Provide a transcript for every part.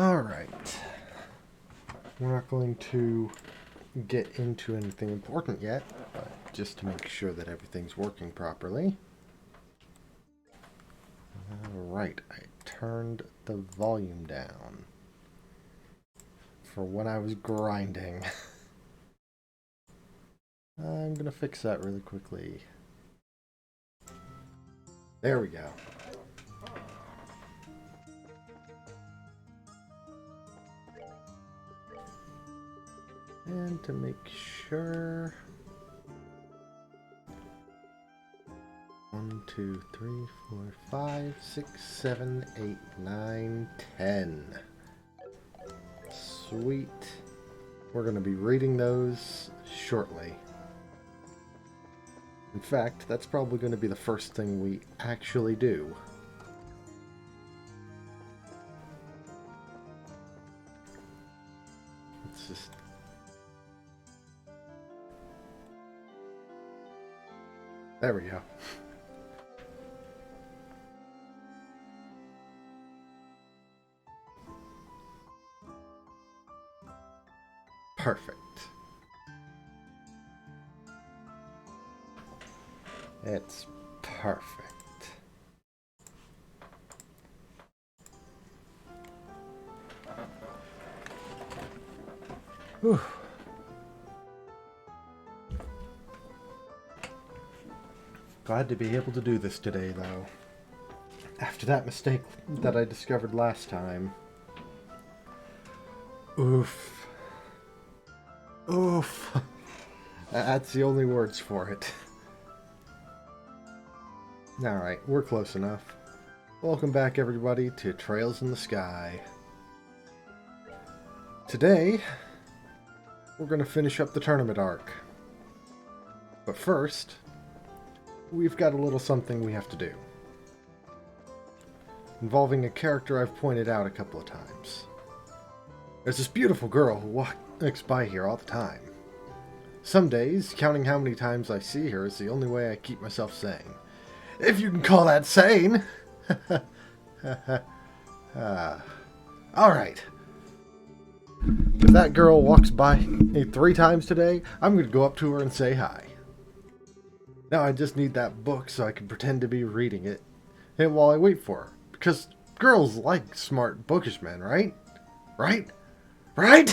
Alright. We're not going to get into anything important yet, but just to make sure that everything's working properly. Alright, I turned the volume down for when I was grinding. I'm gonna fix that really quickly. There we go. And to make sure... 1, 2, 3, 4, 5, 6, 7, 8, 9, 10. Sweet. We're going to be reading those shortly. In fact, that's probably going to be the first thing we actually do. Let's just... There we go. Perfect. It's perfect. Whew. Glad to be able to do this today, though. After that mistake that I discovered last time. Oof. Oof. That's the only words for it. Alright, we're close enough. Welcome back, everybody, to Trails in the Sky. Today, we're going to finish up the tournament arc. But first, we've got a little something we have to do. Involving a character I've pointed out a couple of times. There's this beautiful girl who walks by here all the time. Some days, counting how many times I see her is the only way I keep myself sane. If you can call that sane! Alright. If that girl walks by me 3 times today, I'm going to go up to her and say hi. Now I just need that book so I can pretend to be reading it and while I wait for her. Because girls like smart, bookish men, right? Right? Right?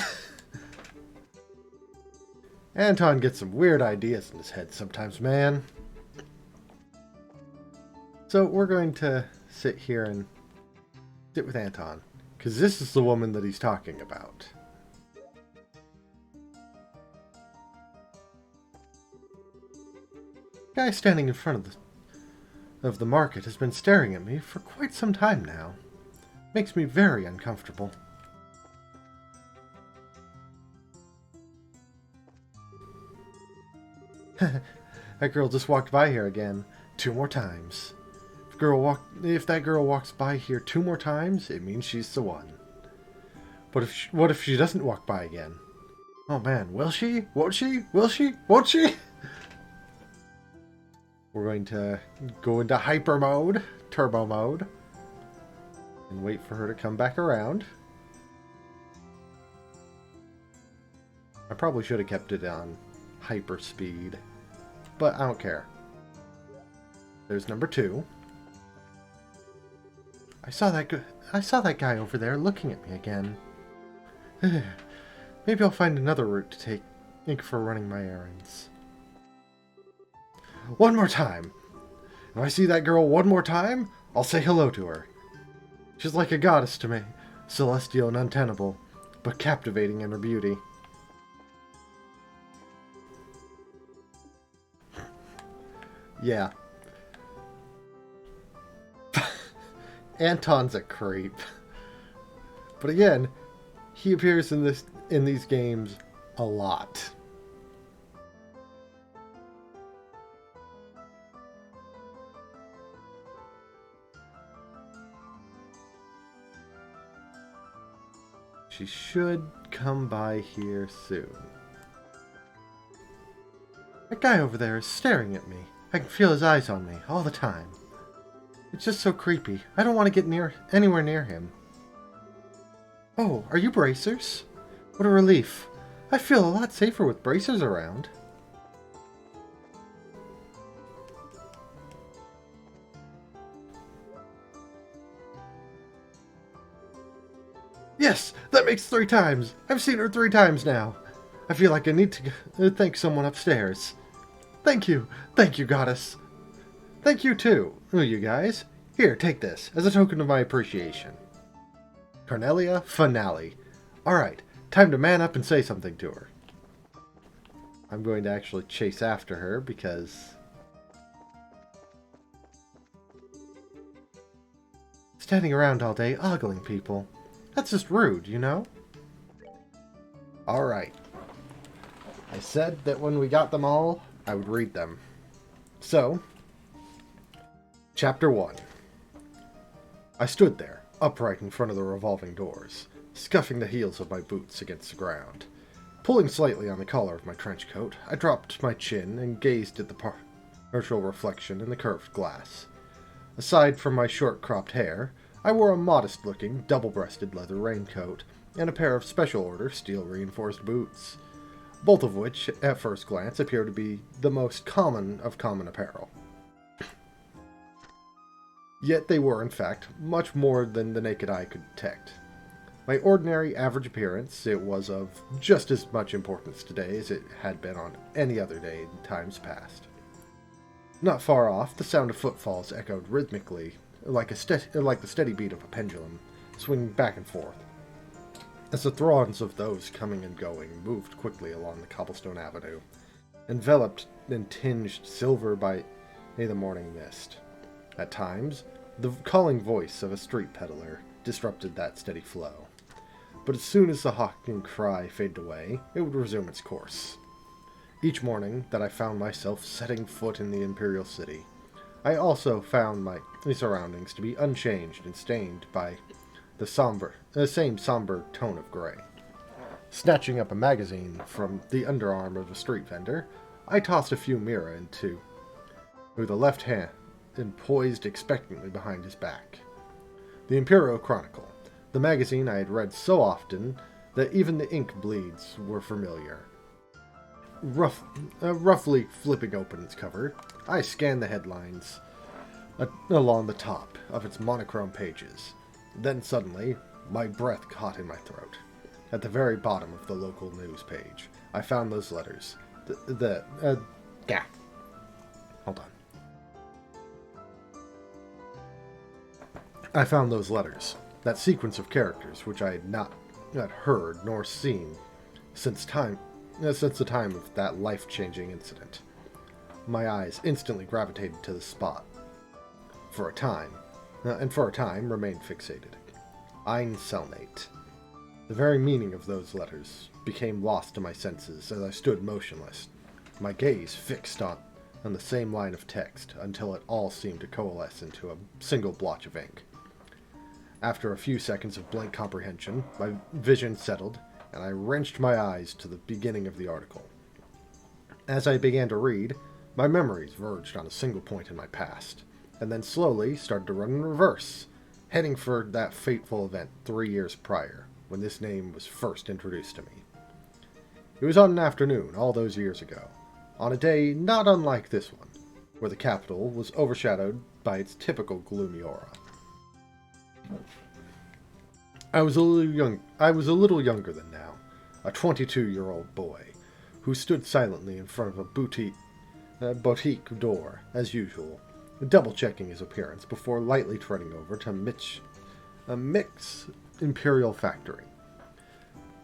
Anton gets some weird ideas in his head sometimes, man. So we're going to sit here and sit with Anton, because this is the woman that he's talking about. The guy standing in front of the market has been staring at me for quite some time now. Makes me very uncomfortable. That girl just walked by here again 2 more times. If that girl walks by here 2 more times, it means she's the one. But what if she doesn't walk by again? Oh man, will she? Won't she? Will she? Won't she? We're going to go into hyper mode, turbo mode, and wait for her to come back around. I probably should have kept it on hyper speed, but I don't care. There's number 2. I saw that guy over there looking at me again. Maybe I'll find another route to take for running my errands. 1 more time. If I see that girl 1 more time, I'll say hello to her. She's like a goddess to me, celestial and untenable, but captivating in her beauty. Yeah. Anton's a creep. But again, he appears in these games a lot. She should come by here soon. That guy over there is staring at me. I can feel his eyes on me all the time. It's just so creepy. I don't want to get anywhere near him. Oh, are you bracers? What a relief. I feel a lot safer with bracers around. Yes, that makes 3 times. I've seen her 3 times now. I feel like I need to thank someone upstairs. Thank you. Thank you, goddess. Thank you, too. Oh, you guys. Here, take this, as a token of my appreciation. Cornelia Finale. Alright, time to man up and say something to her. I'm going to actually chase after her, because... standing around all day ogling people. That's just rude, you know? Alright. I said that when we got them all, I would read them. So, Chapter 1. I stood there, upright in front of the revolving doors, scuffing the heels of my boots against the ground. Pulling slightly on the collar of my trench coat, I dropped my chin and gazed at the partial reflection in the curved glass. Aside from my short-cropped hair, I wore a modest-looking, double-breasted leather raincoat and a pair of special-order steel-reinforced boots, both of which, at first glance, appear to be the most common of common apparel. Yet they were, in fact, much more than the naked eye could detect. My ordinary, average appearance, it was of just as much importance today as it had been on any other day in times past. Not far off, the sound of footfalls echoed rhythmically, like the steady beat of a pendulum, swinging back and forth, as the throngs of those coming and going moved quickly along the cobblestone avenue, enveloped and tinged silver by the morning mist. At times, the calling voice of a street peddler disrupted that steady flow, but as soon as the hawking cry faded away, it would resume its course. Each morning that I found myself setting foot in the Imperial City, I also found my surroundings to be unchanged and stained by the same somber tone of gray. Snatching up a magazine from the underarm of a street vendor, I tossed a few mirror into with the left hand and poised expectantly behind his back. The Imperial Chronicle, the magazine I had read so often that even the ink bleeds were familiar. Roughly flipping open its cover, I scanned the headlines along the top of its monochrome pages. Then suddenly, my breath caught in my throat. At the very bottom of the local news page, I found those letters. Hold on. I found those letters. That sequence of characters which I had not heard nor seen since the time of that life-changing incident. My eyes instantly gravitated to the spot. For a time remained fixated. Einselnate. The very meaning of those letters became lost to my senses as I stood motionless, my gaze fixed on the same line of text until it all seemed to coalesce into a single blotch of ink. After a few seconds of blank comprehension, my vision settled, and I wrenched my eyes to the beginning of the article. As I began to read, my memories verged on a single point in my past, and then slowly started to run in reverse, heading for that fateful event 3 years prior, when this name was first introduced to me. It was on an afternoon all those years ago, on a day not unlike this one, where the capital was overshadowed by its typical gloomy aura. I was a little younger than now, a 22-year-old boy, who stood silently in front of a boutique door, as usual, double-checking his appearance before lightly treading over to Mick's Imperial Factory.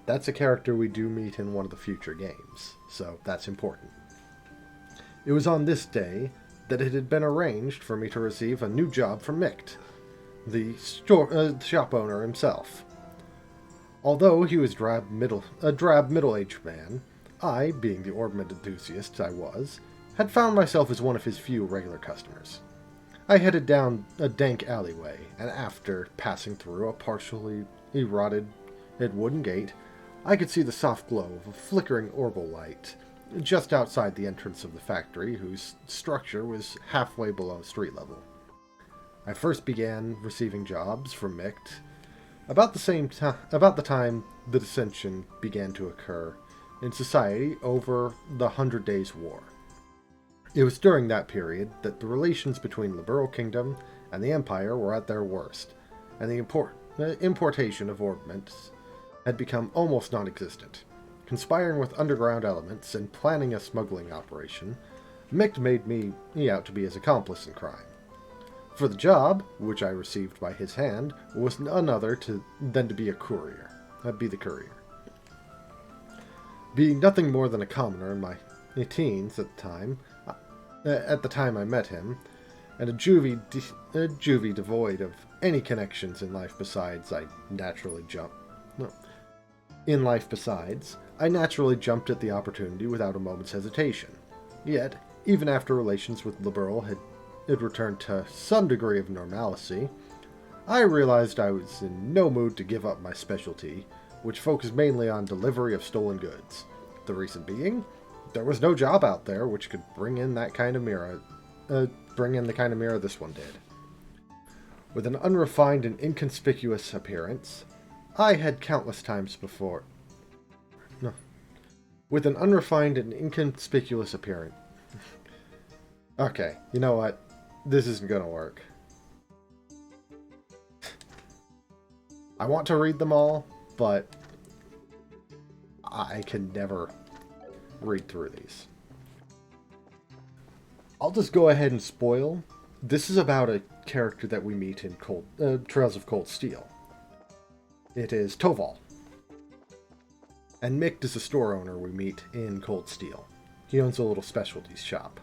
That's a character we do meet in one of the future games, so that's important. It was on this day that it had been arranged for me to receive a new job from Mick, the shop owner himself. Although he was a drab middle-aged man, I, being the ornament enthusiast I was, had found myself as one of his few regular customers. I headed down a dank alleyway, and after passing through a partially eroded wooden gate, I could see the soft glow of a flickering orbital light just outside the entrance of the factory, whose structure was halfway below street level. I first began receiving jobs from Mick About the time the dissension began to occur in society over the Hundred Days' War. It was during that period that the relations between the Liberal Kingdom and the Empire were at their worst, and the importation of ordnance had become almost non-existent. Conspiring with underground elements and planning a smuggling operation, Mick made me out to be his accomplice in crime. For the job, which I received by his hand, was none other than to be a courier. Be the courier. Being nothing more than a commoner in my teens at the time I met him, and a juvie devoid of any connections in life besides, I naturally jumped at the opportunity without a moment's hesitation. Yet, even after relations with Liberal had returned to some degree of normalcy, I realized I was in no mood to give up my specialty, which focused mainly on delivery of stolen goods. The reason being, there was no job out there which could bring in the kind of mirror this one did. With an unrefined and inconspicuous appearance, I had countless times before. No. With an unrefined and inconspicuous appearance. Okay, you know what? This isn't gonna work. I want to read them all, but I can never read through these. I'll just go ahead and spoil. This is about a character that we meet in Trails of Cold Steel. It is Toval. And Mick is a store owner we meet in Cold Steel. He owns a little specialties shop.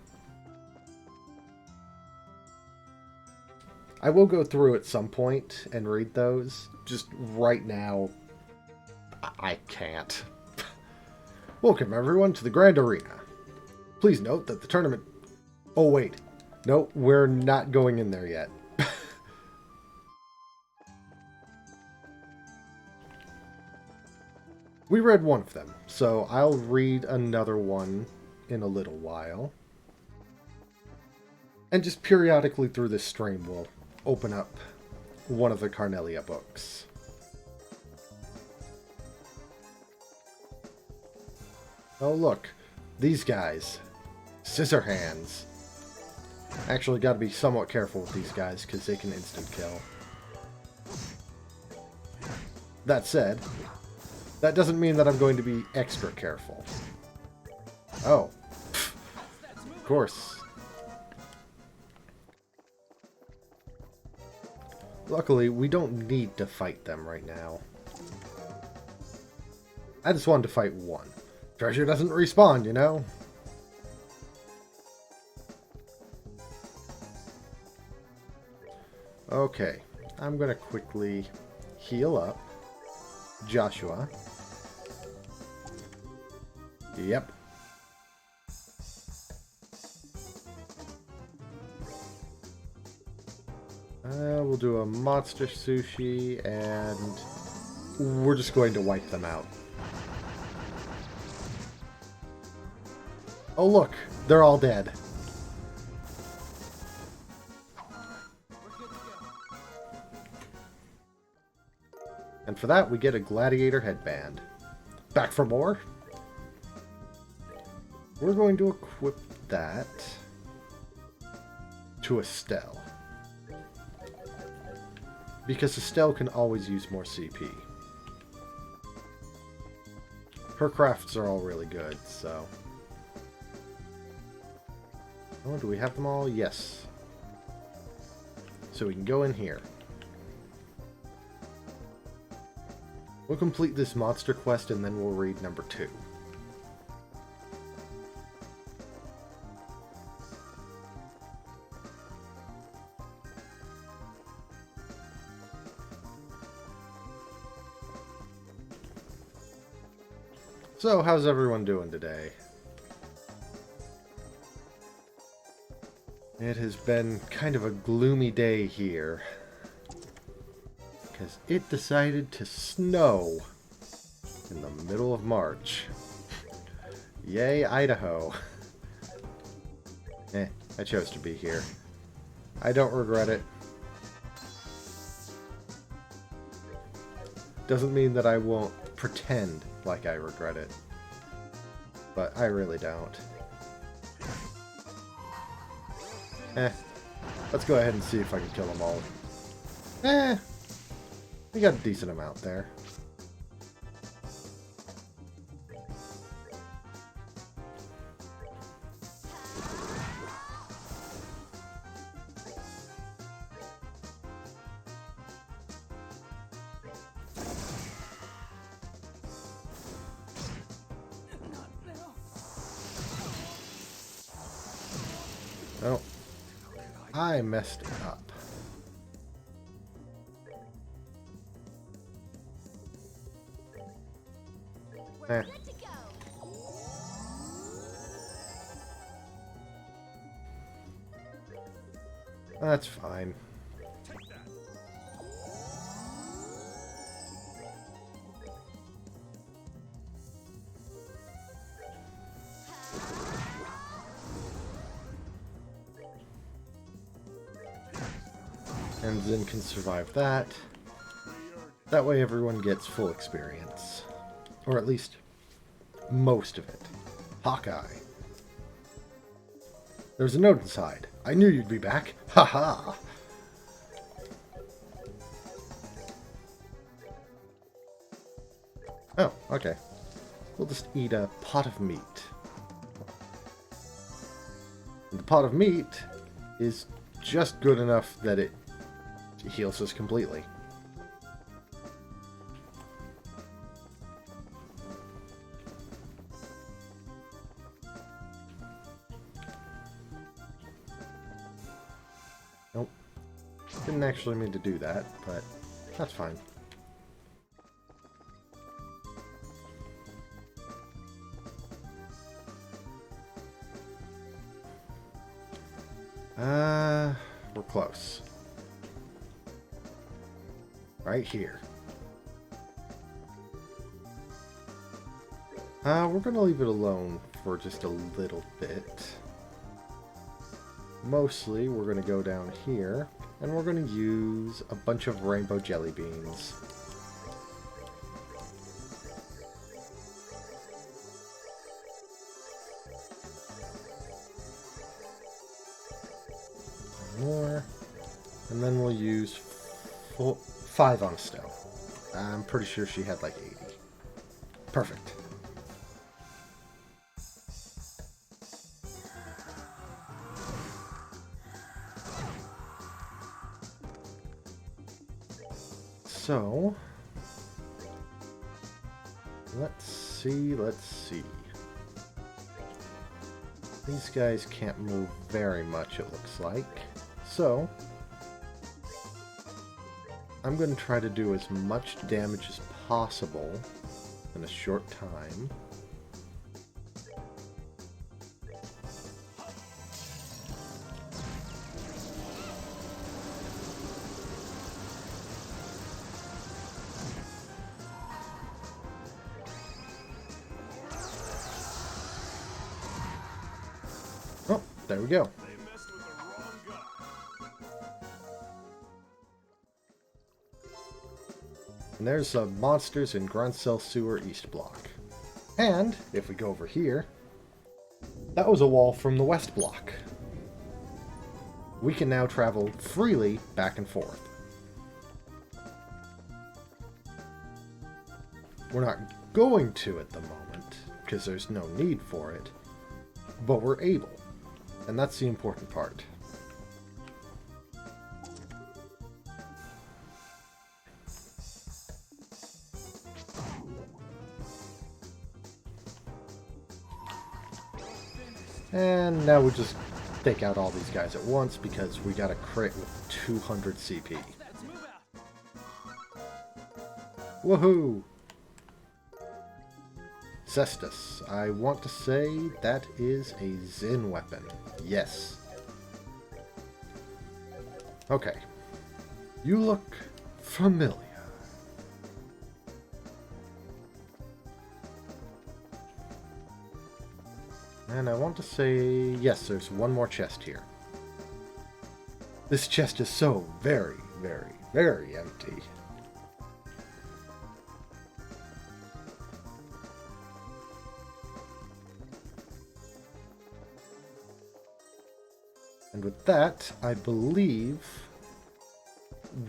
I will go through at some point and read those. Just right now, I can't. Welcome everyone to the Grand Arena. Please note that the tournament... Oh wait, no, we're not going in there yet. We read one of them, so I'll read another one in a little while. And just periodically through this stream we'll open up one of the Carnelia books. Oh look, these guys. Scissor hands. Actually gotta be somewhat careful with these guys because they can instant kill. That said, that doesn't mean that I'm going to be extra careful. Oh. Of course. Luckily, we don't need to fight them right now. I just wanted to fight one. Treasure doesn't respawn, you know? Okay, I'm gonna quickly heal up Joshua. Yep. We'll do a monster sushi, and we're just going to wipe them out. Oh look, they're all dead. And for that, we get a gladiator headband. Back for more? We're going to equip that to Estelle. Because Estelle can always use more CP. Her crafts are all really good, so... Oh, do we have them all? Yes. So we can go in here. We'll complete this monster quest and then we'll read number 2. So, how's everyone doing today? It has been kind of a gloomy day here. Because it decided to snow in the middle of March. Yay, Idaho. I chose to be here. I don't regret it. Doesn't mean that I won't pretend like I regret it. But I really don't. Let's go ahead and see if I can kill them all. We got a decent amount there. Oh, I messed up. That's fine. And Zen can survive that. That way everyone gets full experience. Or at least most of it. Hawkeye. There's a note inside. I knew you'd be back. Haha. Oh, okay. We'll just eat a pot of meat. And the pot of meat is just good enough that it heals us completely. Nope. Didn't actually mean to do that, but that's fine. We're close. Right here. We're gonna leave it alone for just a little bit. Mostly, we're gonna go down here, and we're gonna use a bunch of rainbow jelly beans. More, and then we'll use 5 on Estelle. I'm pretty sure she had like 80. Perfect. So, let's see. These guys can't move very much, it looks like. So, I'm going to try to do as much damage as possible in a short time. Oh, there we go. And there's monsters in Gruncell Sewer East Block. And, if we go over here, that was a wall from the West Block. We can now travel freely back and forth. We're not going to at the moment, because there's no need for it, but we're able. And that's the important part. And now we'll just take out all these guys at once because we got a crit with 200 CP. Woohoo! Cestus. I want to say that is a Zen weapon. Yes. Okay. You look familiar. And I want to say, yes, there's one more chest here. This chest is so very, very, very empty. And with that, I believe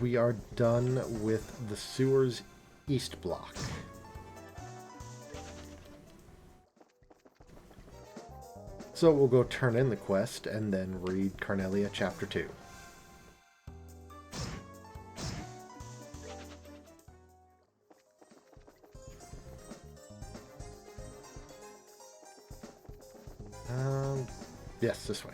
we are done with the sewers east block. So we'll go turn in the quest and then read Carnelia Chapter 2. Yes, this way.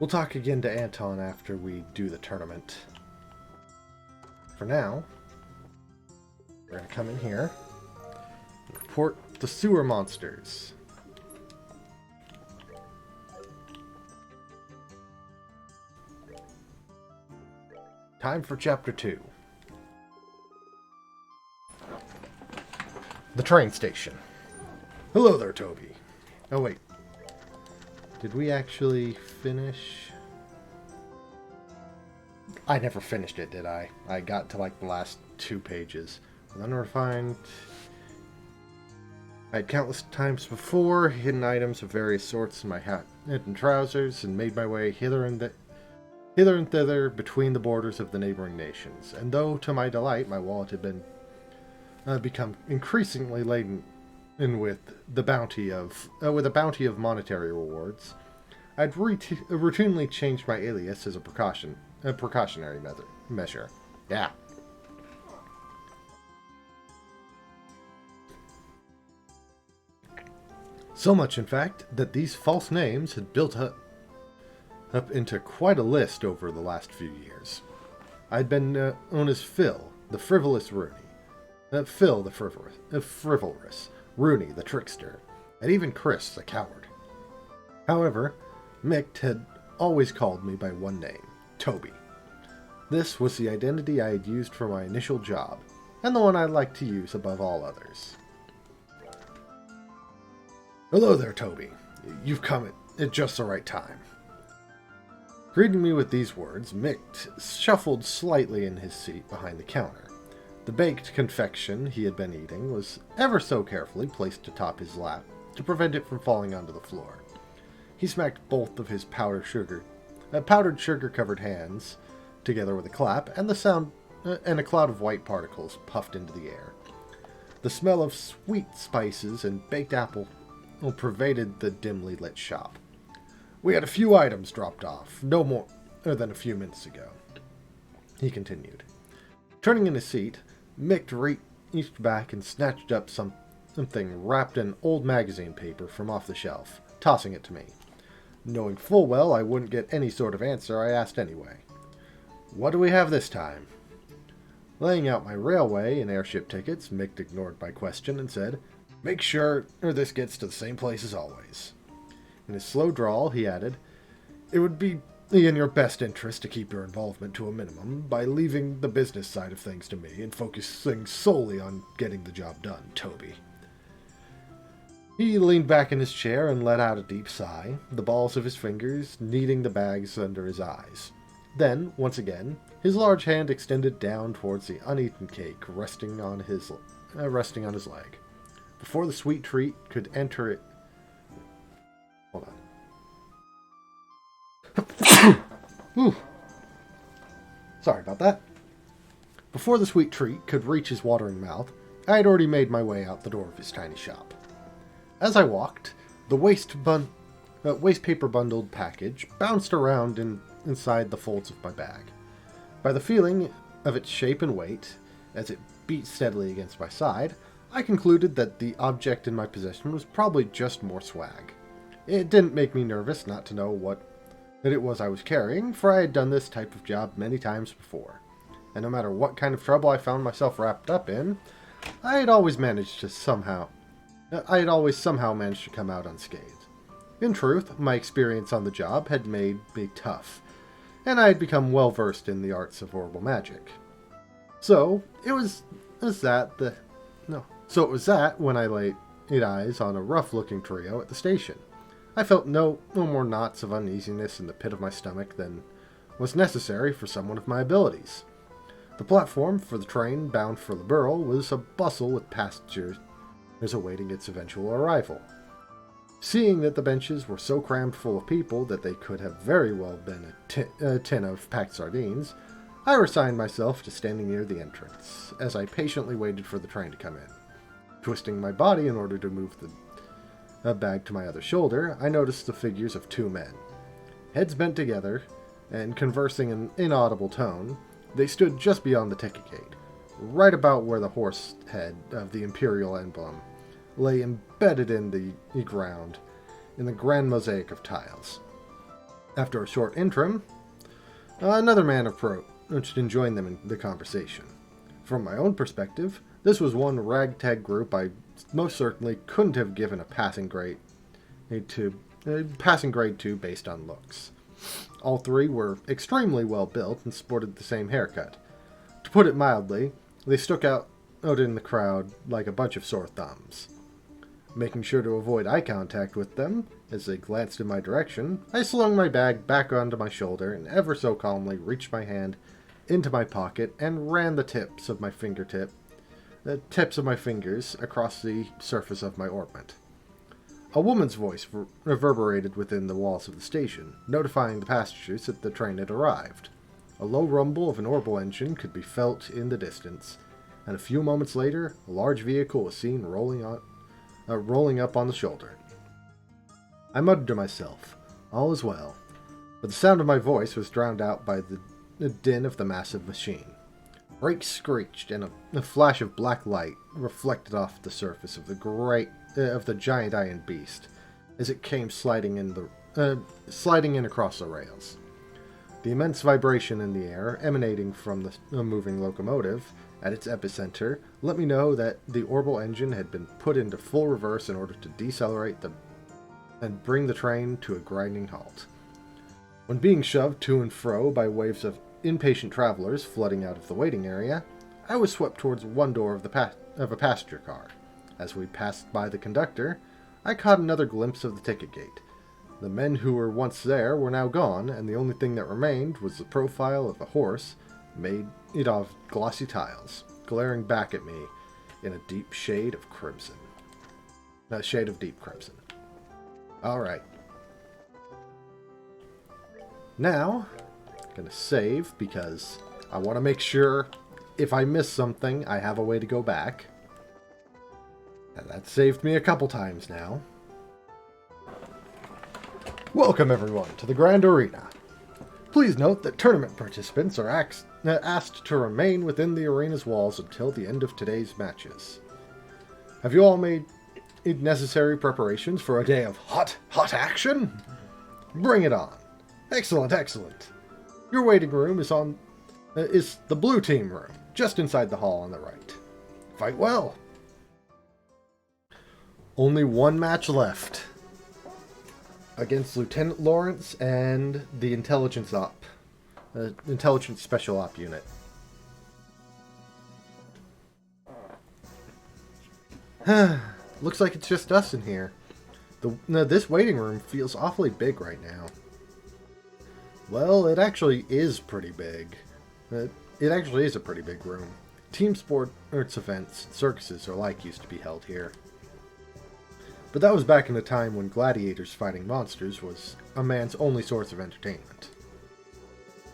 We'll talk again to Anton after we do the tournament. For now, we're going to come in here and report the sewer monsters. Time for Chapter 2. The train station. Hello there, Toby. Oh, wait. Did we actually finish? I never finished it, did I? I got to like the last 2 pages. Unrefined. I had countless times before hidden items of various sorts in my hat and trousers and made my way hither and thither between the borders of the neighboring nations. And though, to my delight, my wallet had been become increasingly laden with a bounty of monetary rewards, I'd routinely changed my alias as a precautionary measure. Yeah. So much, in fact, that these false names had built up into quite a list over the last few years. I'd been known as Phil, the frivolous Rooney, Phil, the frivolous, Rooney, the trickster, and even Chris, the coward. However, Mick had always called me by one name, Toby. This was the identity I had used for my initial job, and the one I liked to use above all others. Hello there, Toby. You've come at just the right time. Greeting me with these words, Mick shuffled slightly in his seat behind the counter. The baked confection he had been eating was ever so carefully placed atop his lap to prevent it from falling onto the floor. He smacked both of his powdered sugar-covered hands together with a clap, and a cloud of white particles puffed into the air. The smell of sweet spices and baked apple pervaded the dimly lit shop. We had a few items dropped off, no more than a few minutes ago. He continued. Turning in his seat, Mick reached back and snatched up something wrapped in old magazine paper from off the shelf, tossing it to me. Knowing full well I wouldn't get any sort of answer, I asked anyway. What do we have this time? Laying out my railway and airship tickets, Mick ignored my question and said, Make sure this gets to the same place as always. In his slow drawl, he added, It would be in your best interest to keep your involvement to a minimum by leaving the business side of things to me and focusing solely on getting the job done, Toby. He leaned back in his chair and let out a deep sigh, the balls of his fingers kneading the bags under his eyes. Then, once again, his large hand extended down towards the uneaten cake resting on his leg. Before the sweet treat could enter it... Hold on. Ooh. Sorry about that. Before the sweet treat could reach his watering mouth, I had already made my way out the door of his tiny shop. As I walked, the waste paper bundled package bounced around inside the folds of my bag. By the feeling of its shape and weight, as it beat steadily against my side, I concluded that the object in my possession was probably just more swag. It didn't make me nervous not to know what it was I was carrying, for I had done this type of job many times before. And no matter what kind of trouble I found myself wrapped up in, I had always somehow managed to come out unscathed. In truth, my experience on the job had made me tough, and I had become well versed in the arts of horrible magic. So it was that when I laid eyes on a rough-looking trio at the station. I felt no more knots of uneasiness in the pit of my stomach than was necessary for someone of my abilities. The platform for the train bound for the Burl was a bustle with passengers awaiting its eventual arrival. Seeing that the benches were so crammed full of people that they could have very well been a tin of packed sardines, I resigned myself to standing near the entrance, as I patiently waited for the train to come in. Twisting my body in order to move the bag to my other shoulder, I noticed the figures of two men. Heads bent together, and conversing in an inaudible tone, they stood just beyond the ticket gate, right about where the horse head of the Imperial emblem lay embedded in the ground in the grand mosaic of tiles. After a short interim, another man approached and joined them in the conversation. From my own perspective, this was one ragtag group I most certainly couldn't have given a passing grade to based on looks. All three were extremely well built and sported the same haircut. To put it mildly, they stuck out in the crowd like a bunch of sore thumbs. Making sure to avoid eye contact with them as they glanced in my direction, I slung my bag back onto my shoulder and ever so calmly reached my hand into my pocket and ran the tips of my fingers across the surface of my orbment. A woman's voice reverberated within the walls of the station, notifying the passengers that the train had arrived. A low rumble of an orbital engine could be felt in the distance, and a few moments later, a large vehicle was seen rolling up on the shoulder. I muttered to myself, all is well, but the sound of my voice was drowned out by the din of the massive machine. Brakes screeched, and a flash of black light reflected off the surface of the giant iron beast as it came sliding in across the rails. The immense vibration in the air emanating from the moving locomotive at its epicenter let me know that the orbital engine had been put into full reverse in order to decelerate and bring the train to a grinding halt. When being shoved to and fro by waves of impatient travelers flooding out of the waiting area, I was swept towards one door of a passenger car. As we passed by the conductor, I caught another glimpse of the ticket gate. The men who were once there were now gone, and the only thing that remained was the profile of a horse made of glossy tiles, glaring back at me in a deep shade of crimson. A shade of deep crimson. Alright. Now, I'm going to save because I want to make sure if I miss something, I have a way to go back. And that saved me a couple times now. Welcome everyone to the Grand Arena. Please note that tournament participants are asked to remain within the arena's walls until the end of today's matches. Have you all made necessary preparations for a day of hot action? Bring it on. Excellent, excellent. Your waiting room is the blue team room, just inside the hall on the right. Fight well. Only one match left. Against Lieutenant Lawrence and the Intelligence Special Op Unit. Looks like it's just us in here. This waiting room feels awfully big right now. Well, it actually is pretty big. It actually is a pretty big room. Team sports events and circuses are like used to be held here. But that was back in the time when gladiators fighting monsters was a man's only source of entertainment.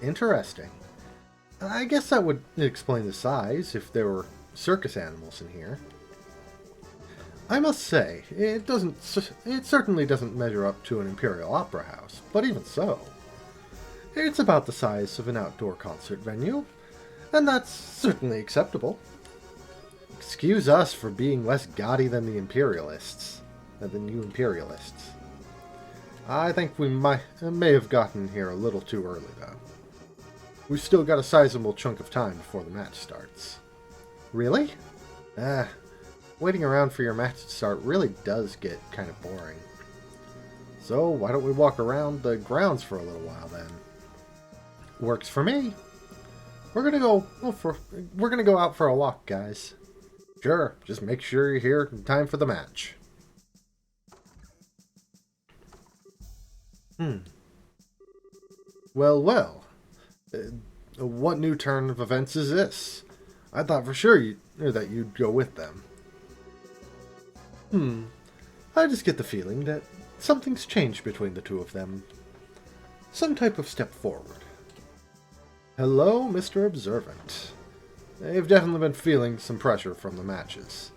Interesting. I guess that would explain the size if there were circus animals in here. I must say, it certainly doesn't measure up to an Imperial Opera House, but even so, it's about the size of an outdoor concert venue, and that's certainly acceptable. Excuse us for being less gaudy than the Imperialists. Than you Imperialists. I think we may have gotten here a little too early, though. We've still got a sizable chunk of time before the match starts. Really? Waiting around for your match to start really does get kind of boring. So why don't we walk around the grounds for a little while then? Works for me. We're gonna go out for a walk, guys. Sure, just make sure you're here in time for the match. Hmm. Well, well. What new turn of events is this? I thought for sure that you'd go with them. I just get the feeling that something's changed between the two of them. Some type of step forward. Hello, Mr. Observant. They've definitely been feeling some pressure from the matches.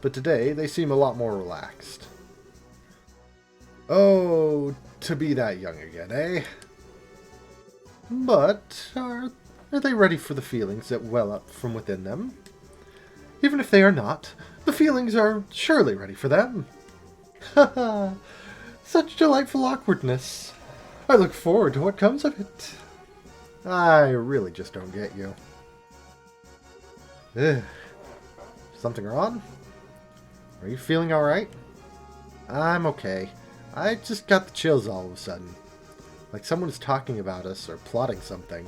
But today, they seem a lot more relaxed. Oh, to be that young again, eh? But are they ready for the feelings that well up from within them? Even if they are not, the feelings are surely ready for them. Haha, such delightful awkwardness. I look forward to what comes of it. I really just don't get you. Ugh. Something wrong? Are you feeling alright? I'm okay. I just got the chills all of a sudden. Like someone's talking about us or plotting something.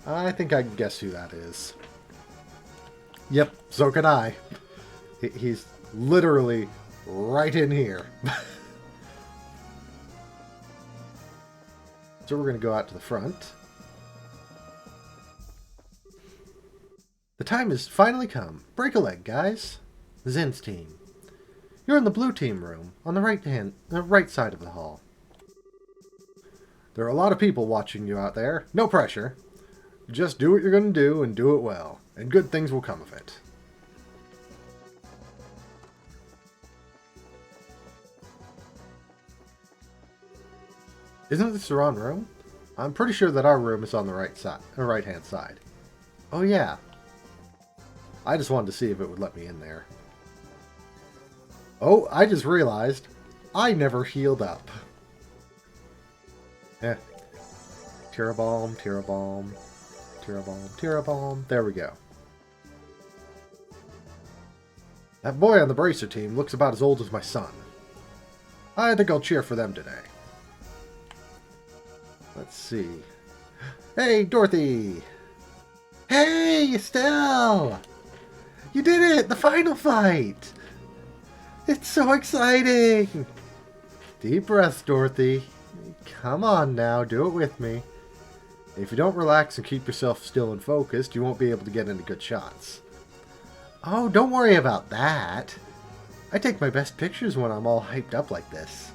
I think I can guess who that is. Yep, so can I. He's literally right in here. So we're going to go out to the front. The time has finally come. Break a leg, guys. Zen's team. You're in the blue team room on the right side of the hall. There are a lot of people watching you out there. No pressure. Just do what you're going to do and do it well, and good things will come of it. Isn't this the wrong room? I'm pretty sure that our room is on the right-hand side. Oh yeah. I just wanted to see if it would let me in there. Oh, I just realized I never healed up. Terrabomb, Terrabomb, Terrabomb, Terrabomb. There we go. That boy on the bracer team looks about as old as my son. I think I'll cheer for them today. Let's see. Hey, Dorothy! Hey, Estelle! You did it! The final fight! It's so exciting! Deep breaths, Dorothy. Come on now, do it with me. If you don't relax and keep yourself still and focused, you won't be able to get any good shots. Oh, don't worry about that. I take my best pictures when I'm all hyped up like this.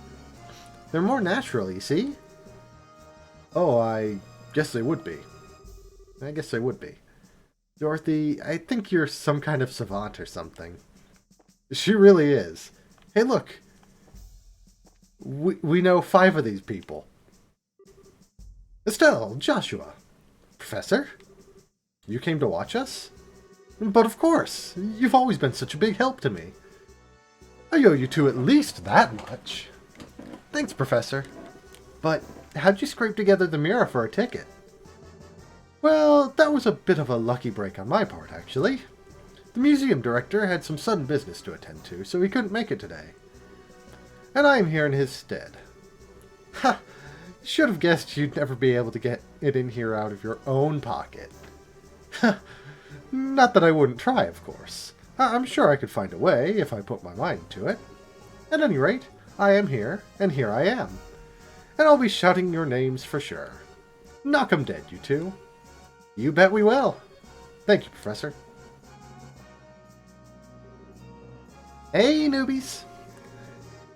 They're more natural, you see? Oh, I guess they would be. I guess they would be. Dorothy, I think you're some kind of savant or something. She really is. Hey, look. We know 5 of these people. Estelle, Joshua. Professor? You came to watch us? But of course. You've always been such a big help to me. I owe you 2 at least that much. Thanks, Professor. But how'd you scrape together the mirror for a ticket? Well, that was a bit of a lucky break on my part, actually. The museum director had some sudden business to attend to, so he couldn't make it today. And I am here in his stead. Ha! Should have guessed you'd never be able to get it in here out of your own pocket. Ha! Not that I wouldn't try, of course. I'm sure I could find a way if I put my mind to it. At any rate, I am here, and here I am. And I'll be shouting your names for sure. Knock 'em dead, you two. You bet we will. Thank you, Professor. Hey, newbies.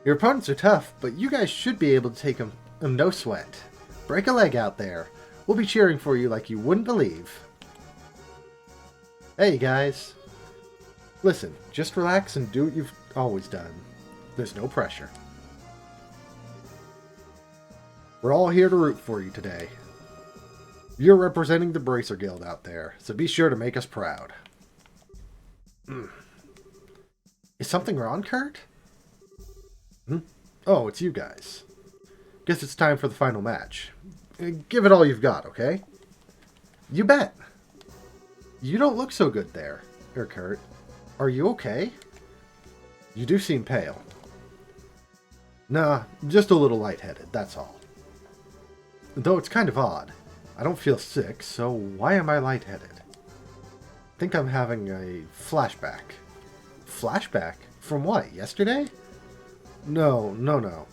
Your opponents are tough, but you guys should be able to take them no sweat. Break a leg out there. We'll be cheering for you like you wouldn't believe. Hey, guys. Listen, just relax and do what you've always done. There's no pressure. We're all here to root for you today. You're representing the Bracer Guild out there, so be sure to make us proud. Is something wrong, Kurt? Oh, it's you guys. Guess it's time for the final match. Give it all you've got, okay? You bet. You don't look so good there, Kurt. Are you okay? You do seem pale. Nah, just a little lightheaded, that's all. Though it's kind of odd. I don't feel sick, so why am I lightheaded? I think I'm having a flashback. Flashback? From what, yesterday? No.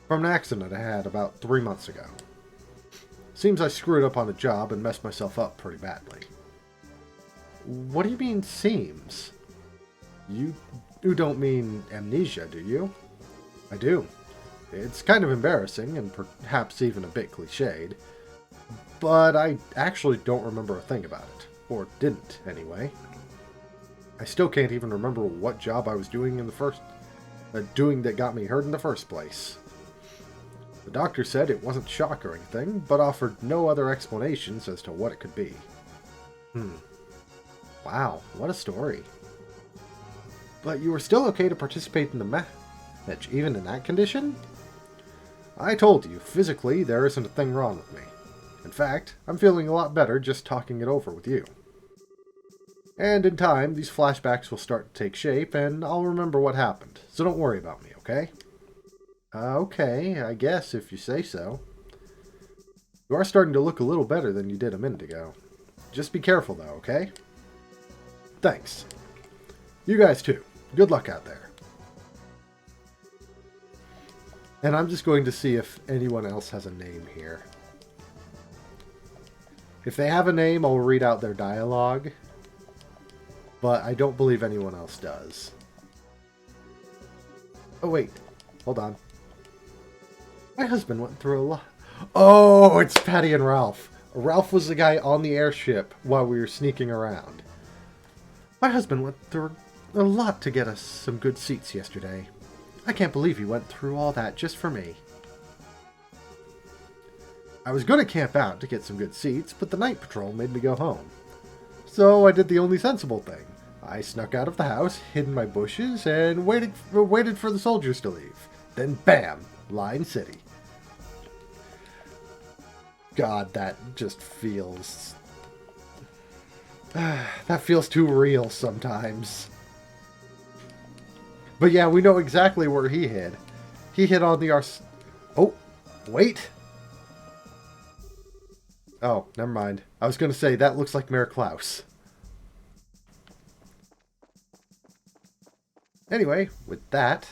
from an accident I had about 3 months ago. Seems I screwed up on a job and messed myself up pretty badly. What do you mean, seems? You don't mean amnesia, do you? I do. It's kind of embarrassing and perhaps even a bit cliched, but I actually don't remember a thing about it. Or didn't, anyway. I still can't even remember what job I was doing that got me hurt in the first place. The doctor said it wasn't shock or anything, but offered no other explanations as to what it could be. Wow, what a story. But you were still okay to participate in the match, even in that condition? I told you, physically, there isn't a thing wrong with me. In fact, I'm feeling a lot better just talking it over with you. And in time, these flashbacks will start to take shape, and I'll remember what happened, so don't worry about me, okay? Okay, I guess, if you say so. You are starting to look a little better than you did a minute ago. Just be careful, though, okay? Thanks. You guys, too. Good luck out there. And I'm just going to see if anyone else has a name here. If they have a name, I'll read out their dialogue. But I don't believe anyone else does. Oh, wait. Hold on. My husband went through a lot. Oh, it's Patty and Ralph. Ralph was the guy on the airship while we were sneaking around. My husband went through a lot to get us some good seats yesterday. I can't believe he went through all that just for me. I was going to camp out to get some good seats, but the night patrol made me go home. So I did the only sensible thing. I snuck out of the house, hid in my bushes, and waited for the soldiers to leave. Then bam! Line City. God, that just feels... that feels too real sometimes. But yeah, we know exactly where he hid. He hid on the Oh, wait! Oh, never mind. I was going to say, that looks like Mayor Klaus. Anyway, with that...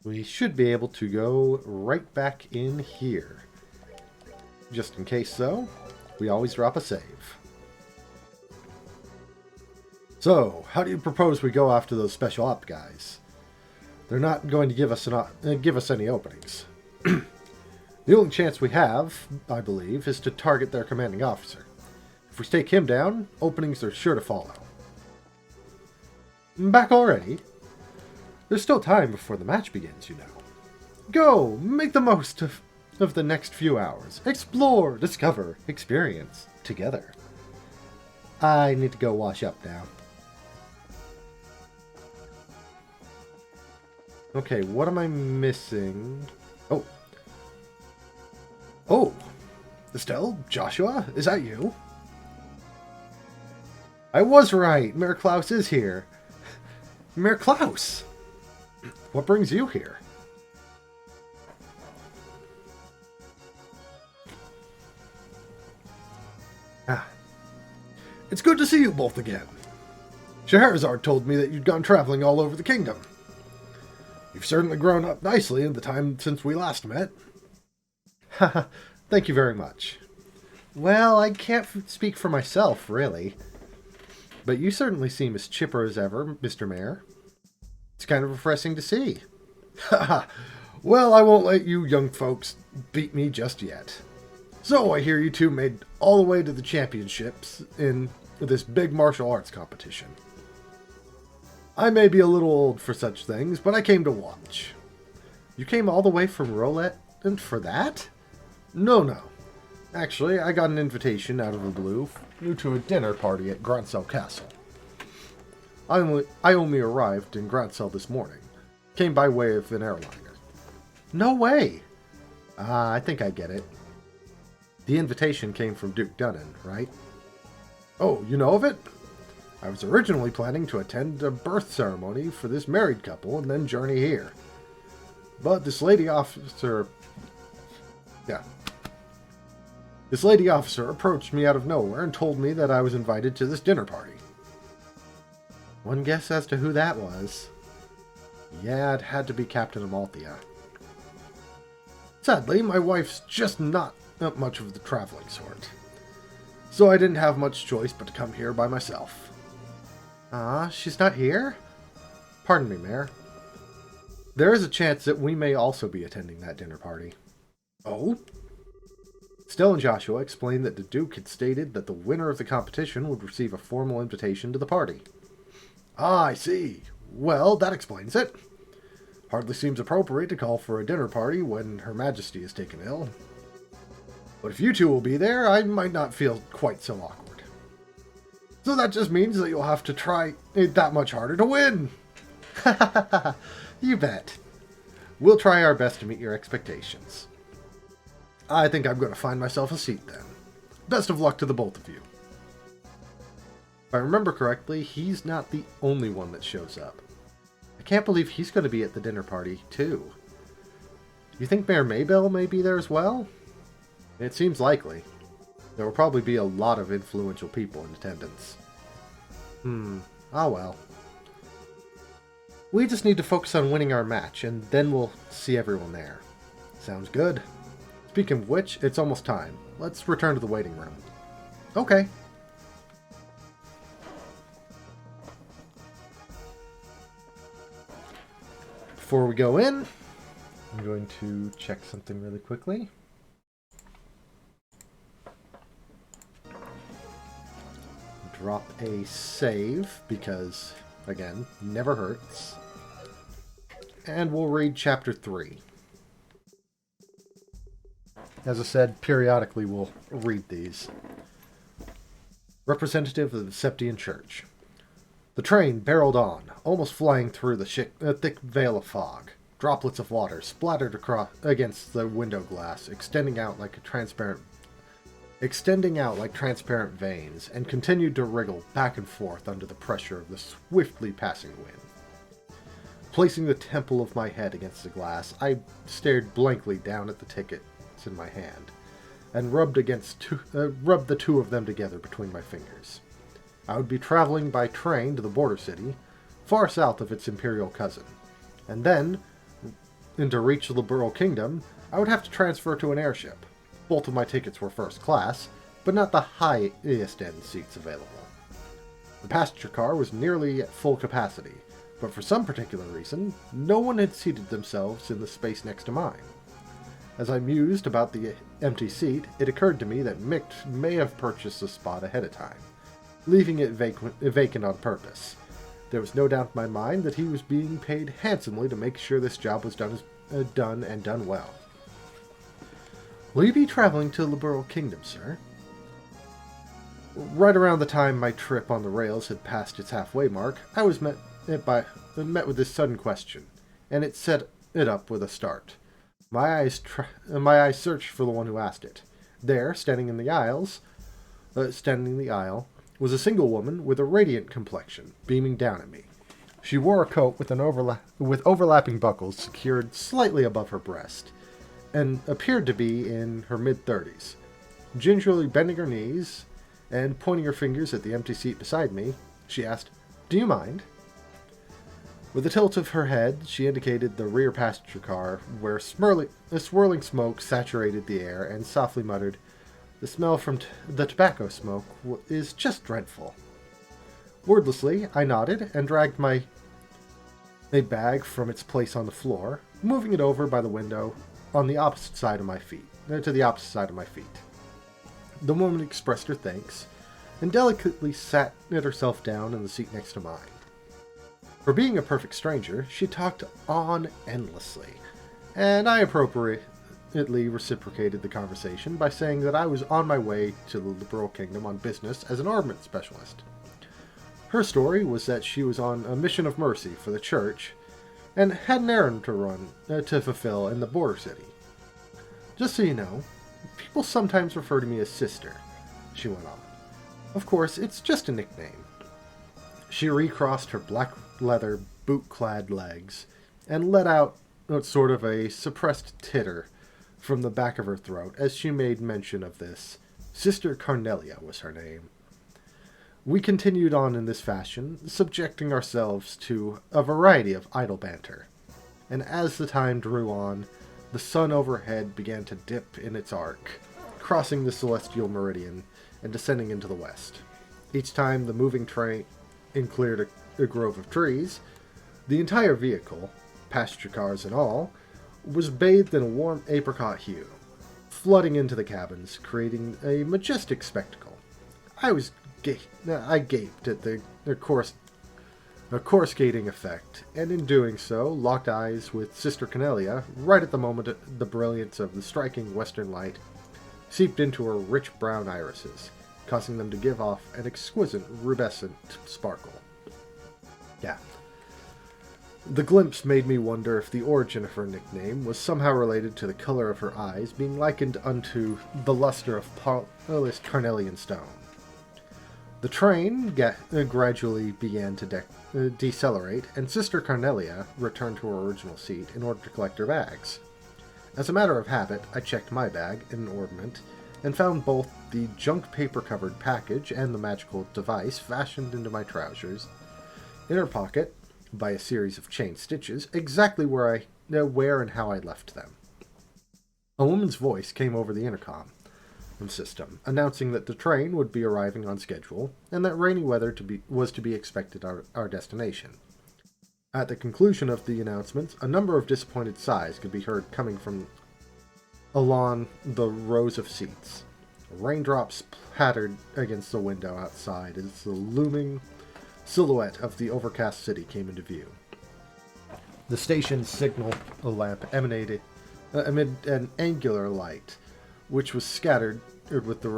we should be able to go right back in here. Just in case, though, we always drop a save. So, how do you propose we go after those special op guys? They're not going to give us any openings. The only chance we have, I believe, is to target their commanding officer. If we take him down, openings are sure to follow. Back already? There's still time before the match begins, you know. Go! Make the most of the next few hours. Explore, discover, experience together. I need to go wash up now. Okay, what am I missing? Oh. Oh! Estelle? Joshua? Is that you? I was right! Mayor Klaus is here. Mayor Klaus! What brings you here? It's good to see you both again. Scheherazade told me that you'd gone traveling all over the kingdom. You've certainly grown up nicely in the time since we last met. Haha, thank you very much. Well, I can't speak for myself, really. But you certainly seem as chipper as ever, Mr. Mayor. It's kind of refreshing to see. Haha, well, I won't let you young folks beat me just yet. So I hear you two made all the way to the championships in this big martial arts competition. I may be a little old for such things, but I came to watch. You came all the way from Roulette and for that? No. Actually, I got an invitation out of the blue to a dinner party at Grantzel Castle. I only arrived in Grantzel this morning. Came by way of an airliner. No way! I think I get it. The invitation came from Duke Dunnan, right? Oh, you know of it? I was originally planning to attend a birth ceremony for this married couple and then journey here. But this lady officer approached me out of nowhere and told me that I was invited to this dinner party. One guess as to who that was. Yeah, it had to be Captain Amalthea. Sadly, my wife's just not much of the traveling sort. So I didn't have much choice but to come here by myself. She's not here? Pardon me, Mayor. There is a chance that we may also be attending that dinner party. Oh? Stella and Joshua explained that the Duke had stated that the winner of the competition would receive a formal invitation to the party. Ah, I see. Well, that explains it. Hardly seems appropriate to call for a dinner party when Her Majesty is taken ill. But if you two will be there, I might not feel quite so awkward. So that just means that you'll have to try that much harder to win. You bet. We'll try our best to meet your expectations. I think I'm going to find myself a seat then. Best of luck to the both of you. If I remember correctly, he's not the only one that shows up. I can't believe he's going to be at the dinner party, too. Do you think Mayor Maybell may be there as well? It seems likely. There will probably be a lot of influential people in attendance. Ah well. We just need to focus on winning our match, and then we'll see everyone there. Sounds good. Speaking of which, it's almost time. Let's return to the waiting room. Okay. Before we go in, I'm going to check something really quickly. Drop a save, because, again, never hurts. And we'll read Chapter 3. As I said, periodically we'll read these. Representative of the Septian Church. The train barreled on, almost flying through the thick veil of fog. Droplets of water splattered against the window glass, extending out like transparent veins, and continued to wriggle back and forth under the pressure of the swiftly passing wind. Placing the temple of my head against the glass, I stared blankly down at the tickets in my hand, and rubbed the two of them together between my fingers. I would be traveling by train to the border city, far south of its imperial cousin, and then, to reach the Liberal Kingdom, I would have to transfer to an airship. Both of my tickets were first class, but not the highest end seats available. The passenger car was nearly at full capacity, but for some particular reason, no one had seated themselves in the space next to mine. As I mused about the empty seat, it occurred to me that Mick may have purchased the spot ahead of time, leaving it vacant on purpose. There was no doubt in my mind that he was being paid handsomely to make sure this job was done well. Will you be traveling to the Liberal Kingdom, sir? Right around the time my trip on the rails had passed its halfway mark, I was met with this sudden question, and it set it up with a start. My eyes searched for the one who asked it. There, standing in the aisle, was a single woman with a radiant complexion, beaming down at me. She wore a coat with overlapping buckles secured slightly above her breast, and appeared to be in her mid-30s. Gingerly bending her knees and pointing her fingers at the empty seat beside me, she asked, "Do you mind?" With a tilt of her head, she indicated the rear passenger car, where a swirling smoke saturated the air, and softly muttered, "The smell from the tobacco smoke is just dreadful." Wordlessly, I nodded and dragged my bag from its place on the floor, moving it over by the window on the opposite side of my feet, to the opposite side of my feet. The woman expressed her thanks, and delicately sat herself down in the seat next to mine. For being a perfect stranger, she talked on endlessly, and I appropriately reciprocated the conversation by saying that I was on my way to the Liberal Kingdom on business as an armament specialist. Her story was that she was on a mission of mercy for the church, and had an errand to fulfill in the border city. "Just so you know, people sometimes refer to me as Sister," she went on. "Of course, it's just a nickname." She recrossed her black leather boot-clad legs and let out sort of a suppressed titter from the back of her throat as she made mention of this. Sister Carnelia was her name. We continued on in this fashion, subjecting ourselves to a variety of idle banter. And as the time drew on, the sun overhead began to dip in its arc, crossing the celestial meridian and descending into the west. Each time the moving train cleared a grove of trees, the entire vehicle, passenger cars and all, was bathed in a warm apricot hue, flooding into the cabins, creating a majestic spectacle. I gaped at the coruscating effect, and in doing so, locked eyes with Sister Cornelia right at the moment the brilliance of the striking western light seeped into her rich brown irises, causing them to give off an exquisite rubescent sparkle. Yeah. The glimpse made me wonder if the origin of her nickname was somehow related to the color of her eyes being likened unto the luster of polished carnelian stone. The train gradually began to decelerate, and Sister Cornelia returned to her original seat in order to collect her bags. As a matter of habit, I checked my bag and ornament, and found both the junk paper-covered package and the magical device fashioned into my trousers, inner pocket, by a series of chain stitches, exactly where and how I left them. A woman's voice came over the intercom system, announcing that the train would be arriving on schedule, and that rainy weather was to be expected at our destination. At the conclusion of the announcements, a number of disappointed sighs could be heard coming from along the rows of seats. Raindrops pattered against the window outside as the looming silhouette of the overcast city came into view. The station's signal lamp emanated amid an angular light, which was scattered with the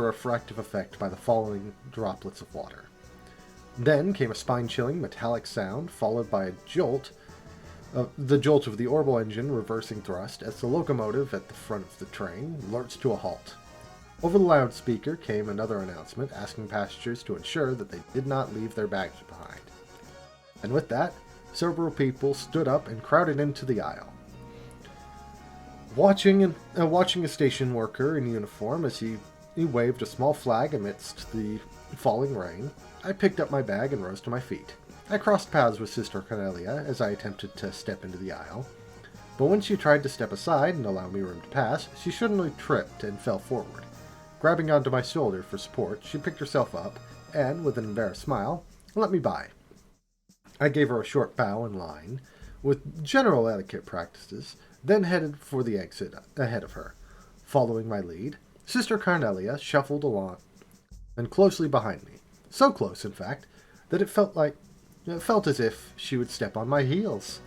refractive effect by the falling droplets of water. Then came a spine-chilling metallic sound, followed by a jolt, the jolt of the orbital engine reversing thrust as the locomotive at the front of the train lurched to a halt. Over the loudspeaker came another announcement asking passengers to ensure that they did not leave their baggage behind. And with that, several people stood up and crowded into the aisle. Watching a station worker in uniform as he waved a small flag amidst the falling rain, I picked up my bag and rose to my feet. I crossed paths with Sister Cornelia as I attempted to step into the aisle, but when she tried to step aside and allow me room to pass, she suddenly tripped and fell forward. Grabbing onto my shoulder for support, she picked herself up and, with an embarrassed smile, let me by. I gave her a short bow in line with general etiquette practices, then headed for the exit ahead of her. Following my lead, Sister Cornelia shuffled along and closely behind me. So close, in fact, that it felt as if she would step on my heels.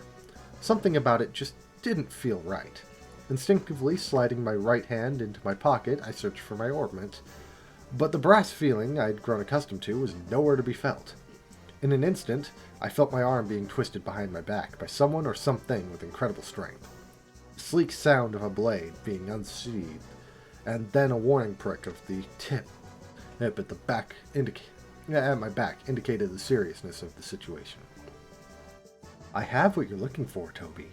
Something about it just didn't feel right. Instinctively sliding my right hand into my pocket, I searched for my ornament, but the brass feeling I'd grown accustomed to was nowhere to be felt. In an instant, I felt my arm being twisted behind my back by someone or something with incredible strength. The sleek sound of a blade being unsheathed, and then a warning prick of the tip at my back indicated the seriousness of the situation. "I have what you're looking for, Toby,"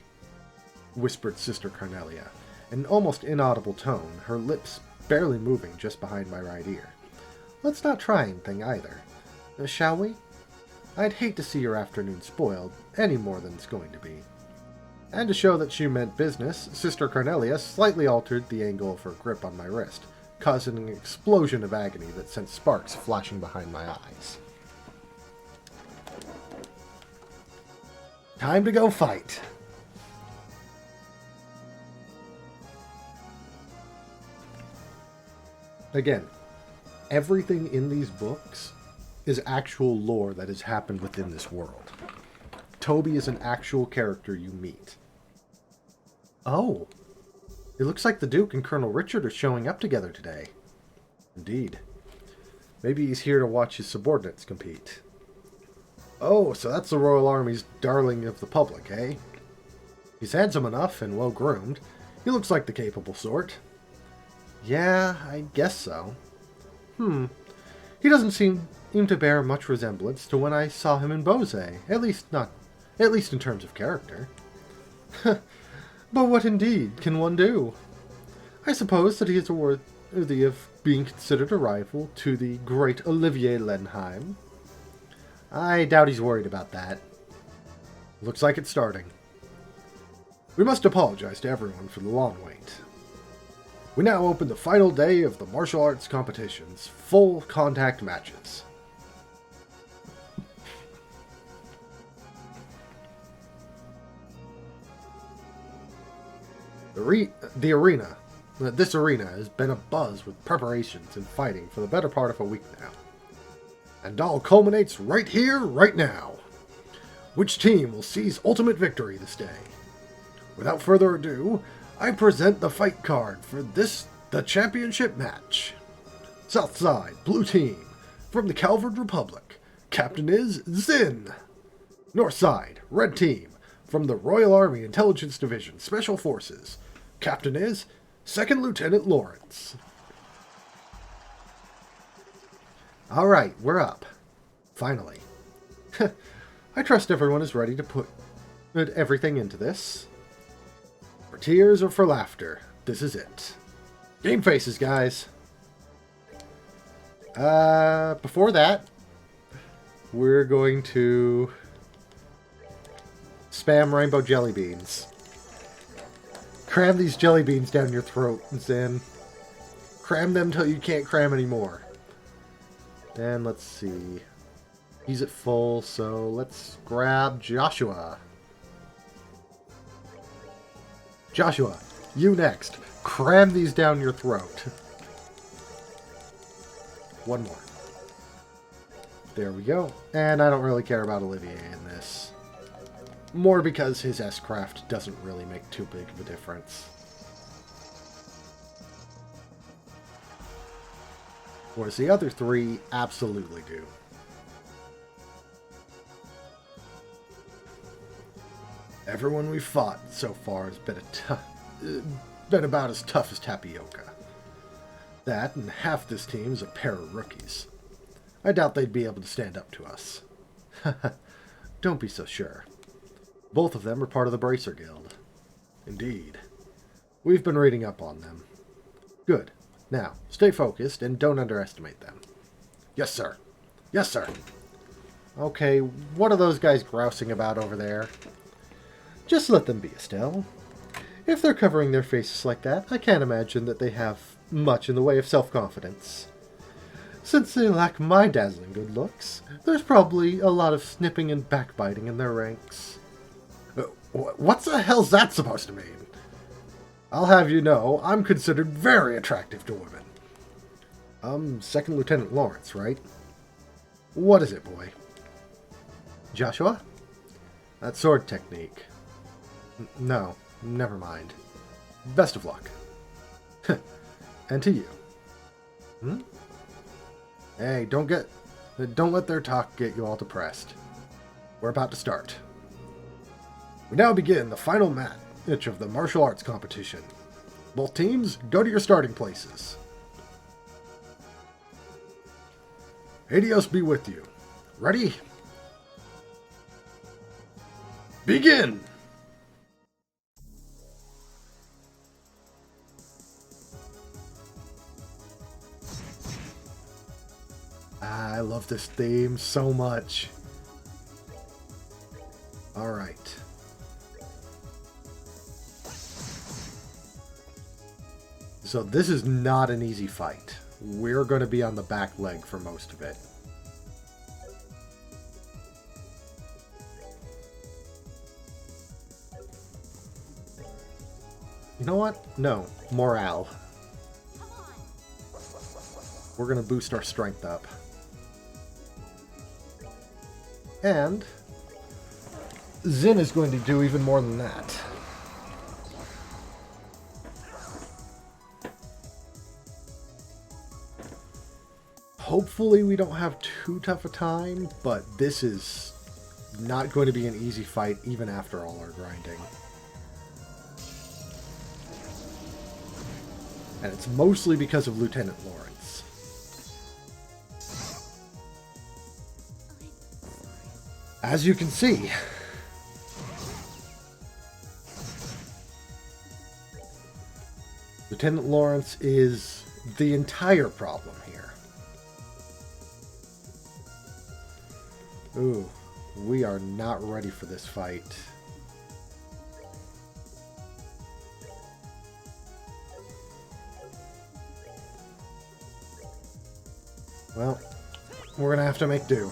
whispered Sister Cornelia, in an almost inaudible tone, her lips barely moving just behind my right ear. "Let's not try anything either. Shall we? I'd hate to see your afternoon spoiled, any more than it's going to be." And to show that she meant business, Sister Cornelia slightly altered the angle of her grip on my wrist, causing an explosion of agony that sent sparks flashing behind my eyes. Time to go fight. Again, everything in these books is actual lore that has happened within this world. Toby is an actual character you meet. Oh, it looks like the Duke and Colonel Richard are showing up together today. Indeed. Maybe he's here to watch his subordinates compete. Oh, so that's the Royal Army's darling of the public, eh? He's handsome enough and well-groomed. He looks like the capable sort. Yeah, I guess so. He doesn't seem to bear much resemblance to when I saw him in Bose, at least in terms of character. But what indeed can one do? I suppose that he is worthy of being considered a rival to the great Olivier Lenheim. I doubt he's worried about that. Looks like it's starting. We must apologize to everyone for the long wait. We now open the final day of the martial arts competition's full contact matches. This arena has been abuzz with preparations and fighting for the better part of a week now. And all culminates right here, right now. Which team will seize ultimate victory this day? Without further ado, I present the fight card for the championship match. Southside, blue team, from the Calvard Republic. Captain is Zin. Northside, red team, from the Royal Army Intelligence Division, Special Forces. Captain is Second Lieutenant Lawrence. Alright, we're up. Finally. I trust everyone is ready to put everything into this. For tears or for laughter, this is it. Game faces, guys. Before that, we're going to spam rainbow jelly beans. Cram these jelly beans down your throat, Zen. Cram them till you can't cram anymore. And let's see. He's at full, so let's grab Joshua. Joshua, you next. Cram these down your throat. One more. There we go. And I don't really care about Olivier in this. More because his S-Craft doesn't really make too big of a difference. Whereas the other three absolutely do. Everyone we've fought so far has been about as tough as tapioca. That, and half this team is a pair of rookies. I doubt they'd be able to stand up to us. Don't be so sure. Both of them are part of the Bracer Guild. Indeed. We've been reading up on them. Good. Now, stay focused and don't underestimate them. Yes, sir. Yes, sir. Okay, what are those guys grousing about over there? Just let them be, Estelle. If they're covering their faces like that, I can't imagine that they have much in the way of self-confidence. Since they lack my dazzling good looks, there's probably a lot of snipping and backbiting in their ranks. What the hell's that supposed to mean? I'll have you know, I'm considered very attractive to women. I'm Second Lieutenant Lawrence, right? What is it, boy? Joshua? That sword technique. No, never mind. Best of luck. And to you. Hey, don't let their talk get you all depressed. We're about to start. We now begin the final match of the martial arts competition. Both teams, go to your starting places. Hades be with you. Ready? Begin! I love this theme so much. Alright. So this is not an easy fight. We're going to be on the back leg for most of it. You know what? No. Morale. We're going to boost our strength up. And Zin is going to do even more than that. Hopefully we don't have too tough a time, but this is not going to be an easy fight even after all our grinding. And it's mostly because of Lieutenant Lawrence. As you can see, Lieutenant Lawrence is the entire problem here. Ooh, we are not ready for this fight. Well, we're gonna have to make do.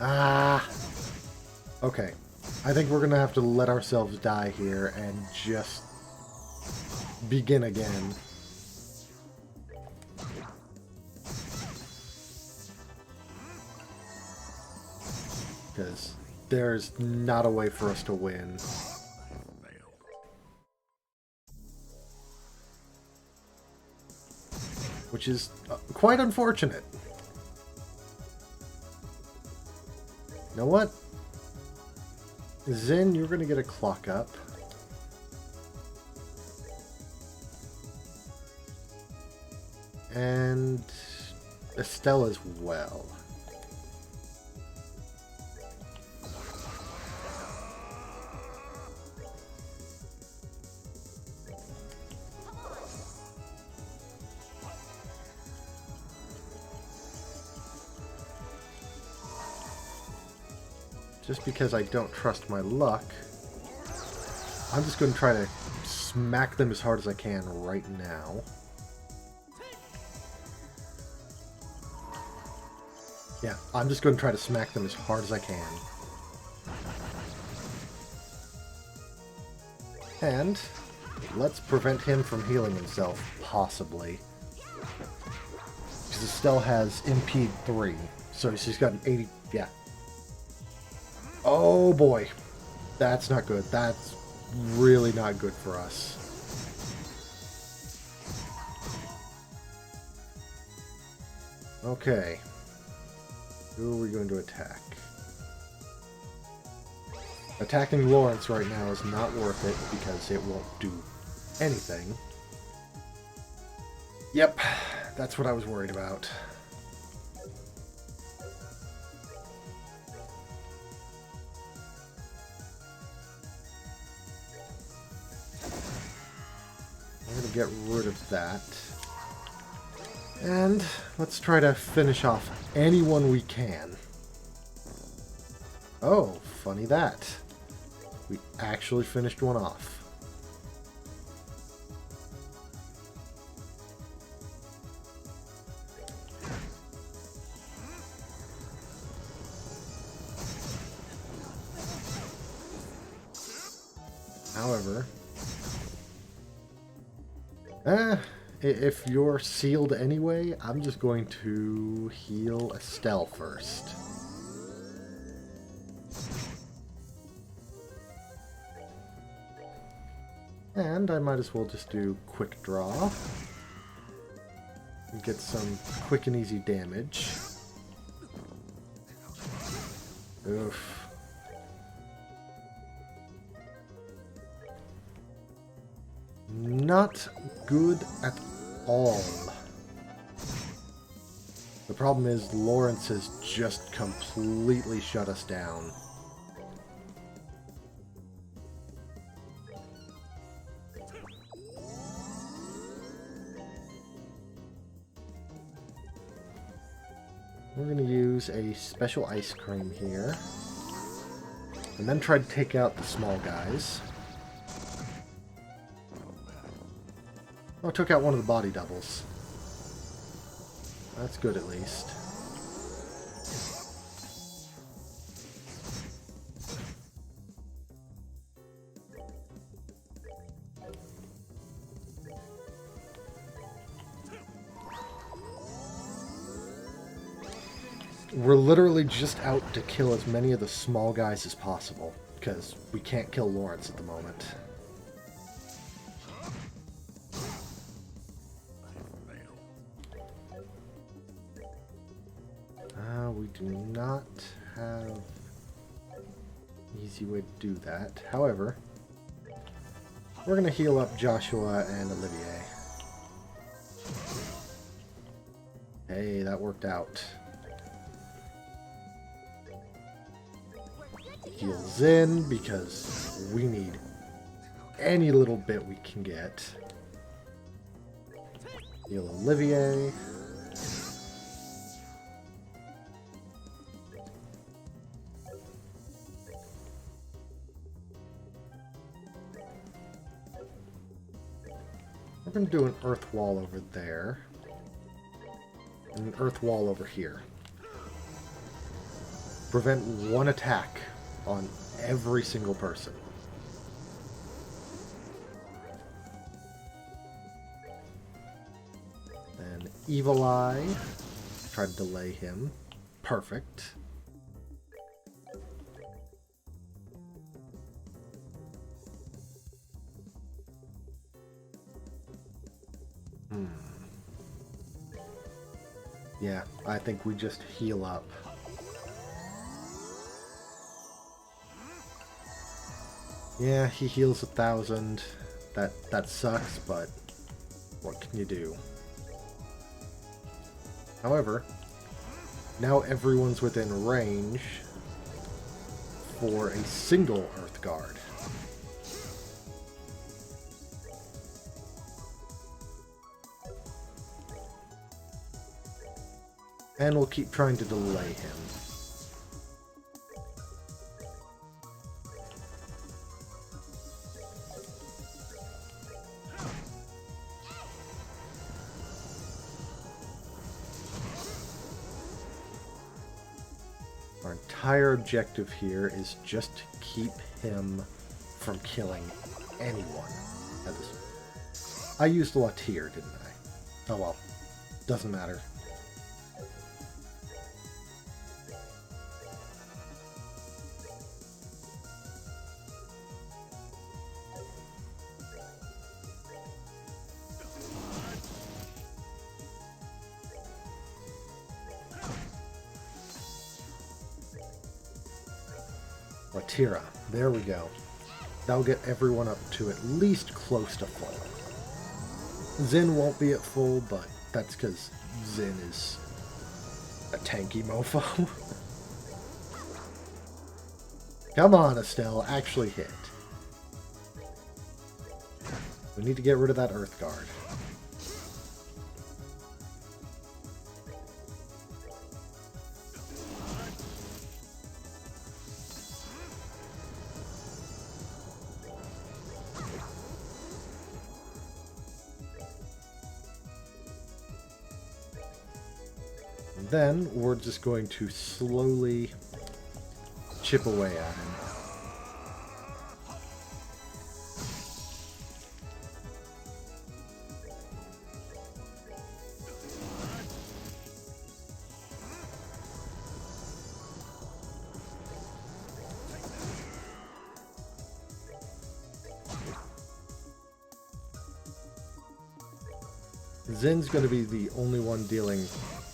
Ah! Okay. I think we're gonna have to let ourselves die here and just begin again. Because there's not a way for us to win. Which is quite unfortunate. You know what? Zen, you're going to get a clock up. And Estelle as well. Just because I don't trust my luck, I'm just going to try to smack them as hard as I can right now. Yeah, I'm just going to try to smack them as hard as I can. And let's prevent him from healing himself, possibly. Because Estelle has impede 3, so she's got an 80... yeah. Oh boy, that's not good. That's really not good for us. Okay. Who are we going to attack? Attacking Lawrence right now is not worth it because it won't do anything. Yep, that's what I was worried about. I'm going to get rid of that. And let's try to finish off anyone we can. Oh, funny that. We actually finished one off. However, if you're sealed anyway, I'm just going to heal Estelle first. And I might as well just do quick draw. And get some quick and easy damage. Oof. Not good at all. The problem is Lawrence has just completely shut us down. We're going to use a special ice cream here. And then try to take out the small guys. Oh, I took out one of the body doubles. That's good at least. We're literally just out to kill as many of the small guys as possible, because we can't kill Lawrence at the moment. We do not have an easy way to do that. However, we're going to heal up Joshua and Olivier. Hey, that worked out. Heals in because we need any little bit we can get. Heal Olivier. We're going to do an earth wall over there. And an earth wall over here. Prevent one attack on every single person. Then Evil Eye. Try to delay him. Perfect. Yeah, I think we just heal up. Yeah, he heals 1,000. That sucks, but what can you do? However, now everyone's within range for a single Earth Guard. And we'll keep trying to delay him. Our entire objective here is just to keep him from killing anyone. I used Latir, didn't I? Oh well, doesn't matter. Latira. There we go. That'll get everyone up to at least close to full. Zin won't be at full, but that's because Zin is a tanky mofo. Come on, Estelle. Actually hit. We need to get rid of that Earth Guard. Then we're just going to slowly chip away at him. Zin's going to be the only one dealing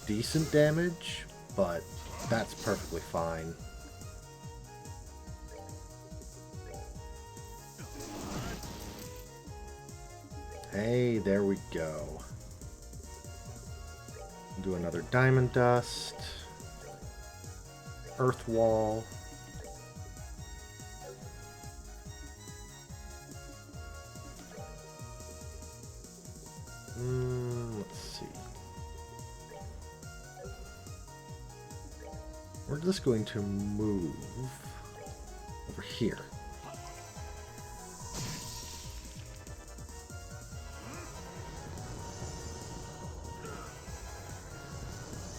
decent damage, but that's perfectly fine. Hey, there we go. Do another Diamond Dust. Earth Wall. Let's see. We're just going to move over here.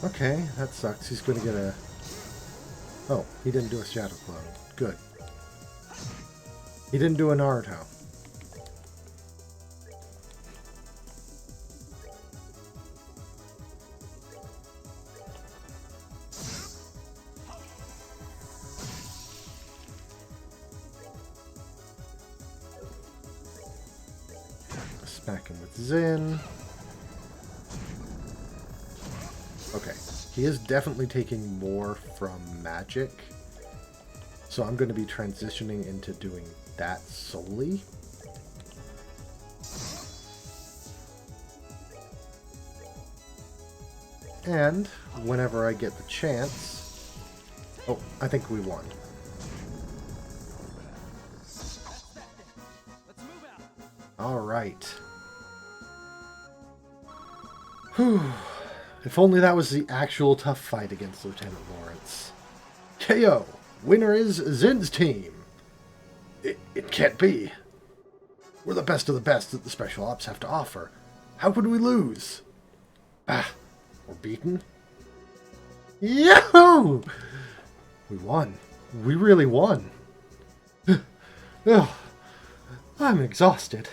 Okay, that sucks. He's going to get a... Oh, he didn't do a Shadow Clone. Good. He didn't do a Naruto. Smack him with Zen. Okay, he is definitely taking more from magic, so I'm going to be transitioning into doing that solely. And whenever I get the chance... Oh, I think we won. Alright. Whew. If only that was the actual tough fight against Lieutenant Lawrence. KO! Winner is Zin's team! It can't be. We're the best of the best that the Special Ops have to offer. How could we lose? Ah, we're beaten? Yahoo! We won. We really won. Ugh, I'm exhausted.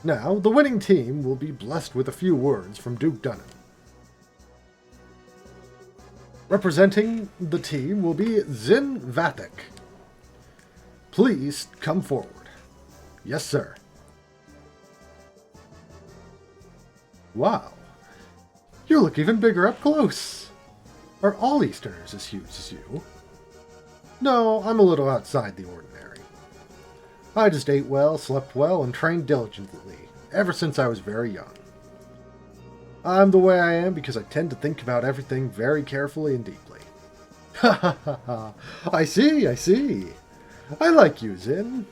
Now, the winning team will be blessed with a few words from Duke Dunham. Representing the team will be Zin Vathek. Please come forward. Yes, sir. Wow. You look even bigger up close. Are all Easterners as huge as you? No, I'm a little outside the ordinary. I just ate well, slept well, and trained diligently, ever since I was very young. I'm the way I am because I tend to think about everything very carefully and deeply. Ha ha ha ha. I see, I see. I like you, Zin.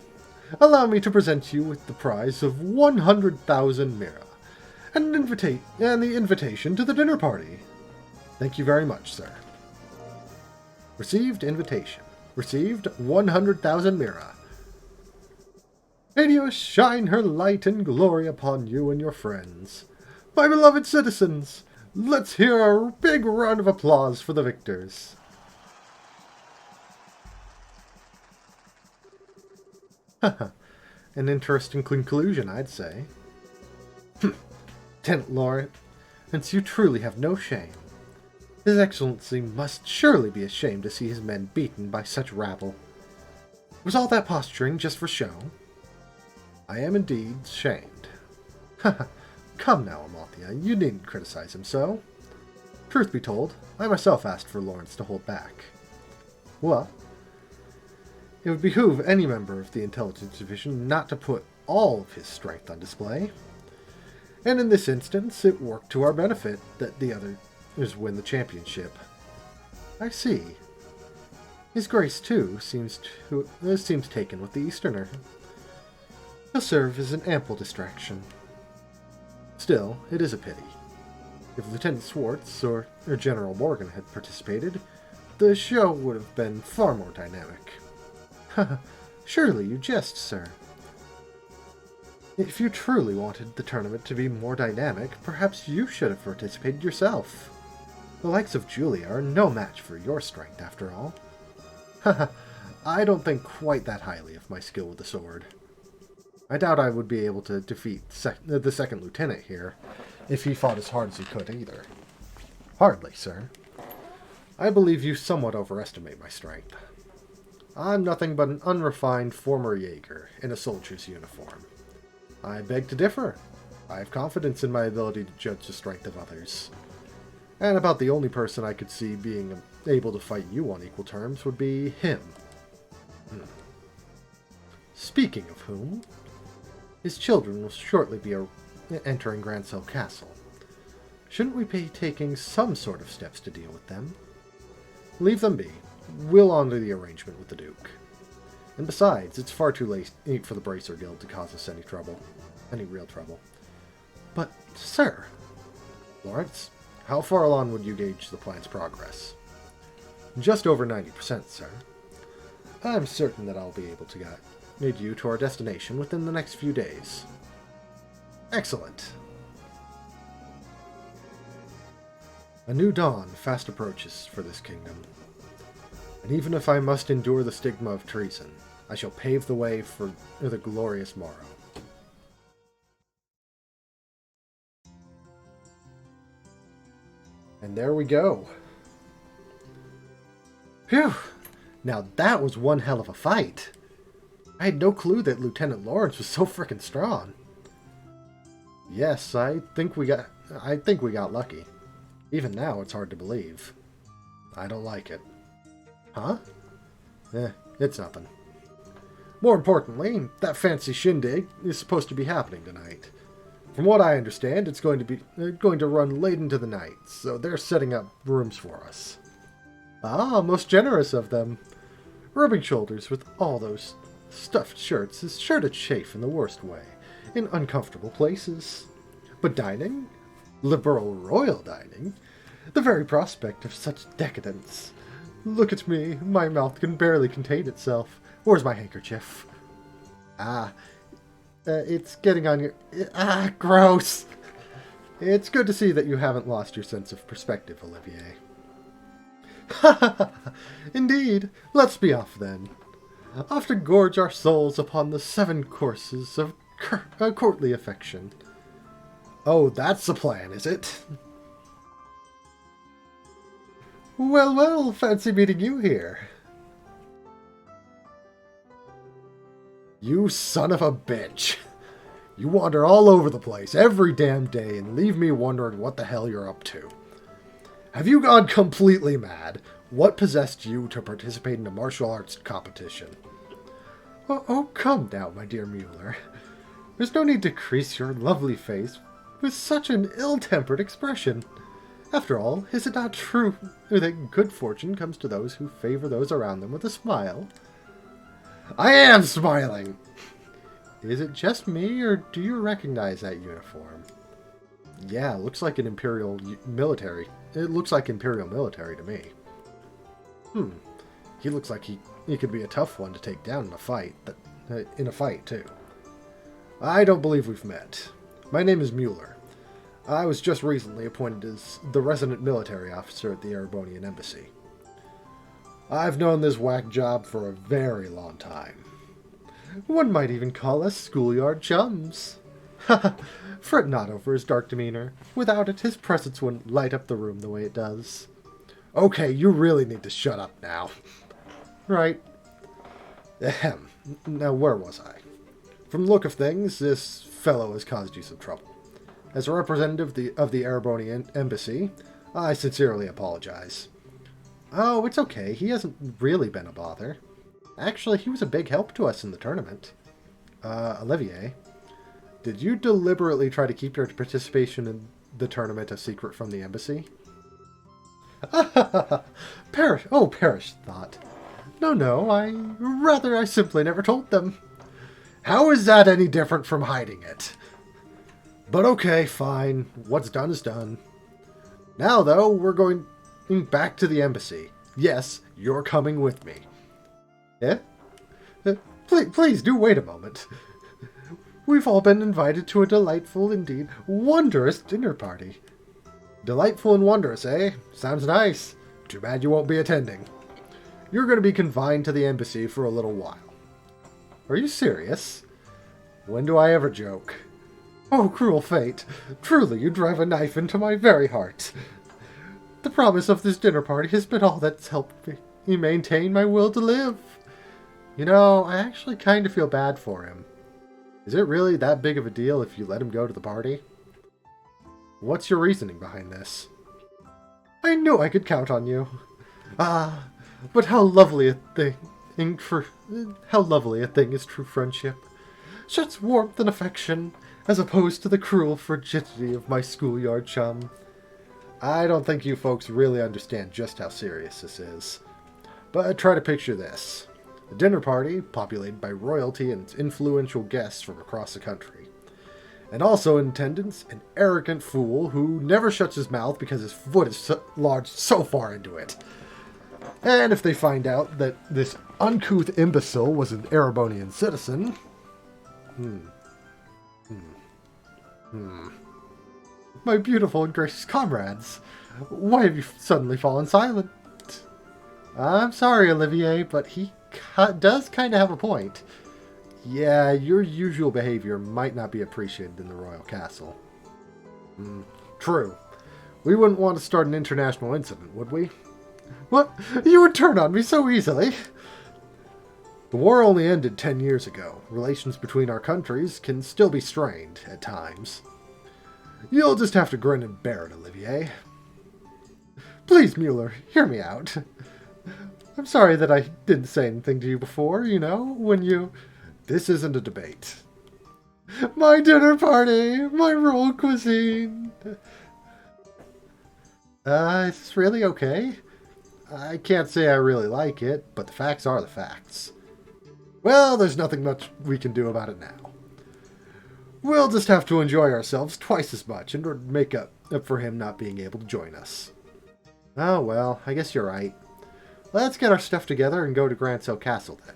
Allow me to present you with the prize of 100,000 Mira, and the invitation to the dinner party. Thank you very much, sir. Received invitation. Received 100,000 Mira. May you shine her light and glory upon you and your friends. My beloved citizens, let's hear a big round of applause for the victors. Haha, an interesting conclusion, I'd say. Lieutenant Lawrence, since you truly have no shame. His Excellency must surely be ashamed to see his men beaten by such rabble. Was all that posturing just for show? I am indeed shamed. Haha. Come now, Amathia, you needn't criticize him so. Truth be told, I myself asked for Lawrence to hold back. Well, it would behoove any member of the Intelligence Division not to put all of his strength on display. And in this instance, it worked to our benefit that the others win the championship. I see. His Grace, too, seems taken with the Easterner. He'll serve as an ample distraction. Still, it is a pity. If Lieutenant Swartz or General Morgan had participated, the show would have been far more dynamic. Surely you jest, sir. If you truly wanted the tournament to be more dynamic, perhaps you should have participated yourself. The likes of Julia are no match for your strength, after all. I don't think quite that highly of my skill with the sword. I doubt I would be able to defeat the second lieutenant here, if he fought as hard as he could either. Hardly, sir. I believe you somewhat overestimate my strength. I'm nothing but an unrefined former Jaeger in a soldier's uniform. I beg to differ. I have confidence in my ability to judge the strength of others. And about the only person I could see being able to fight you on equal terms would be him. Speaking of whom, his children will shortly be entering Grancel Castle. Shouldn't we be taking some sort of steps to deal with them? Leave them be. We'll honor the arrangement with the Duke. And besides, it's far too late for the Bracer Guild to cause us any trouble. Any real trouble. But, sir... Lawrence, how far along would you gauge the plan's progress? Just over 90%, sir. I'm certain that I'll be able to guide you to our destination within the next few days. Excellent. A new dawn fast approaches for this kingdom. And even if I must endure the stigma of treason, I shall pave the way for the glorious morrow. And there we go. Phew! Now that was one hell of a fight. I had no clue that Lieutenant Lawrence was so frickin' strong. Yes, I think we got lucky. Even now, it's hard to believe. I don't like it. Huh? It's nothing. More importantly, that fancy shindig is supposed to be happening tonight. From what I understand, it's going to run late into the night, so they're setting up rooms for us. Ah, most generous of them. Rubbing shoulders with all those stuffed shirts is sure to chafe in the worst way, in uncomfortable places. But dining? Liberal royal dining? The very prospect of such decadence. Look at me, my mouth can barely contain itself. Where's my handkerchief? It's getting on your... gross! It's good to see that you haven't lost your sense of perspective, Olivier. Indeed. Let's be off then. Off to gorge our souls upon the 7 courses of courtly affection. Oh, that's the plan, is it? Well, well, fancy meeting you here. You son of a bitch. You wander all over the place every damn day and leave me wondering what the hell you're up to. Have you gone completely mad? What possessed you to participate in a martial arts competition? Oh, come now, my dear Mueller. There's no need to crease your lovely face with such an ill-tempered expression. After all, is it not true that good fortune comes to those who favor those around them with a smile? I am smiling! Is it just me, or do you recognize that uniform? Yeah, looks like an Imperial military. It looks like Imperial military to me. He looks like he could be a tough one to take down in a fight. Too. I don't believe we've met. My name is Mueller. I was just recently appointed as the resident military officer at the Erebonian Embassy. I've known this whack job for a very long time. One might even call us schoolyard chums. Fret not over his dark demeanor. Without it, his presence wouldn't light up the room the way it does. Okay, you really need to shut up now. Right. Ahem. Now, where was I? From the look of things, this fellow has caused you some trouble. As a representative of the Erebonian Embassy, I sincerely apologize. Oh, it's okay. He hasn't really been a bother. Actually, he was a big help to us in the tournament. Olivier, did you deliberately try to keep your participation in the tournament a secret from the embassy? Perish thought. No, I simply never told them. How is that any different from hiding it? But okay, fine. What's done is done. Now, though, we're going back to the embassy. Yes, you're coming with me. Eh? Please do wait a moment. We've all been invited to a delightful, indeed wondrous dinner party. Delightful and wondrous, eh? Sounds nice. Too bad you won't be attending. You're going to be confined to the embassy for a little while. Are you serious? When do I ever joke? Oh, cruel fate. Truly, you drive a knife into my very heart. The promise of this dinner party has been all that's helped me maintain my will to live. You know, I actually kind of feel bad for him. Is it really that big of a deal if you let him go to the party? What's your reasoning behind this? I knew I could count on you. But how lovely a thing is true friendship. Such warmth and affection, as opposed to the cruel frigidity of my schoolyard chum. I don't think you folks really understand just how serious this is. But try to picture this. A dinner party populated by royalty and influential guests from across the country. And also in attendance, an arrogant fool who never shuts his mouth because his foot is lodged so far into it. And if they find out that this uncouth imbecile was an Erebonian citizen... My beautiful and gracious comrades, why have you suddenly fallen silent? I'm sorry, Olivier, but he does kind of have a point. Yeah, your usual behavior might not be appreciated in the royal castle. True. We wouldn't want to start an international incident, would we? What? You would turn on me so easily? The war only ended 10 years ago. Relations between our countries can still be strained at times. You'll just have to grin and bear it, Olivier. Please, Mueller, hear me out. I'm sorry that I didn't say anything to you before, you know, when you... This isn't a debate. My dinner party! My royal cuisine! Is this really okay? I can't say I really like it, but the facts are the facts. Well, there's nothing much we can do about it now. We'll just have to enjoy ourselves twice as much in order to make up for him not being able to join us. Oh well, I guess you're right. Let's get our stuff together and go to Granso Castle then.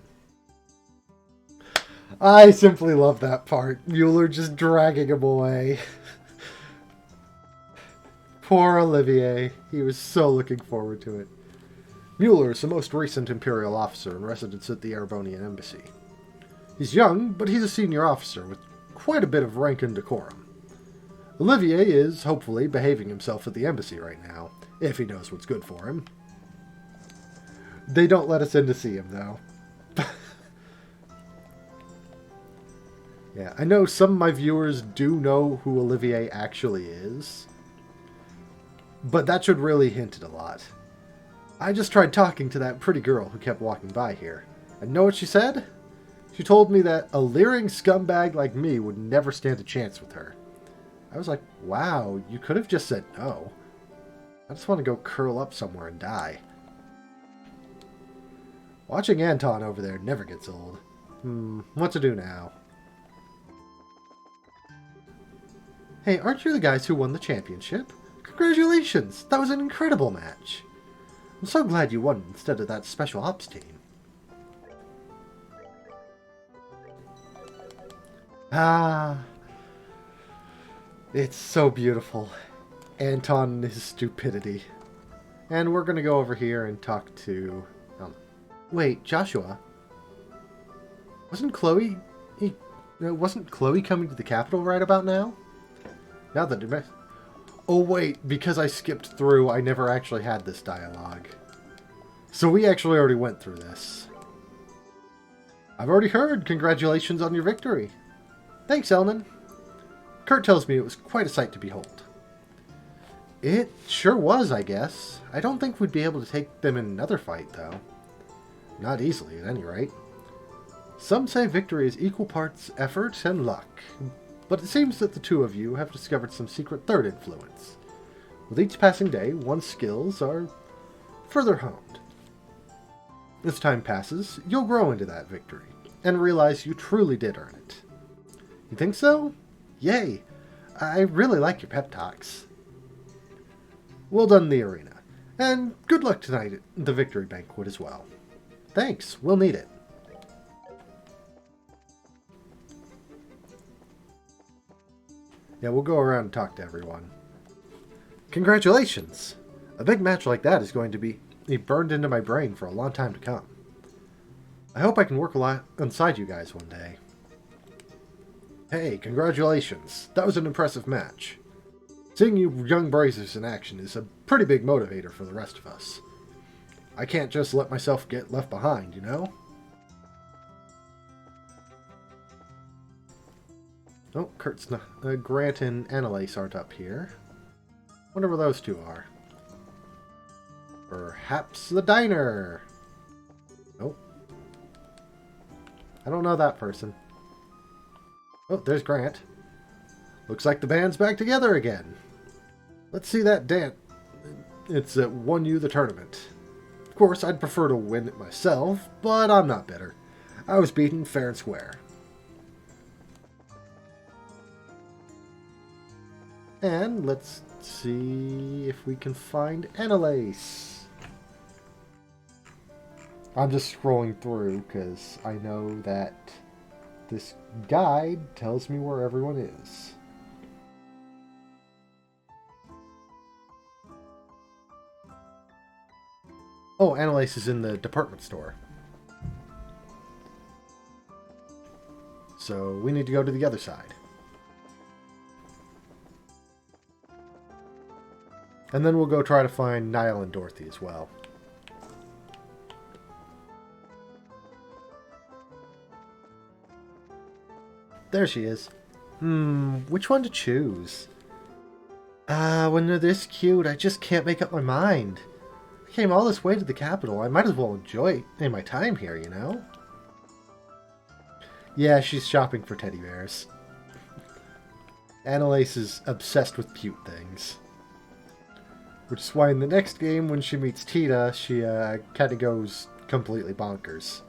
I simply love that part. Mueller just dragging him away. Poor Olivier. He was so looking forward to it. Mueller is the most recent Imperial officer in residence at the Erebonian Embassy. He's young, but he's a senior officer with quite a bit of rank and decorum. Olivier is, hopefully, behaving himself at the embassy right now, if he knows what's good for him. They don't let us in to see him, though. Yeah, I know some of my viewers do know who Olivier actually is, but that should really hint it a lot. I just tried talking to that pretty girl who kept walking by here, and know what she said? She told me that a leering scumbag like me would never stand a chance with her. I was like, wow, you could have just said no. I just want to go curl up somewhere and die. Watching Anton over there never gets old. What to do now? Hey, aren't you the guys who won the championship? Congratulations! That was an incredible match. I'm so glad you won instead of that special ops team. Ah, it's so beautiful. Anton and his stupidity. And we're going to go over here and talk to... wait, Joshua? Wasn't Chloe coming to the capital right about now? Now that... oh wait, because I skipped through, I never actually had this dialogue. So we actually already went through this. I've already heard. Congratulations on your victory. Thanks, Elman. Kurt tells me it was quite a sight to behold. It sure was, I guess. I don't think we'd be able to take them in another fight, though. Not easily, at any rate. Some say victory is equal parts effort and luck, but it seems that the two of you have discovered some secret third influence. With each passing day, one's skills are further honed. As time passes, you'll grow into that victory, and realize you truly did earn it. You think so? Yay! I really like your pep talks. Well done in the arena, and good luck tonight at the victory banquet as well. Thanks, we'll need it. Yeah, we'll go around and talk to everyone. Congratulations! A big match like that is going to be burned into my brain for a long time to come. I hope I can work alongside you guys one day. Hey, congratulations. That was an impressive match. Seeing you young brazers in action is a pretty big motivator for the rest of us. I can't just let myself get left behind, you know? Oh, Kurt's not... Grant and Annalise aren't up here. Wonder where those two are. Perhaps the diner. Nope. I don't know that person. Oh, there's Grant. Looks like the band's back together again. Let's see that dance. It's won you the tournament. Of course, I'd prefer to win it myself, but I'm not bitter. I was beaten fair and square. And let's see if we can find Annalise. I'm just scrolling through because I know that this guide tells me where everyone is. Oh, Annalise is in the department store. So we need to go to the other side. And then we'll go try to find Niall and Dorothy as well. There she is. Which one to choose? When they're this cute, I just can't make up my mind. I came all this way to the capital. I might as well enjoy my time here, you know? Yeah, she's shopping for teddy bears. Annalise is obsessed with cute things. Which is why in the next game, when she meets Tita, she kind of goes completely bonkers.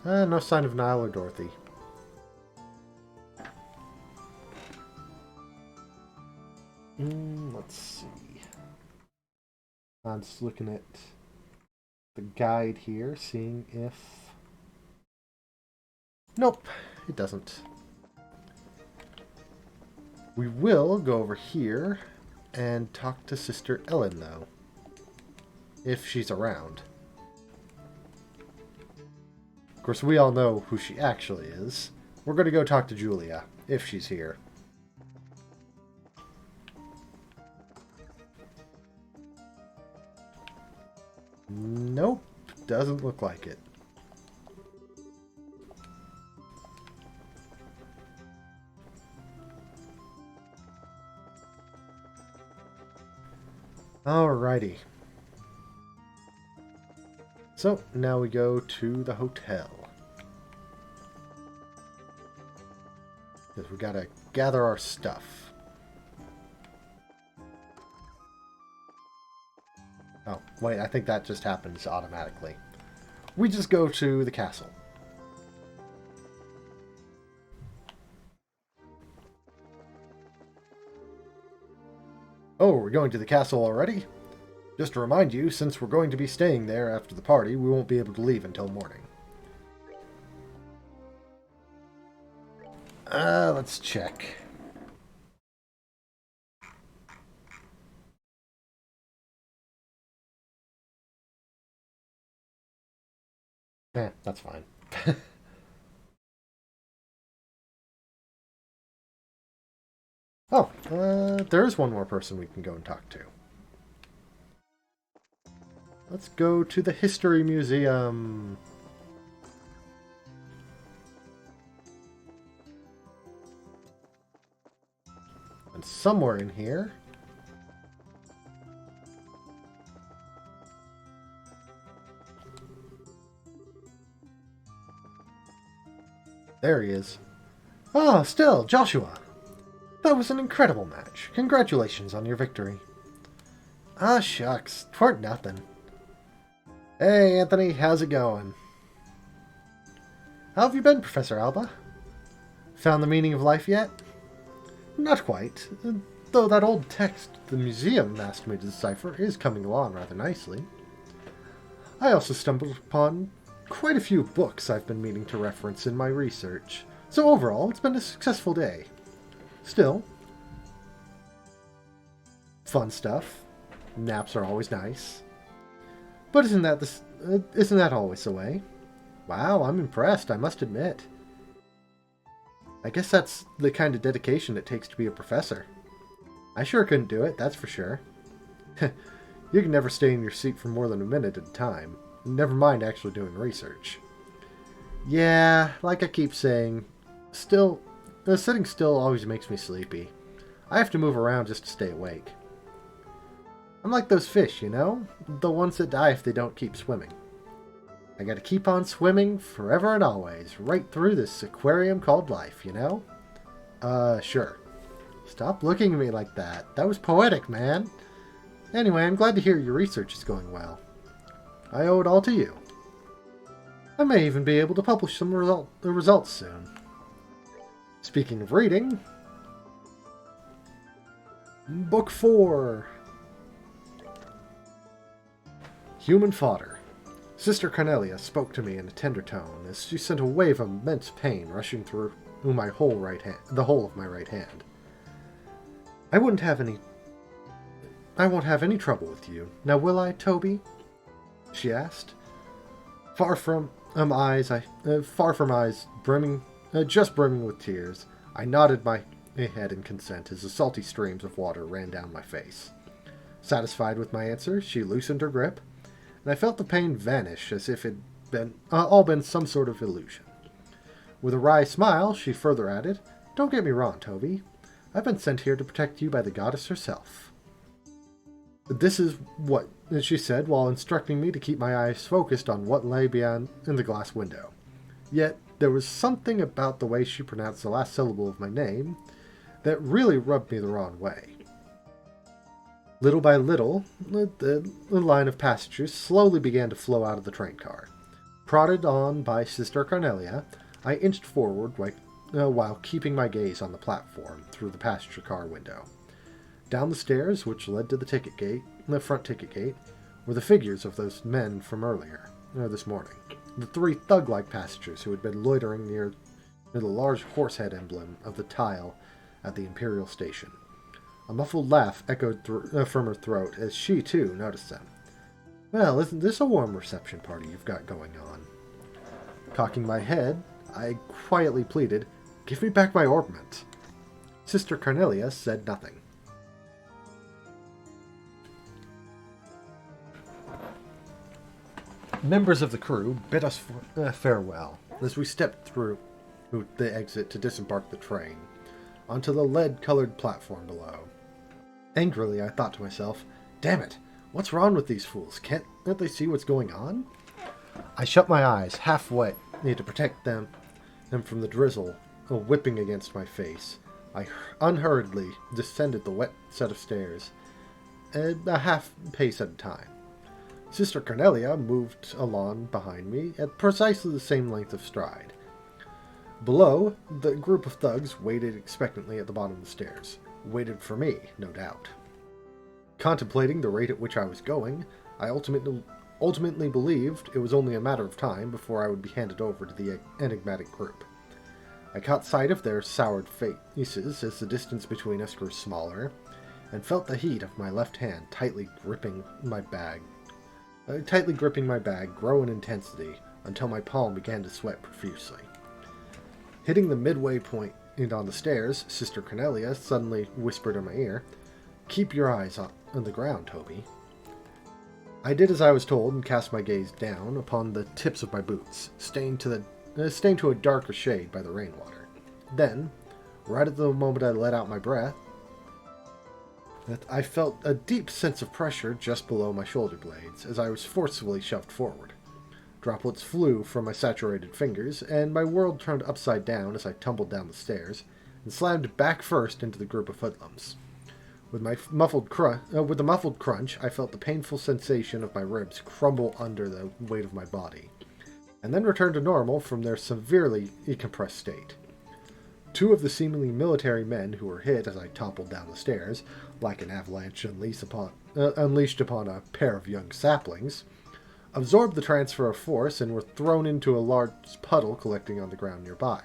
No sign of Niall or Dorothy. Let's see. I'm just looking at the guide here, seeing if... Nope, it doesn't. We will go over here and talk to Sister Ellen, though. If she's around. Of course, we all know who she actually is. We're going to go talk to Julia, if she's here. Nope, doesn't look like it. Alrighty. So, now we go to the hotel. Because we gotta gather our stuff. Oh, wait, I think that just happens automatically. We just go to the castle. Oh, we're going to the castle already? Just to remind you, since we're going to be staying there after the party, we won't be able to leave until morning. Let's check. That's fine. Oh, there is one more person we can go and talk to. Let's go to the History Museum. And somewhere in here... There he is. Ah, still, Joshua. That was an incredible match. Congratulations on your victory. Ah, shucks. 'Tweren't nothing. Hey, Anthony, how's it going? How have you been, Professor Alba? Found the meaning of life yet? Not quite, though that old text the museum asked me to decipher is coming along rather nicely. I also stumbled upon quite a few books I've been meaning to reference in my research, so overall it's been a successful day. Still, fun stuff. Naps are always nice. But isn't that always the way? Wow, I'm impressed, I must admit. I guess that's the kind of dedication it takes to be a professor. I sure couldn't do it, that's for sure. You can never stay in your seat for more than a minute at a time. Never mind actually doing research. Yeah, like I keep saying, sitting still always makes me sleepy. I have to move around just to stay awake. I'm like those fish, you know? The ones that die if they don't keep swimming. I gotta keep on swimming forever and always, right through this aquarium called life, you know? Sure. Stop looking at me like that. That was poetic, man. Anyway, I'm glad to hear your research is going well. I owe it all to you. I may even be able to publish some results soon. Speaking of reading... Book 4. Human Fodder. Sister Cornelia spoke to me in a tender tone as she sent a wave of immense pain rushing through the whole of my right hand. I won't have any trouble with you. Now will I, Toby? She asked. Far from eyes brimming with tears, I nodded my head in consent as the salty streams of water ran down my face. Satisfied with my answer, she loosened her grip, and I felt the pain vanish as if it had all been some sort of illusion. With a wry smile, she further added, "Don't get me wrong, Toby. I've been sent here to protect you by the goddess herself." "This is what," she said, while instructing me to keep my eyes focused on what lay beyond in the glass window. Yet, there was something about the way she pronounced the last syllable of my name that really rubbed me the wrong way. Little by little, the line of passengers slowly began to flow out of the train car. Prodded on by Sister Cornelia, I inched forward while keeping my gaze on the platform through the passenger car window. Down the stairs, which led to the front ticket gate, were the figures of those men from earlier, this morning. The three thug-like passengers who had been loitering near the large horsehead emblem of the tile at the Imperial Station. A muffled laugh echoed from her throat as she, too, noticed them. "Well, isn't this a warm reception party you've got going on?" Cocking my head, I quietly pleaded, "Give me back my ornament." Sister Cornelia said nothing. Members of the crew bid us farewell as we stepped through the exit to disembark the train onto the lead-colored platform below. Angrily, I thought to myself, "Damn it, what's wrong with these fools? Can't they see what's going on?" I shut my eyes, half wet, to protect them from the drizzle whipping against my face. I unhurriedly descended the wet set of stairs, a half pace at a time. Sister Cornelia moved along behind me at precisely the same length of stride. Below, the group of thugs waited expectantly at the bottom of the stairs. Waited for me, no doubt. Contemplating the rate at which I was going, I ultimately believed it was only a matter of time before I would be handed over to the enigmatic group. I caught sight of their soured faces as the distance between us grew smaller, and felt the heat of my left hand tightly gripping my bag grow in intensity until my palm began to sweat profusely. Hitting the midway point on the stairs, Sister Cornelia suddenly whispered in my ear, "Keep your eyes on the ground, Toby." I did as I was told and cast my gaze down upon the tips of my boots, stained to a darker shade by the rainwater. Then, right at the moment I let out my breath, I felt a deep sense of pressure just below my shoulder blades as I was forcefully shoved forward. Droplets flew from my saturated fingers, and my world turned upside down as I tumbled down the stairs and slammed back first into the group of hoodlums. With the muffled crunch, I felt the painful sensation of my ribs crumble under the weight of my body, and then returned to normal from their severely compressed state. Two of the seemingly military men who were hit as I toppled down the stairs, like an avalanche unleashed upon a pair of young saplings, absorbed the transfer of force and were thrown into a large puddle collecting on the ground nearby.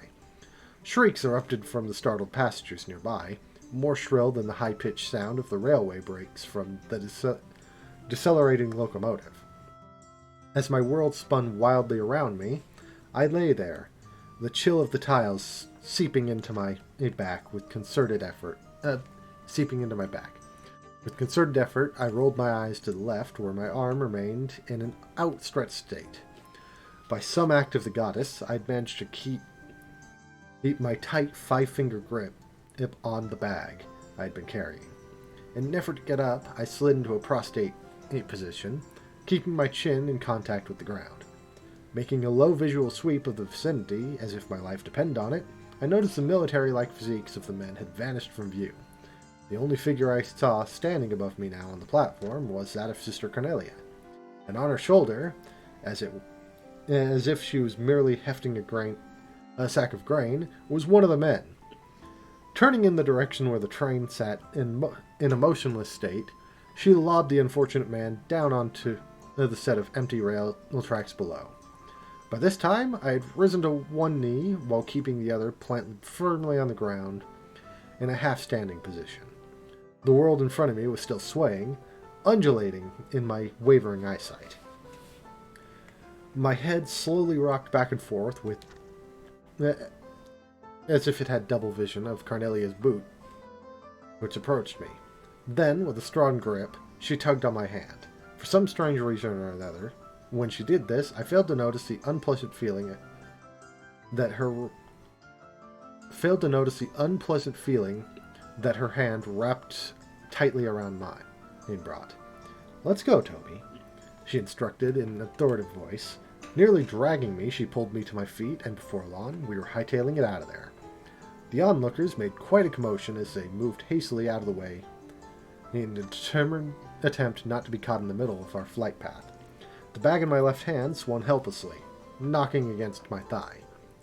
Shrieks erupted from the startled passengers nearby, more shrill than the high-pitched sound of the railway brakes from the decelerating locomotive. As my world spun wildly around me, I lay there, the chill of the tiles seeping into my back with concerted effort. With concerted effort, I rolled my eyes to the left, where my arm remained in an outstretched state. By some act of the goddess, I'd managed to keep my tight five-finger grip on the bag I'd been carrying. In an effort to get up, I slid into a prostrate position, keeping my chin in contact with the ground. Making a low visual sweep of the vicinity, as if my life depended on it, I noticed the military-like physiques of the men had vanished from view. The only figure I saw standing above me now on the platform was that of Sister Cornelia, and on her shoulder, as if she was merely hefting a sack of grain, was one of the men. Turning in the direction where the train sat in a motionless state, she lobbed the unfortunate man down onto the set of empty rail tracks below. By this time, I had risen to one knee while keeping the other planted firmly on the ground in a half-standing position. The world in front of me was still swaying, undulating in my wavering eyesight. My head slowly rocked back and forth as if it had double vision of Cornelia's boot, which approached me. Then, with a strong grip, she tugged on my hand. For some strange reason or another, when she did this, I failed to notice the unpleasant feeling that her failed to notice the unpleasant feeling that her hand wrapped tightly around mine had brought. "Let's go, Toby," she instructed in an authoritative voice. Nearly dragging me, she pulled me to my feet, and before long, we were hightailing it out of there. The onlookers made quite a commotion as they moved hastily out of the way in a determined attempt not to be caught in the middle of our flight path. The bag in my left hand swung helplessly, knocking against my thigh.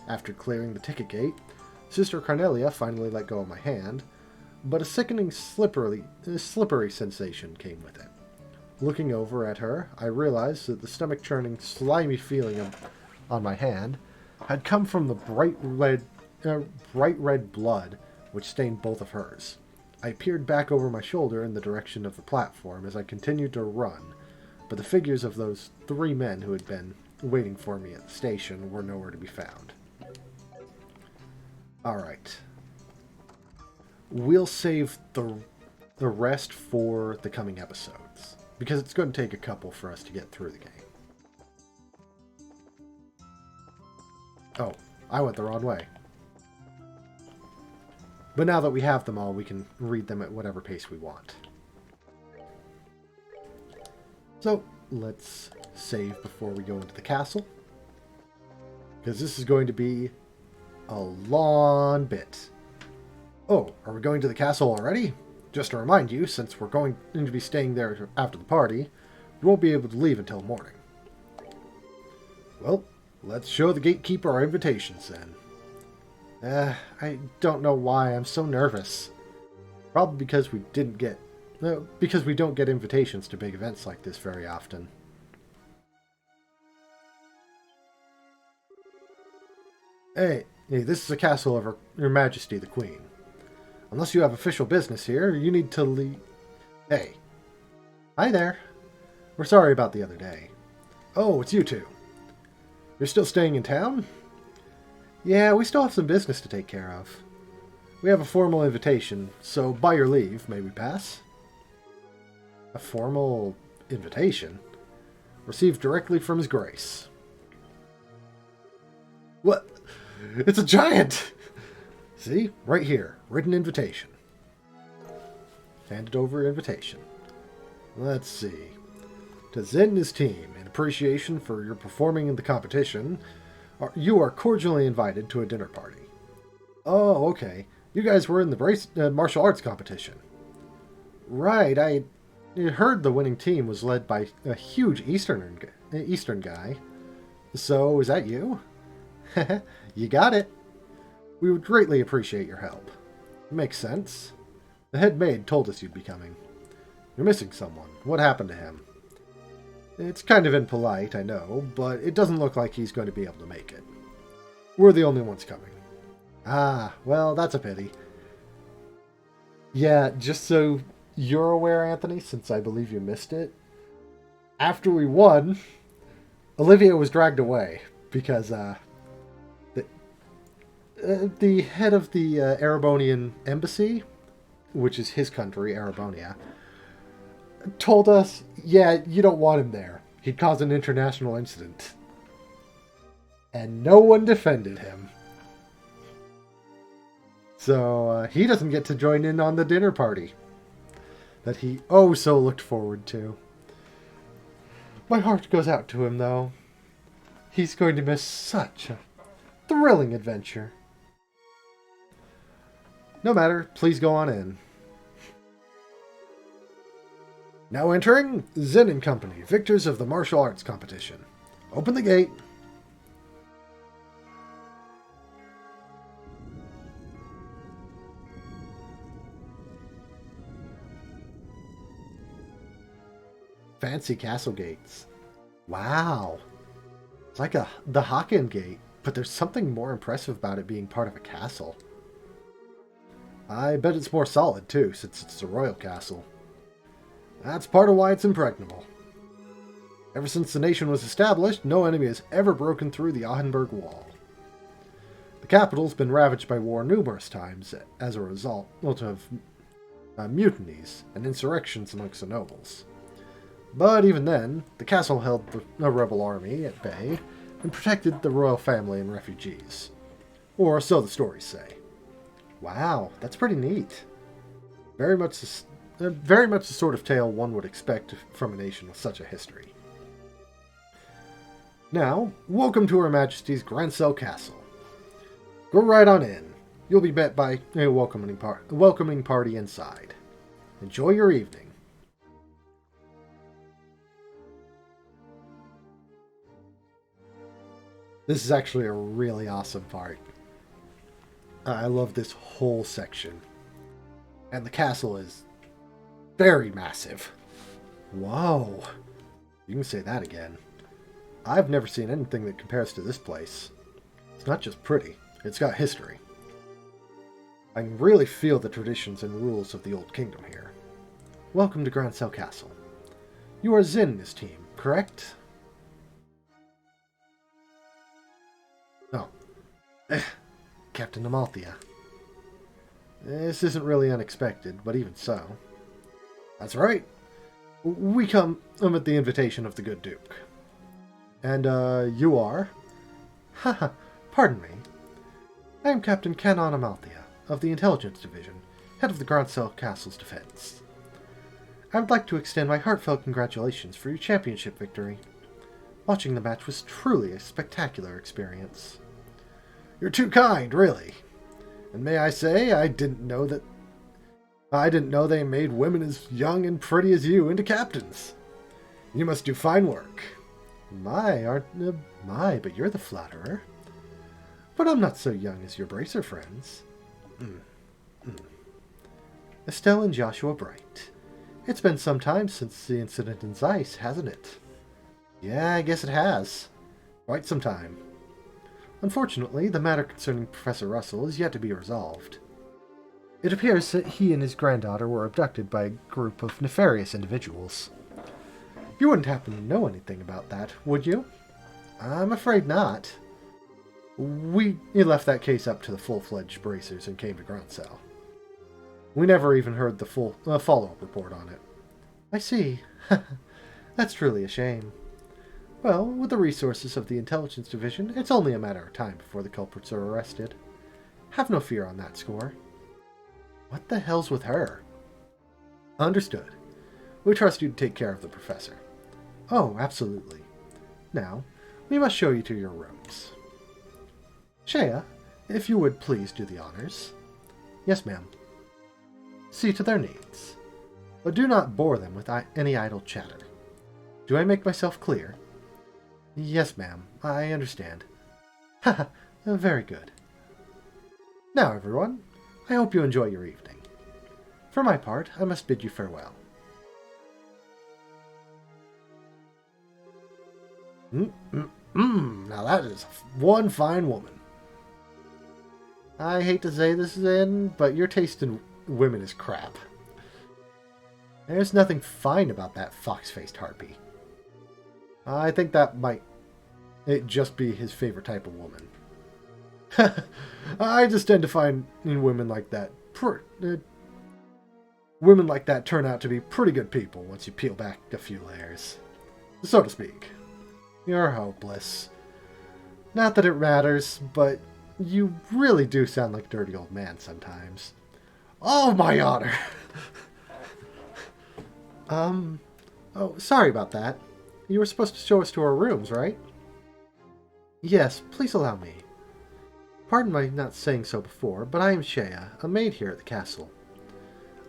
After clearing the ticket gate, Sister Cornelia finally let go of my hand, but a sickening slippery sensation came with it. Looking over at her, I realized that the stomach-churning, slimy feeling on my hand had come from the bright red blood which stained both of hers. I peered back over my shoulder in the direction of the platform as I continued to run, but the figures of those 3 men who had been waiting for me at the station were nowhere to be found. Alright. We'll save the rest for the coming episodes, because it's going to take a couple for us to get through the game. Oh, I went the wrong way. But now that we have them all, we can read them at whatever pace we want. So, let's save before we go into the castle, because this is going to be a long bit. Oh, are we going to the castle already? Just to remind you, since we're going to be staying there after the party, we won't be able to leave until morning. Well, let's show the gatekeeper our invitations then. I don't know why I'm so nervous. Probably because we don't get invitations to big events like this very often. Hey, this is a castle of Her Majesty the Queen. Unless you have official business here, you need to leave. Hey. Hi there. We're sorry about the other day. Oh, it's you two. You're still staying in town? Yeah, we still have some business to take care of. We have a formal invitation, so by your leave, may we pass? A formal invitation? Received directly from His Grace. What? It's a giant! See? Right here. Written invitation. Handed over invitation. Let's see. To Zed and his team, in appreciation for your performing in the competition, you are cordially invited to a dinner party. Oh, okay. You guys were in the martial arts competition. Right, I heard the winning team was led by a huge Eastern guy. So, is that you? You got it. We would greatly appreciate your help. Makes sense. The head maid told us you'd be coming. You're missing someone. What happened to him? It's kind of impolite, I know, but it doesn't look like he's going to be able to make it. We're the only ones coming. Ah, well, that's a pity. Yeah, just so you're aware, Anthony, since I believe you missed it, after we won, Olivia was dragged away because the head of the Erebonian embassy, which is his country, Erebonia, told us, yeah, you don't want him there. He'd cause an international incident. And no one defended him. So he doesn't get to join in on the dinner party that he oh so looked forward to. My heart goes out to him, though. He's going to miss such a thrilling adventure. No matter, please go on in. Now entering, Zen and Company, victors of the martial arts competition. Open the gate. Fancy castle gates. Wow. It's like the Hakken gate, but there's something more impressive about it being part of a castle. I bet it's more solid, too, since it's a royal castle. That's part of why it's impregnable. Ever since the nation was established, no enemy has ever broken through the Ahenberg Wall. The capital's been ravaged by war numerous times as a result of mutinies and insurrections amongst the nobles. But even then, the castle held the rebel army at bay and protected the royal family and refugees. Or so the stories say. Wow, that's pretty neat. Very much the sort of tale one would expect from a nation with such a history. Now, welcome to Her Majesty's Grancel Castle. Go right on in. You'll be met by a welcoming party inside. Enjoy your evening. This is actually a really awesome part. I love this whole section. And the castle is very massive. Whoa. You can say that again. I've never seen anything that compares to this place. It's not just pretty, it's got history. I can really feel the traditions and rules of the old kingdom here. Welcome to Grancel Castle. You are Zin's team, correct? Oh. Captain Amalthea. This isn't really unexpected, but even so. That's right. We come at the invitation of the good Duke. And, you are? Haha, pardon me. I am Captain Canon Amalthea, of the Intelligence Division, head of the Grancel Castle's defense. I would like to extend my heartfelt congratulations for your championship victory. Watching the match was truly a spectacular experience. You're too kind, really. And may I say, I didn't know they made women as young and pretty as you into captains. You must do fine work. But you're the flatterer. But I'm not so young as your bracer friends. Estelle and Joshua Bright. It's been some time since the incident in Zeiss, hasn't it? Yeah, I guess it has. Quite some time. Unfortunately, the matter concerning Professor Russell is yet to be resolved. It appears that he and his granddaughter were abducted by a group of nefarious individuals. You wouldn't happen to know anything about that, would you? I'm afraid not. We left that case up to the full-fledged bracers and came to Grancel. We never even heard the full follow-up report on it. I see. That's truly a shame. Well, with the resources of the Intelligence Division, it's only a matter of time before the culprits are arrested. Have no fear on that score. What the hell's with her? Understood. We trust you to take care of the professor. Oh, absolutely. Now, we must show you to your rooms. Shea, if you would please do the honors. Yes, ma'am. See to their needs. But do not bore them with any idle chatter. Do I make myself clear? Yes, ma'am. I understand. Haha, very good. Now, everyone, I hope you enjoy your evening. For my part, I must bid you farewell. Now that is one fine woman. I hate to say this, Zen, but your taste in women is crap. There's nothing fine about that fox-faced harpy. I think that might just be his favorite type of woman. I just tend to find women like that turn out to be pretty good people once you peel back a few layers, so to speak. You're hopeless. Not that it matters, but you really do sound like a dirty old man sometimes. Oh, my honor! Oh, sorry about that. You were supposed to show us to our rooms, right? Yes, please allow me. Pardon my not saying so before, but I am Shea, a maid here at the castle.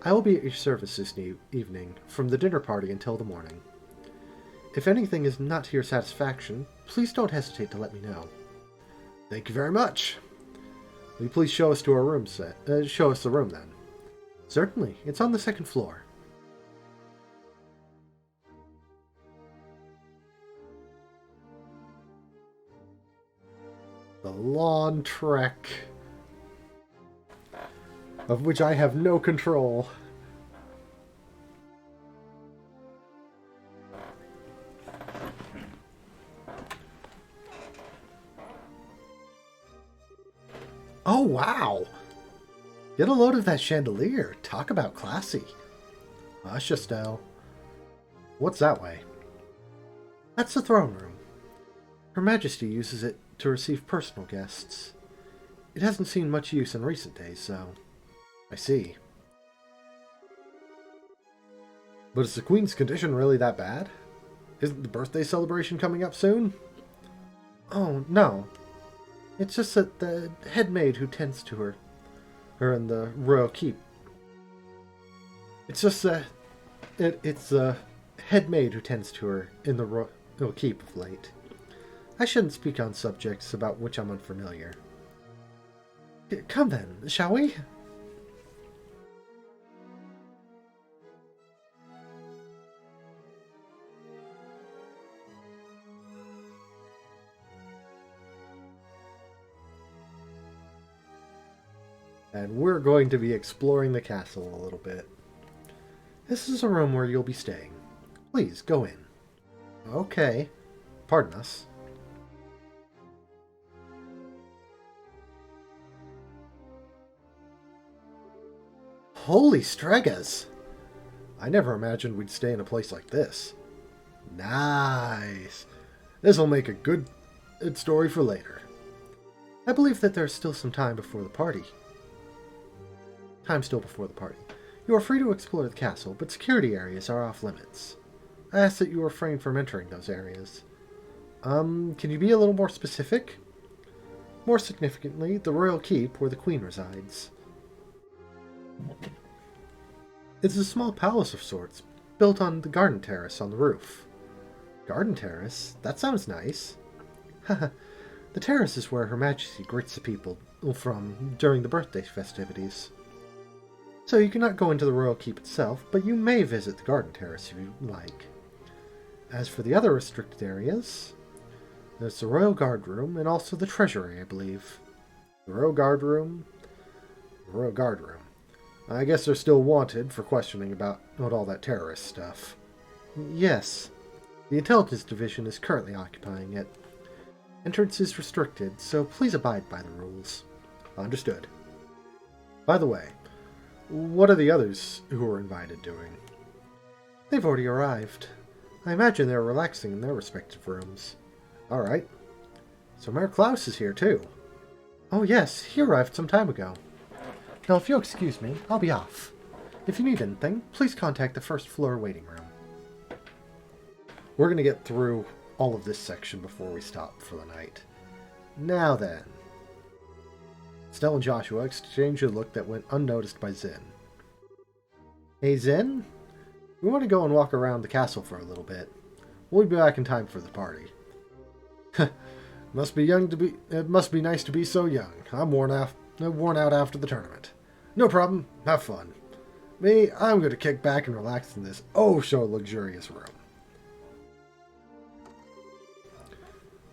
I will be at your service this evening, from the dinner party until the morning. If anything is not to your satisfaction, please don't hesitate to let me know. Thank you very much. Will you please show us to our room show us the room, then? Certainly. It's on the second floor. The lawn trek, of which I have no control. Oh, wow! Get a load of that chandelier. Talk about classy. Hush, Estelle. What's that way? That's the throne room. Her Majesty uses it to receive personal guests. It hasn't seen much use in recent days, so I see. But is the Queen's condition really that bad? Isn't the birthday celebration coming up soon? Oh, no. It's just that the head maid who tends to her in the royal keep. It's just that it's the head maid who tends to her in the royal keep of late. I shouldn't speak on subjects about which I'm unfamiliar. Come then, shall we? And we're going to be exploring the castle a little bit. This is a room where you'll be staying. Please, go in. Okay. Pardon us. Holy Stregas! I never imagined we'd stay in a place like this. Nice! This'll make a good story for later. I believe that there's still some time before the party. You are free to explore the castle, but security areas are off limits. I ask that you refrain from entering those areas. Can you be a little more specific? More significantly, the royal keep where the queen resides. It's a small palace of sorts, built on the garden terrace on the roof. Garden terrace? That sounds nice. Haha, the terrace is where Her Majesty greets the people from during the birthday festivities. So you cannot go into the royal keep itself, but you may visit the garden terrace if you like. As for the other restricted areas, there's the royal guard room and also the treasury, I believe. The royal guard room. I guess they're still wanted for questioning about all that terrorist stuff. Yes. The intelligence division is currently occupying it. Entrance is restricted, so please abide by the rules. Understood. By the way, what are the others who were invited doing? They've already arrived. I imagine they're relaxing in their respective rooms. Alright. So Mayor Klaus is here too. Oh yes, he arrived some time ago. Now if you'll excuse me, I'll be off. If you need anything, please contact the first floor waiting room. We're going to get through all of this section before we stop for the night. Now then. Stella and Joshua exchange a look that went unnoticed by Zin. Hey Zin? We want to go and walk around the castle for a little bit. We'll be back in time for the party. It must be nice to be so young. I'm worn out after the tournament. No problem. Have fun. Me, I'm going to kick back and relax in this oh-so luxurious room.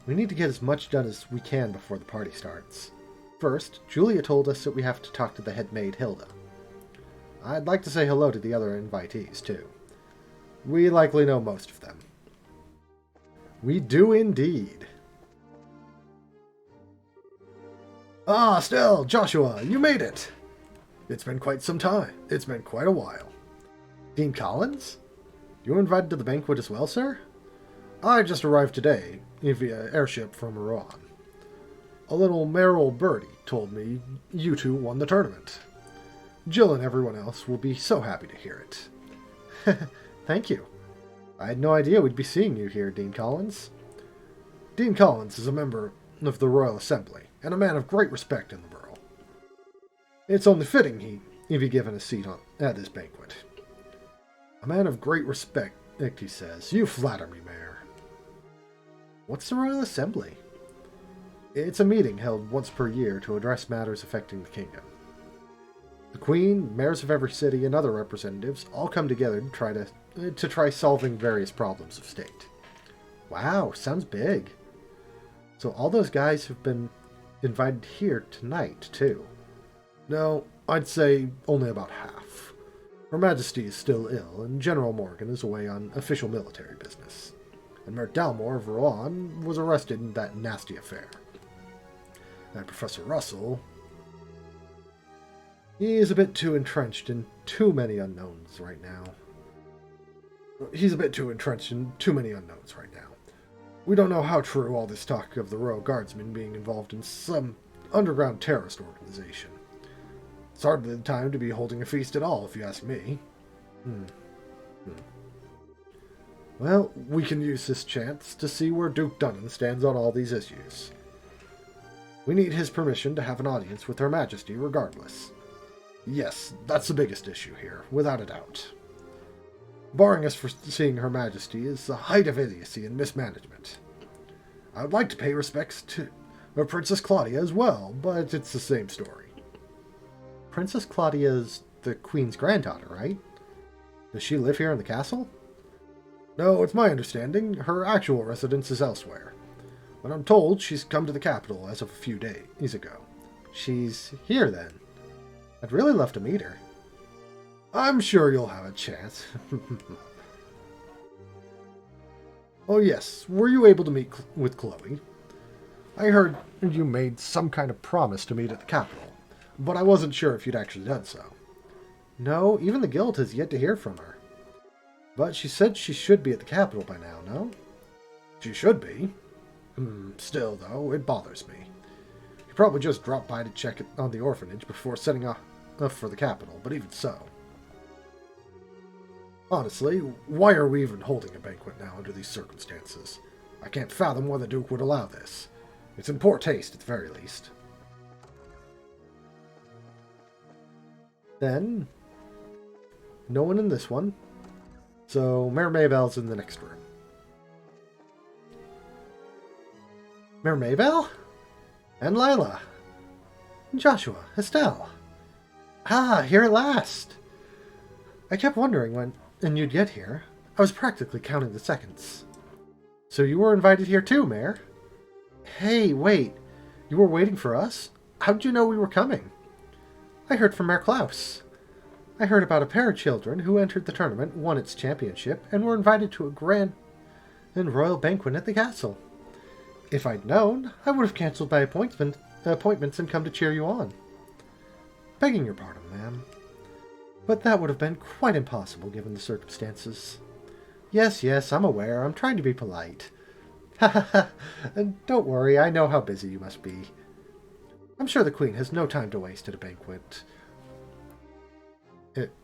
We need to get as much done as we can before the party starts. First, Julia told us that we have to talk to the head maid, Hilda. I'd like to say hello to the other invitees, too. We likely know most of them. We do indeed. Ah, Stell, Joshua, you made it! It's been quite some time. It's been quite a while. Dean Collins? You were invited to the banquet as well, sir? I just arrived today, via airship from Iran. A little Merrill birdie told me you two won the tournament. Jill and everyone else will be so happy to hear it. Thank you. I had no idea we'd be seeing you here, Dean Collins. Dean Collins is a member of the Royal Assembly, and a man of great respect in the borough. It's only fitting he be given a seat at this banquet. A man of great respect, he says. You flatter me, Mayor. What's the Royal Assembly? It's a meeting held once per year to address matters affecting the kingdom. The Queen, mayors of every city, and other representatives all come together to try solving various problems of state. Wow, sounds big. So all those guys have been invited here tonight, too. No, I'd say only about half. Her Majesty is still ill, and General Morgan is away on official military business. And Mayor Dalmore of Rouen was arrested in that nasty affair. And Professor Russell, he is a bit too entrenched in too many unknowns right now. We don't know how true all this talk of the Royal Guardsmen being involved in some underground terrorist organization. It's hardly the time to be holding a feast at all, if you ask me. Well, we can use this chance to see where Duke Dunnan stands on all these issues. We need his permission to have an audience with Her Majesty regardless. Yes, that's the biggest issue here, without a doubt. Barring us from seeing Her Majesty is the height of idiocy and mismanagement. I would like to pay respects to Princess Claudia as well, but it's the same story. Princess Claudia's the Queen's granddaughter, right? Does she live here in the castle? No, it's my understanding her actual residence is elsewhere. But I'm told she's come to the capital as of a few days ago. She's here then. I'd really love to meet her. I'm sure you'll have a chance. Oh yes, were you able to meet with Chloe? I heard you made some kind of promise to meet at the capital, but I wasn't sure if you'd actually done so. No, even the guild has yet to hear from her. But she said she should be at the capital by now, no? She should be. Still, though, it bothers me. He probably just dropped by to check on the orphanage before setting off for the capital, but even so. Honestly, why are we even holding a banquet now under these circumstances? I can't fathom why the Duke would allow this. It's in poor taste, at the very least. Then, no one in this one. So, Mayor Maybell's in the next room. Mayor Maybell? And Lila. Joshua, Estelle. Ah, here at last. I kept wondering when you'd get here. I was practically counting the seconds. So you were invited here too, Mayor? Hey, wait. You were waiting for us? How'd you know we were coming? I heard from Mayor Klaus. I heard about a pair of children who entered the tournament, won its championship, and were invited to a grand and royal banquet at the castle. If I'd known, I would have cancelled my appointments and come to cheer you on. Begging your pardon, ma'am. But that would have been quite impossible given the circumstances. Yes, I'm aware. I'm trying to be polite. Ha ha ha. And don't worry, I know how busy you must be. I'm sure the Queen has no time to waste at a banquet.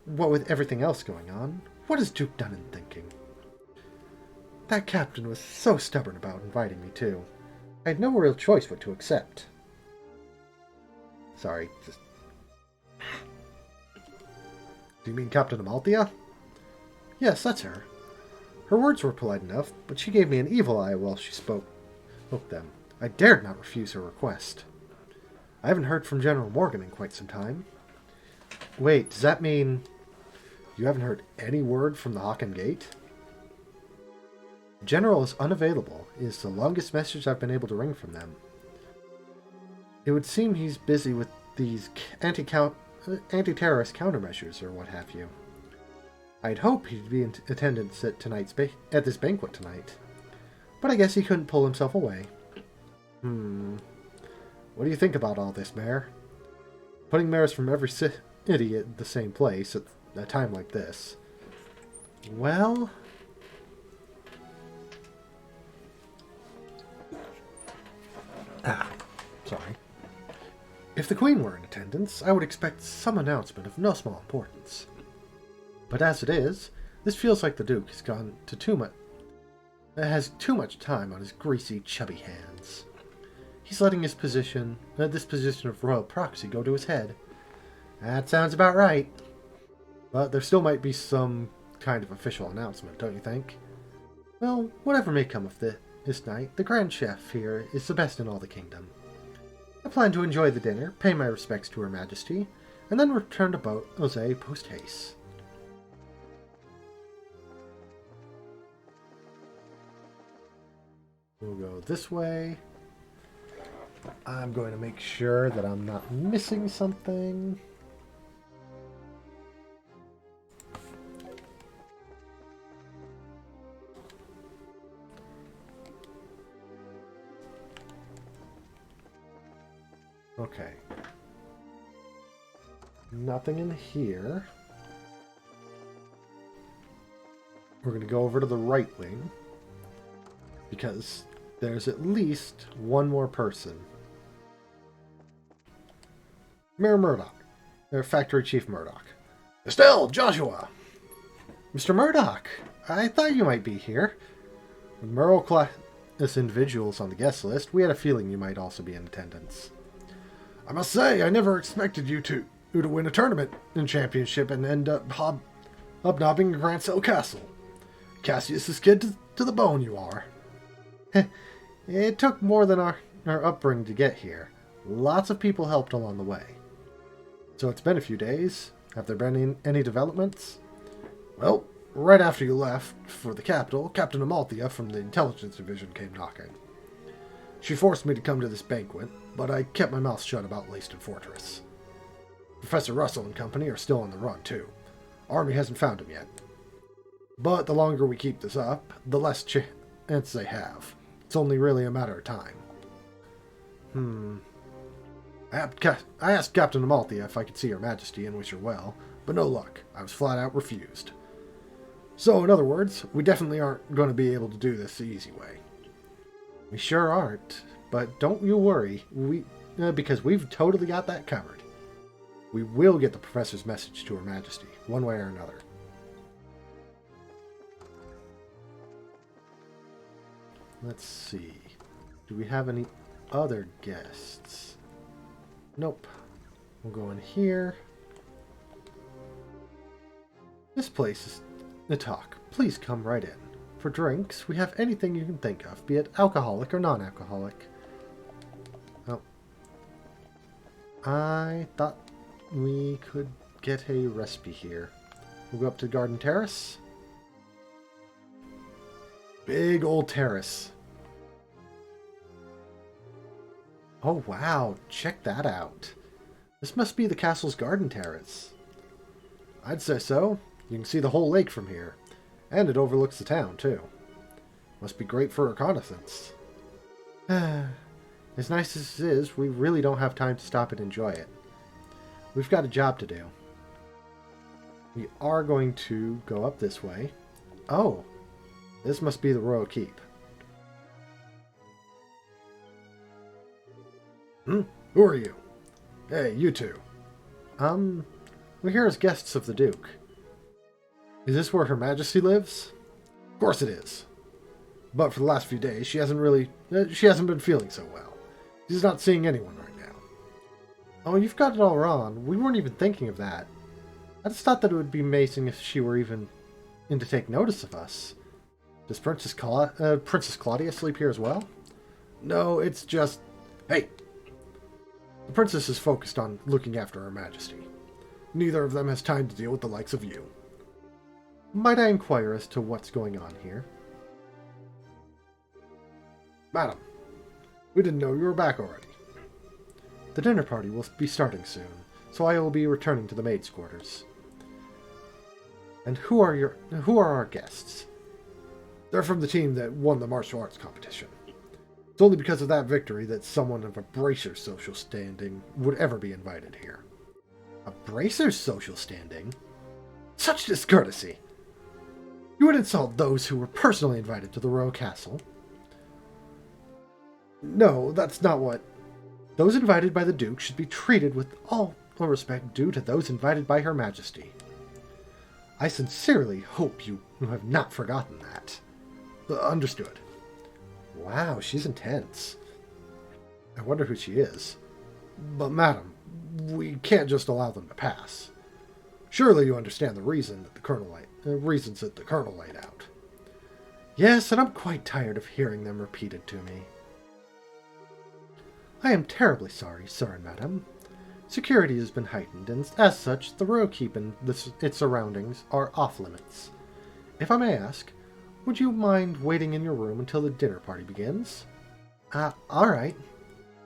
What with everything else going on, what is Duke Dunnan thinking? That captain was so stubborn about inviting me, too. I had no real choice but to accept. Sorry, just... Do you mean Captain Amalthea? Yes, that's her. Her words were polite enough, but she gave me an evil eye while she spoke them. I dared not refuse her request. I haven't heard from General Morgan in quite some time. Wait, does that mean you haven't heard any word from the Hawken Gate? General is unavailable is the longest message I've been able to wring from them. It would seem he's busy with these anti-terrorist countermeasures or what have you. I'd hope he'd be in attendance at this banquet tonight. But I guess he couldn't pull himself away. What do you think about all this, Mayor? Putting mayors from every city at the same place at a time like this. Well... sorry. If the Queen were in attendance, I would expect some announcement of no small importance. But as it is, this feels like the Duke has gone to has too much time on his greasy, chubby hands. He's letting this position of royal proxy go to his head. That sounds about right. But there still might be some kind of official announcement, don't you think? Well, whatever may come of this night, the Grand Chef here is the best in all the kingdom. I plan to enjoy the dinner, pay my respects to Her Majesty, and then return to Beauvais post-haste. We'll go this way. I'm going to make sure that I'm not missing something. Okay. Nothing in here. We're going to go over to the right wing, because there's at least one more person. Mayor Murdoch, Factory Chief Murdoch. Estelle, Joshua! Mr. Murdoch, I thought you might be here. With Merle class individuals on the guest list, we had a feeling you might also be in attendance. I must say, I never expected you to win a tournament and championship and end up hobnobbing in Grancel Castle. Cassius's kid to the bone you are. It took more than our upbringing to get here. Lots of people helped along the way. So it's been a few days. Have there been any developments? Well, right after you left for the capital, Captain Amalthea from the Intelligence Division came knocking. She forced me to come to this banquet, but I kept my mouth shut about Leyston Fortress. Professor Russell and company are still on the run, too. Army hasn't found him yet. But the longer we keep this up, the less chance they have. It's only really a matter of time. I asked Captain Amalthea if I could see Her Majesty and wish her well, but no luck. I was flat out refused. So, in other words, we definitely aren't going to be able to do this the easy way. We sure aren't, but don't you worry, because we've totally got that covered. We will get the Professor's message to Her Majesty, one way or another. Let's see. Do we have any other guests? Nope. We'll go in here. This place is the talk. Please come right in. For drinks, we have anything you can think of, be it alcoholic or non-alcoholic. Oh. I thought we could get a recipe here. We'll go up to Garden Terrace. Big old terrace. Oh wow, check that out. This must be the castle's garden terrace. I'd say so. You can see the whole lake from here. And it overlooks the town, too. Must be great for reconnaissance. As nice as it is, we really don't have time to stop and enjoy it. We've got a job to do. We are going to go up this way. Oh, this must be the royal keep. Who are you? Hey, you two. We're here as guests of the Duke. Is this where Her Majesty lives? Of course it is. But for the last few days, she hasn't been feeling so well. She's not seeing anyone right now. Oh, you've got it all wrong. We weren't even thinking of that. I just thought that it would be amazing if she were even in to take notice of us. Does Princess Claudia sleep here as well? No, it's just... Hey! The princess is focused on looking after Her Majesty. Neither of them has time to deal with the likes of you. Might I inquire as to what's going on here? Madam, we didn't know you were back already. The dinner party will be starting soon, so I will be returning to the maids' quarters. And who are our guests? They're from the team that won the martial arts competition. It's only because of that victory that someone of a bracer's social standing would ever be invited here. A bracer's social standing? Such discourtesy! You would insult those who were personally invited to the royal castle. No, that's not what... Those invited by the Duke should be treated with all the respect due to those invited by Her Majesty. I sincerely hope you have not forgotten that. Understood. Wow, she's intense. I wonder who she is. But, madam, we can't just allow them to pass. Surely you understand the reasons that the Colonel laid out. Yes, and I'm quite tired of hearing them repeated to me. I am terribly sorry, sir and madam. Security has been heightened, and as such, the royal keep and its surroundings are off limits. If I may ask, would you mind waiting in your room until the dinner party begins? Alright.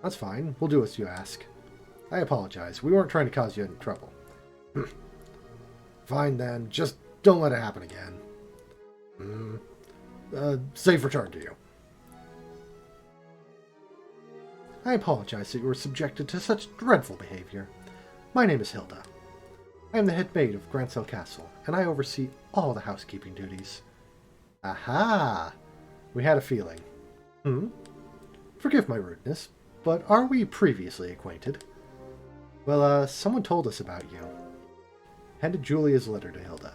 That's fine. We'll do as you ask. I apologize. We weren't trying to cause you any trouble. Fine then. Just don't let it happen again. Safe return to you. I apologize that you were subjected to such dreadful behavior. My name is Hilda. I am the head maid of Grancel Castle, and I oversee all the housekeeping duties. Aha! We had a feeling. Forgive my rudeness, but are we previously acquainted? Well, someone told us about you. Handed Julia's letter to Hilda.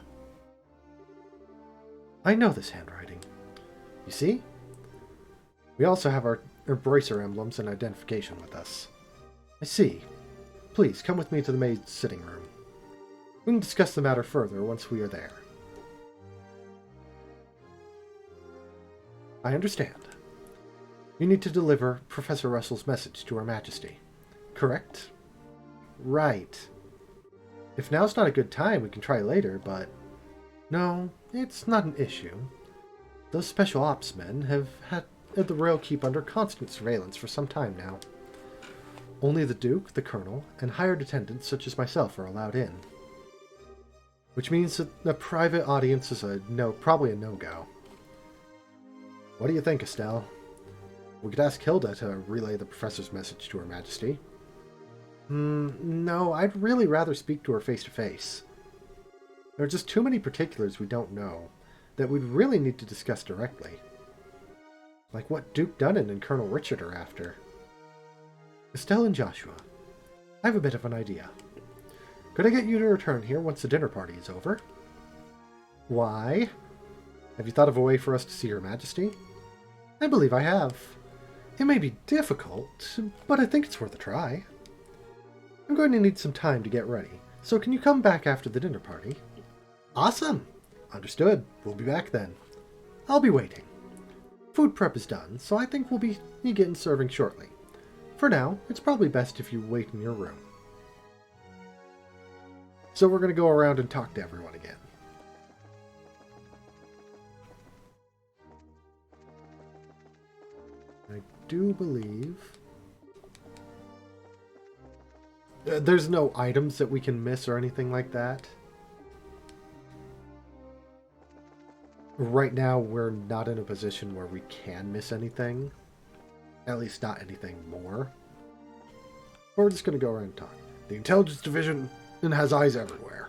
I know this handwriting. You see? We also have our bracer emblems and identification with us. I see. Please, come with me to the maid's sitting room. We can discuss the matter further once we are there. I understand. You need to deliver Professor Russell's message to Her Majesty. Correct? Right. If now's not a good time, we can try later, but... No, it's not an issue. Those special ops men have had the Rail Keep under constant surveillance for some time now. Only the Duke, the Colonel, and hired attendants such as myself are allowed in. Which means that a private audience is probably a no-go. What do you think, Estelle? We could ask Hilda to relay the Professor's message to Her Majesty. No, I'd really rather speak to her face-to-face. There are just too many particulars we don't know that we'd really need to discuss directly. Like what Duke Dunnan and Colonel Richard are after. Estelle and Joshua, I have a bit of an idea. Could I get you to return here once the dinner party is over? Why? Have you thought of a way for us to see Her Majesty? I believe I have. It may be difficult, but I think it's worth a try. I'm going to need some time to get ready, so can you come back after the dinner party? Awesome! Understood. We'll be back then. I'll be waiting. Food prep is done, so I think we'll begin serving shortly. For now, it's probably best if you wait in your room. So we're going to go around and talk to everyone again. I do believe... there's no items that we can miss or anything like that. Right now, we're not in a position where we can miss anything. At least not anything more. But we're just going to go around and talk. The Intelligence Division has eyes everywhere.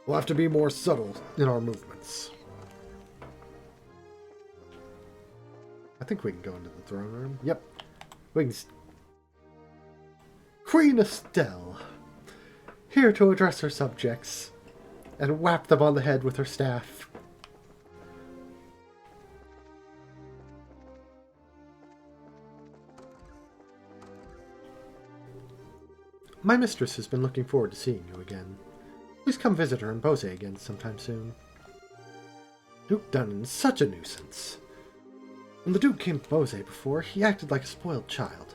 We'll have to be more subtle in our movements. I think we can go into the throne room. Yep. We can... Queen Estelle, here to address her subjects, and whap them on the head with her staff. My mistress has been looking forward to seeing you again. Please come visit her in Bose again sometime soon. Duke Dunnan is such a nuisance. When the Duke came to Bose before, he acted like a spoiled child.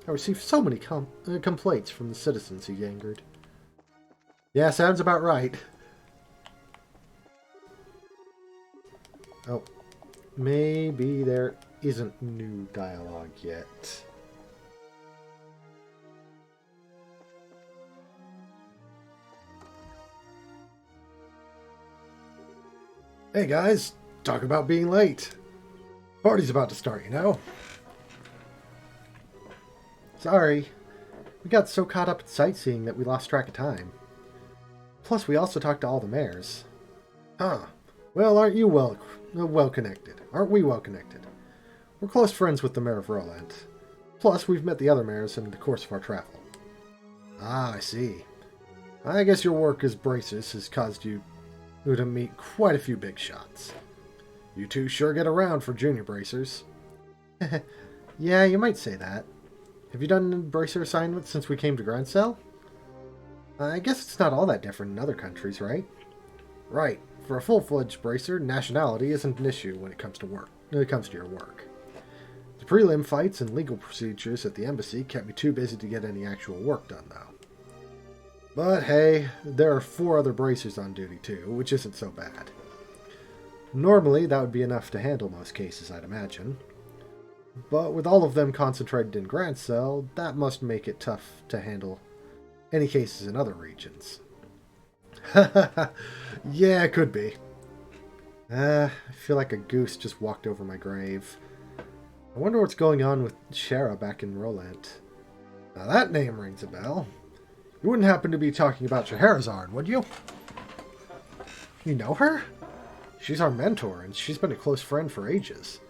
I received so many complaints from the citizens he angered. Yeah, sounds about right. Oh, maybe there isn't new dialogue yet. Hey guys, talk about being late. Party's about to start, you know. Sorry, we got so caught up in sightseeing that we lost track of time. Plus, we also talked to all the mayors. Huh. Well, aren't you well connected? Aren't we well connected? We're close friends with the mayor of Roland. Plus, we've met the other mayors in the course of our travel. Ah, I see. I guess your work as bracers has caused you to meet quite a few big shots. You two sure get around for junior bracers. Yeah, you might say that. Have you done bracer assignments since we came to Grancel? I guess it's not all that different in other countries, right? Right. For a full-fledged bracer, nationality isn't an issue when it comes to work. When it comes to your work. The prelim fights and legal procedures at the embassy kept me too busy to get any actual work done, though. But hey, there are 4 other bracers on duty too, which isn't so bad. Normally, that would be enough to handle most cases, I'd imagine. But with all of them concentrated in Grancel, that must make it tough to handle any cases in other regions. Yeah, it could be. I feel like a goose just walked over my grave. I wonder what's going on with Shara back in Roland. Now that name rings a bell. You wouldn't happen to be talking about Scheherazade, would you? You know her? She's our mentor, and she's been a close friend for ages.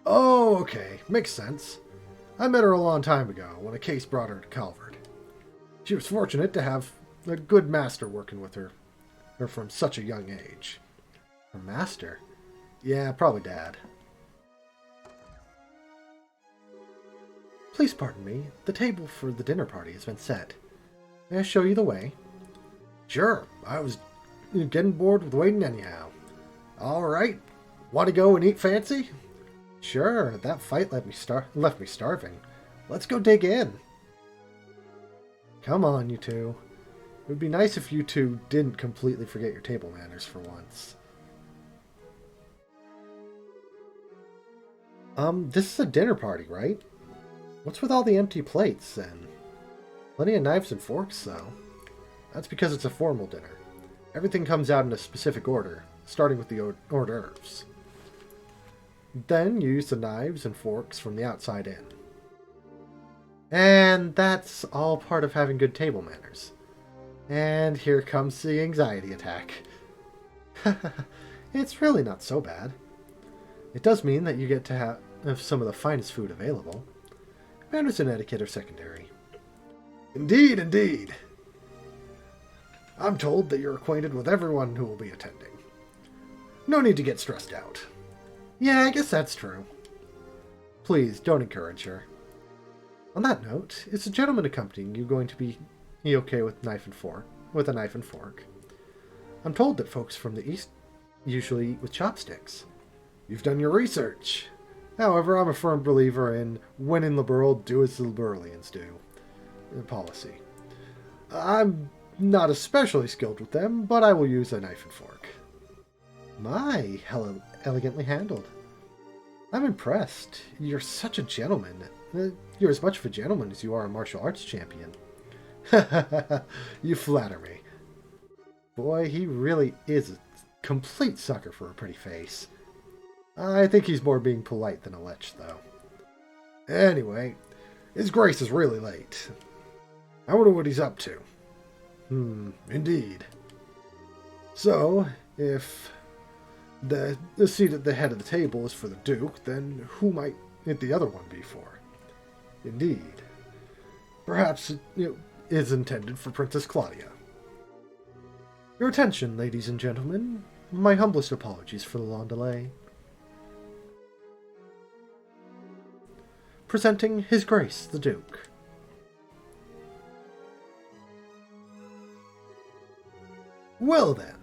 Oh, okay. Makes sense. I met her a long time ago, when a case brought her to Calvard. She was fortunate to have a good master working with her from such a young age. Her master? Yeah, probably Dad. Please pardon me. The table for the dinner party has been set. May I show you the way? Sure. I was getting bored with waiting anyhow. All right. Want to go and eat fancy? Sure. That fight left me starving. Let's go dig in. Come on, you two. It would be nice if you two didn't completely forget your table manners for once. This is a dinner party, right? What's with all the empty plates, then? Plenty of knives and forks, though. That's because it's a formal dinner. Everything comes out in a specific order, starting with the hors d'oeuvres. Then you use the knives and forks from the outside in. And that's all part of having good table manners. And here comes the anxiety attack. It's really not so bad. It does mean that you get to have some of the finest food available. Manners and etiquette are secondary. Indeed, indeed. I'm told that you're acquainted with everyone who will be attending. No need to get stressed out. Yeah, I guess that's true. Please, don't encourage her. On that note, is the gentleman accompanying you going to be okay with a knife and fork? I'm told that folks from the East usually eat with chopsticks. You've done your research. However, I'm a firm believer in when in liberal, do as the liberalians do. Policy. I'm not especially skilled with them, but I will use a knife and fork. My, how elegantly handled. I'm impressed. You're such a gentleman. You're as much of a gentleman as you are a martial arts champion. You flatter me. Boy, he really is a complete sucker for a pretty face. I think he's more being polite than a lech, though. Anyway, His Grace is really late. I wonder what he's up to. Indeed. So, if the seat at the head of the table is for the Duke, then who might the other one be for? Indeed. Perhaps it is intended for Princess Claudia. Your attention, ladies and gentlemen. My humblest apologies for the long delay. Presenting His Grace the Duke. Well then,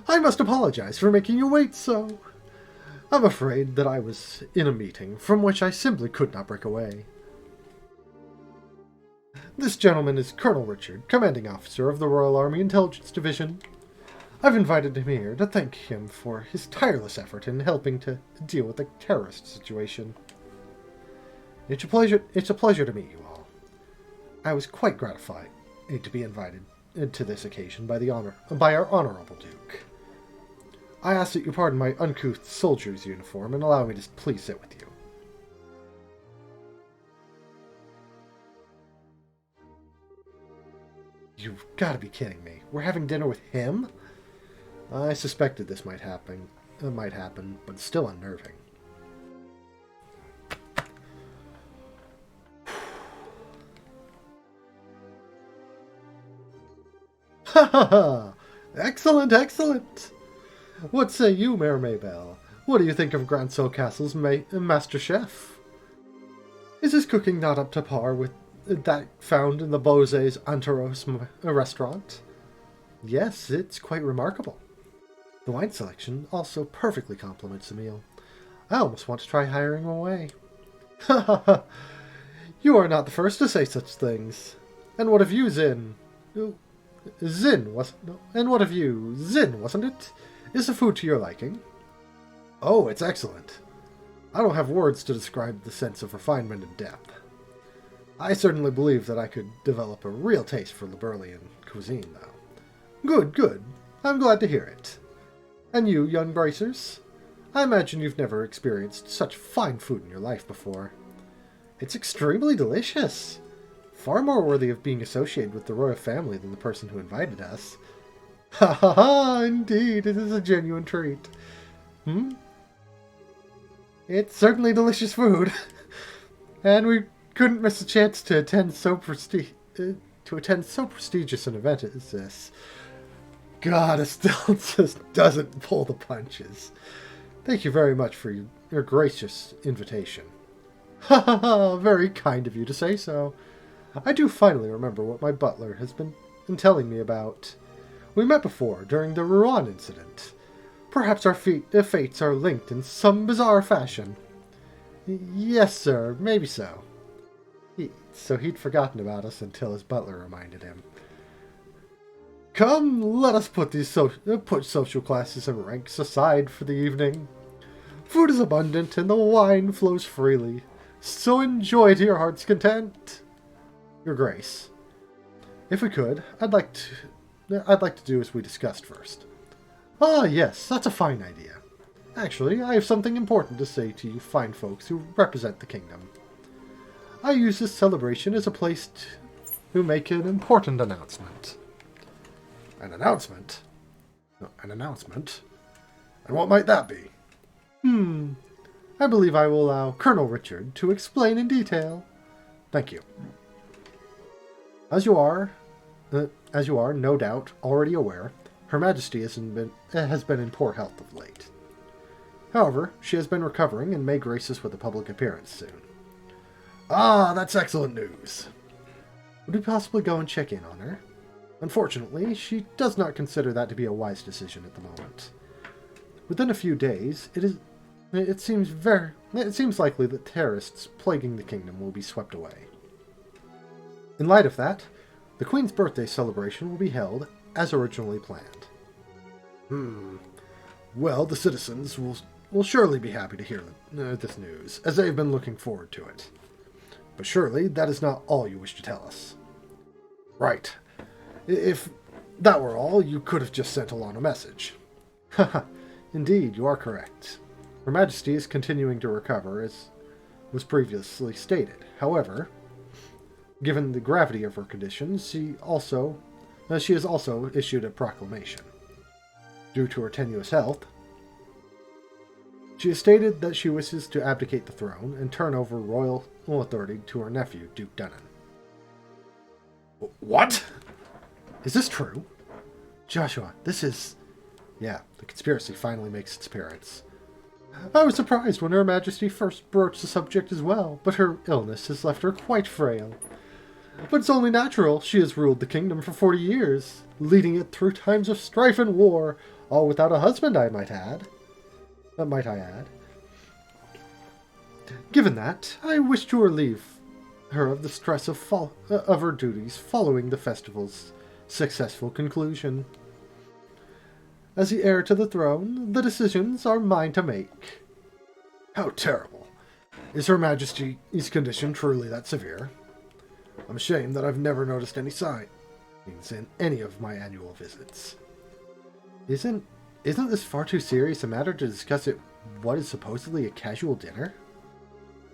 I must apologize for making you wait so. I'm afraid that I was in a meeting from which I simply could not break away. This gentleman is Colonel Richard, Commanding Officer of the Royal Army Intelligence Division. I've invited him here to thank him for his tireless effort in helping to deal with the terrorist situation. It's a pleasure to meet you all. I was quite gratified to be invited to this occasion by our honorable Duke. I ask that you pardon my uncouth soldier's uniform and allow me to please sit with you. You've got to be kidding me. We're having dinner with him? I suspected this might happen, but it's still unnerving. Ha ha ha! Excellent, excellent! What say you, Mayor Maybell? What do you think of Granseau Castle's master chef? Is his cooking not up to par with that found in the Beauzé's Terrace restaurant? Yes, it's quite remarkable. The wine selection also perfectly complements the meal. I almost want to try hiring him away. Ha ha ha! You are not the first to say such things. And what of you, Zin? Zin, wasn't it? Is the food to your liking? Oh, it's excellent. I don't have words to describe the sense of refinement and depth. I certainly believe that I could develop a real taste for Liberalian cuisine, though. Good, good. I'm glad to hear it. And you, young bracers? I imagine you've never experienced such fine food in your life before. It's extremely delicious. Far more worthy of being associated with the royal family than the person who invited us. Ha ha ha! Indeed, it is a genuine treat. It's certainly delicious food. And we couldn't miss a chance to attend to to attend so prestigious an event as this. God, Estelle just doesn't pull the punches. Thank you very much for your gracious invitation. Ha ha ha, very kind of you to say so. I do finally remember what my butler has been telling me about. We met before, during the Rouen incident. Perhaps our fates are linked in some bizarre fashion. Yes, sir, maybe so. So he'd forgotten about us until his butler reminded him. Come, let us put social classes and ranks aside for the evening. Food is abundant and the wine flows freely, so enjoy to your heart's content. Your Grace, if we could, I'd like to do as we discussed first. Ah, yes, that's a fine idea. Actually, I have something important to say to you fine folks who represent the kingdom. I use this celebration as a place to make an important announcement. An announcement? An announcement? And what might that be? I believe I will allow Colonel Richard to explain in detail. Thank you. As you are no doubt already aware, Her Majesty has been in poor health of late. However, she has been recovering and may grace us with a public appearance soon. Ah, that's excellent news. Would we possibly go and check in on her? Unfortunately, she does not consider that to be a wise decision at the moment. Within a few days, it seems likely that terrorists plaguing the kingdom will be swept away. In light of that, the Queen's birthday celebration will be held as originally planned. Well, the citizens will surely be happy to hear this news, as they have been looking forward to it. But surely that is not all you wish to tell us. Right. If that were all, you could have just sent along a message. Haha, indeed, you are correct. Her Majesty is continuing to recover, as was previously stated. However, given the gravity of her condition, she has also issued a proclamation. Due to her tenuous health, she has stated that she wishes to abdicate the throne and turn over royal authority to her nephew, Duke Dunnan. What? Is this true? Joshua, this is... Yeah, the conspiracy finally makes its appearance. I was surprised when Her Majesty first broached the subject as well, but her illness has left her quite frail. But it's only natural. She has ruled the kingdom for 40 years, leading it through times of strife and war, all without a husband, might I add. Given that, I wish to relieve her of the stress of her duties following the festival's successful conclusion. As the heir to the throne, the decisions are mine to make. How terrible. Is Her Majesty's condition truly that severe? I'm ashamed that I've never noticed any signs in any of my annual visits. Isn't this far too serious a matter to discuss at what is supposedly a casual dinner?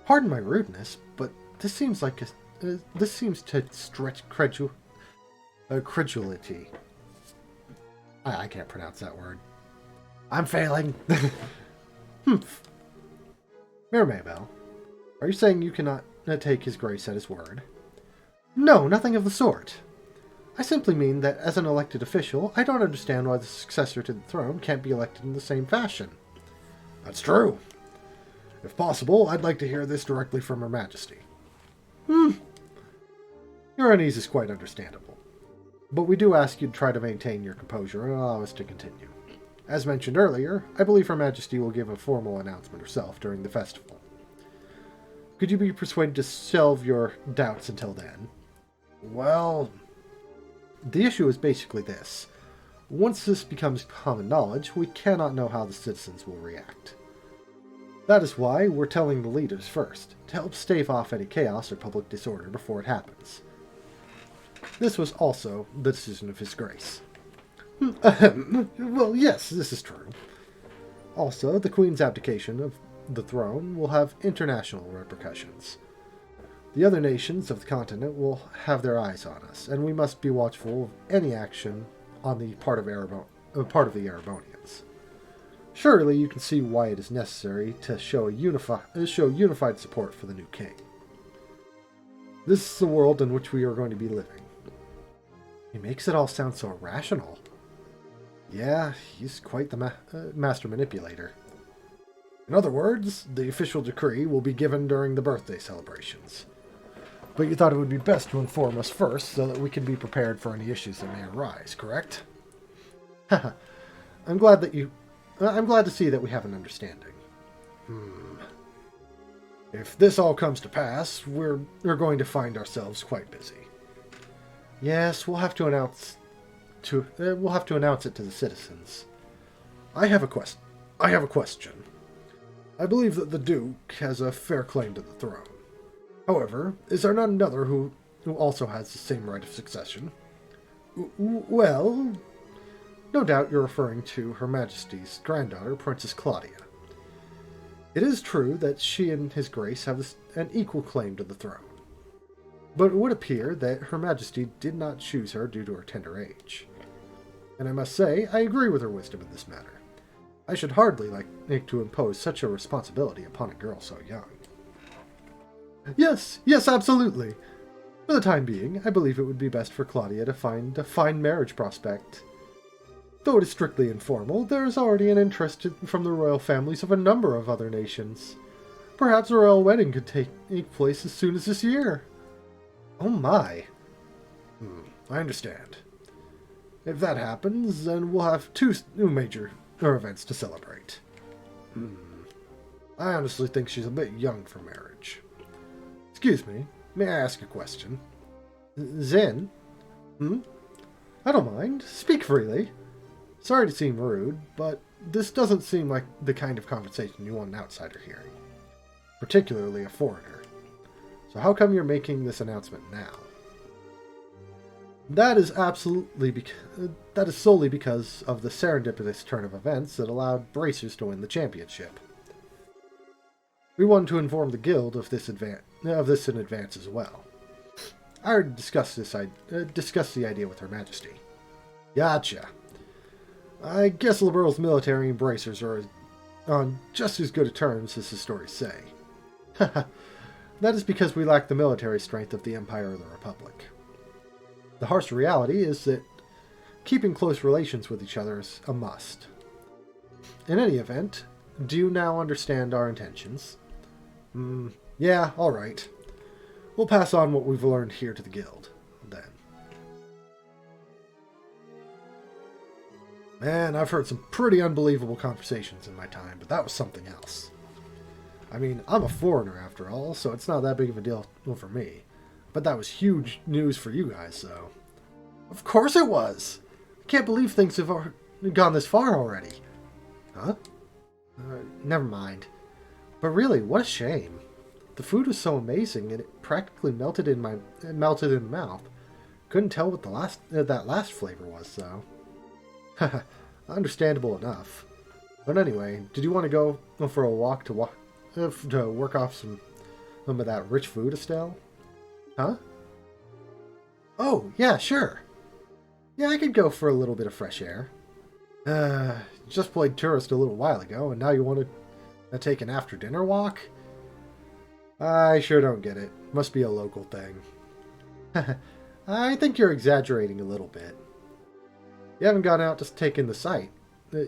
Pardon my rudeness, but this seems to stretch credulity. I can't pronounce that word. I'm failing. Mayor Maybell, are you saying you cannot take His Grace at his word? No, nothing of the sort. I simply mean that as an elected official, I don't understand why the successor to the throne can't be elected in the same fashion. That's true. If possible, I'd like to hear this directly from Her Majesty. Your unease is quite understandable. But we do ask you to try to maintain your composure and allow us to continue. As mentioned earlier, I believe Her Majesty will give a formal announcement herself during the festival. Could you be persuaded to shelve your doubts until then? Well, the issue is basically this. Once this becomes common knowledge, we cannot know how the citizens will react. That is why we're telling the leaders first, to help stave off any chaos or public disorder before it happens. This was also the decision of His Grace. Well, yes, this is true. Also, the Queen's abdication of the throne will have international repercussions. The other nations of the continent will have their eyes on us, and we must be watchful of any action on the part of the Erebonians. Surely you can see why it is necessary to show unified support for the new king. This is the world in which we are going to be living. He makes it all sound so rational. Yeah, he's quite the master manipulator. In other words, the official decree will be given during the birthday celebrations. But you thought it would be best to inform us first so that we can be prepared for any issues that may arise, correct? Haha. I'm glad to see that we have an understanding. If this all comes to pass, we're going to find ourselves quite busy. Yes, we'll have to announce it to the citizens. I have a question. I believe that the Duke has a fair claim to the throne. However, is there not another who also has the same right of succession? Well, no doubt you're referring to Her Majesty's granddaughter, Princess Claudia. It is true that she and His Grace have an equal claim to the throne. But it would appear that Her Majesty did not choose her due to her tender age. And I must say, I agree with her wisdom in this matter. I should hardly like to impose such a responsibility upon a girl so young. Yes, absolutely. For the time being, I believe it would be best for Claudia to find a fine marriage prospect. Though it is strictly informal, there is already an interest from the royal families of a number of other nations. Perhaps a royal wedding could take place as soon as this year. Oh my. I understand. If that happens, then we'll have two major events to celebrate. I honestly think she's a bit young for marriage. Excuse me, may I ask a question? Zen? I don't mind. Speak freely. Sorry to seem rude, but this doesn't seem like the kind of conversation you want an outsider hearing. Particularly a foreigner. So how come you're making this announcement now? That is solely because of the serendipitous turn of events that allowed Bracers to win the championship. We wanted to inform the guild of this in advance as well. I already discussed the idea with Her Majesty. Gotcha. I guess Liberal's military and Bracers are on just as good a terms as the stories say. That is because we lack the military strength of the Empire or the Republic. The harsh reality is that keeping close relations with each other is a must. In any event, do you now understand our intentions? Yeah, alright. We'll pass on what we've learned here to the guild, then. Man, I've heard some pretty unbelievable conversations in my time, but that was something else. I mean, I'm a foreigner after all, so it's not that big of a deal for me. But that was huge news for you guys, so... Of course it was! I can't believe things have gone this far already. Huh? Never mind. But really, what a shame. The food was so amazing, and it practically melted in the mouth. Couldn't tell what that last flavor was, though. Haha, understandable enough. But anyway, did you want to go for a walk to work off some of that rich food, Estelle? Huh? Oh, yeah, sure. Yeah, I could go for a little bit of fresh air. Just played tourist a little while ago, and now you want to take an after-dinner walk? I sure don't get it. Must be a local thing. I think you're exaggerating a little bit. You haven't gone out to take in the sight.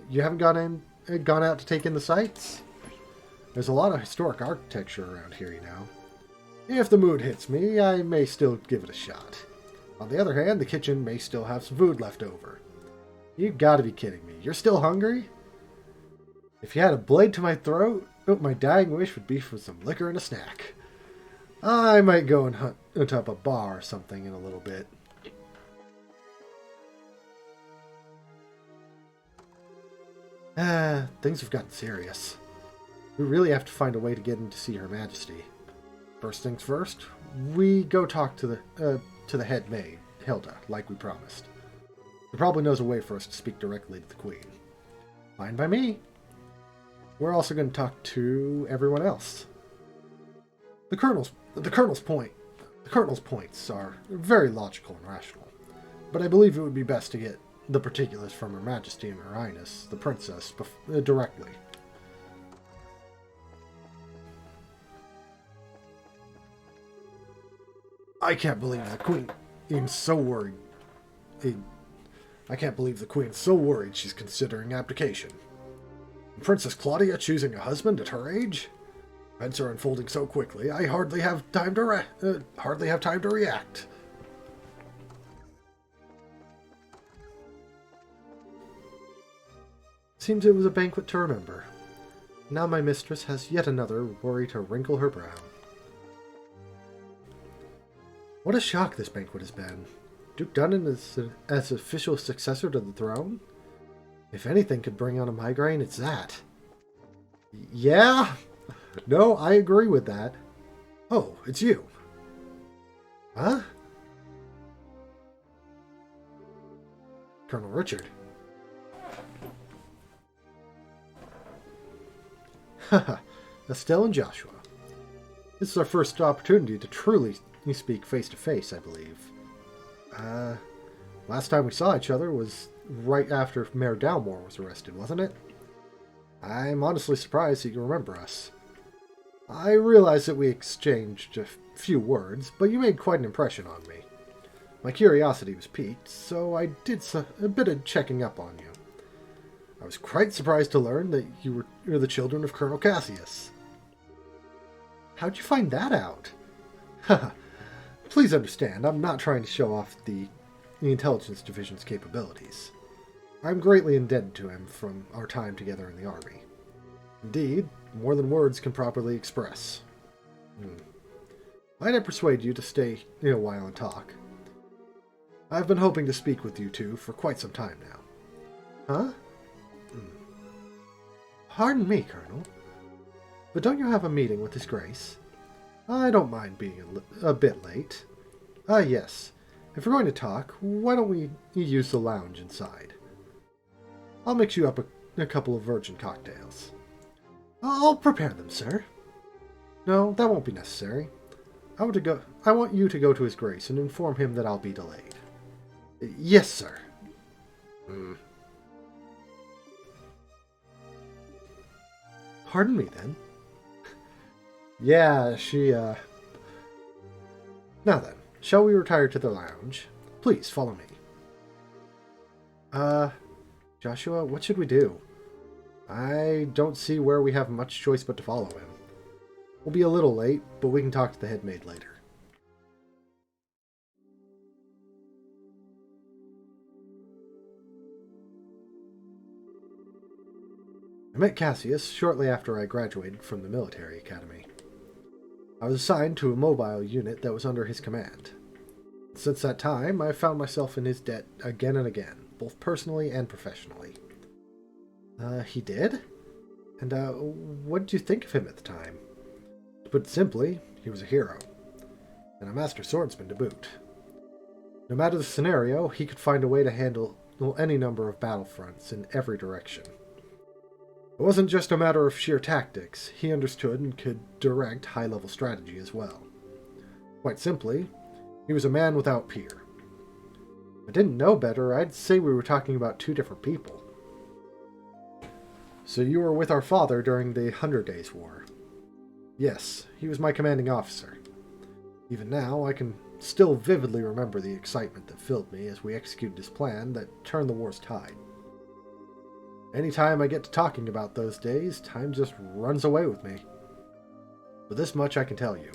You haven't gone out to take in the sights? There's a lot of historic architecture around here, you know. If the mood hits me, I may still give it a shot. On the other hand, the kitchen may still have some food left over. You've got to be kidding me. You're still hungry? If you had a blade to my throat, my dying wish would be for some liquor and a snack. I might go and hunt up a bar or something in a little bit. Things have gotten serious. We really have to find a way to get in to see Her Majesty. First things first, we go talk to the head maid, Hilda, like we promised. She probably knows a way for us to speak directly to the Queen. Fine by me. We're also going to talk to everyone else. The Colonel's points are very logical and rational, but I believe it would be best to get the particulars from Her Majesty and Her Highness, the Princess, directly. I can't believe the Queen is so worried I can't believe the Queen's so worried she's considering abdication. Princess Claudia choosing a husband at her age? Events are unfolding so quickly, I hardly have time to react. Seems it was a banquet to remember. Now my mistress has yet another worry to wrinkle her brow. What a shock this banquet has been. Duke Dunnan as official successor to the throne? If anything could bring on a migraine, it's that. Yeah? No, I agree with that. Oh, it's you. Huh? Colonel Richard. Haha, Estelle and Joshua. This is our first opportunity to truly speak face to face, I believe. Last time we saw each other was right after Mayor Dalmore was arrested, wasn't it? I'm honestly surprised that you remember us. I realize that we exchanged a few words, but you made quite an impression on me. My curiosity was piqued, so I did a bit of checking up on you. I was quite surprised to learn that you were the children of Colonel Cassius. How'd you find that out? Haha. Please understand, I'm not trying to show off the Intelligence Division's capabilities. I'm greatly indebted to him from our time together in the Army. Indeed, more than words can properly express. Might I persuade you to stay a while and talk? I've been hoping to speak with you two for quite some time now. Huh? Pardon me, Colonel, but don't you have a meeting with His Grace? I don't mind being a bit late. Yes. If we're going to talk, why don't we use the lounge inside? I'll mix you up a couple of virgin cocktails. I'll prepare them, sir. No, that won't be necessary. I want you to go to His Grace and inform him that I'll be delayed. Yes, sir. Pardon me, then. Yeah, Now then, shall we retire to the lounge? Please, follow me. Joshua, what should we do? I don't see where we have much choice but to follow him. We'll be a little late, but we can talk to the head maid later. I met Cassius shortly after I graduated from the military academy. I was assigned to a mobile unit that was under his command. Since that time, I found myself in his debt again and again, both personally and professionally. He did? And, what did you think of him at the time? To put it simply, he was a hero. And a master swordsman to boot. No matter the scenario, he could find a way to handle any number of battlefronts in every direction. It wasn't just a matter of sheer tactics, he understood and could direct high-level strategy as well. Quite simply, he was a man without peer. If I didn't know better, I'd say we were talking about two different people. So you were with our father during the 100 Days War? Yes, he was my commanding officer. Even now, I can still vividly remember the excitement that filled me as we executed his plan that turned the war's tide. Anytime I get to talking about those days, time just runs away with me. But this much I can tell you.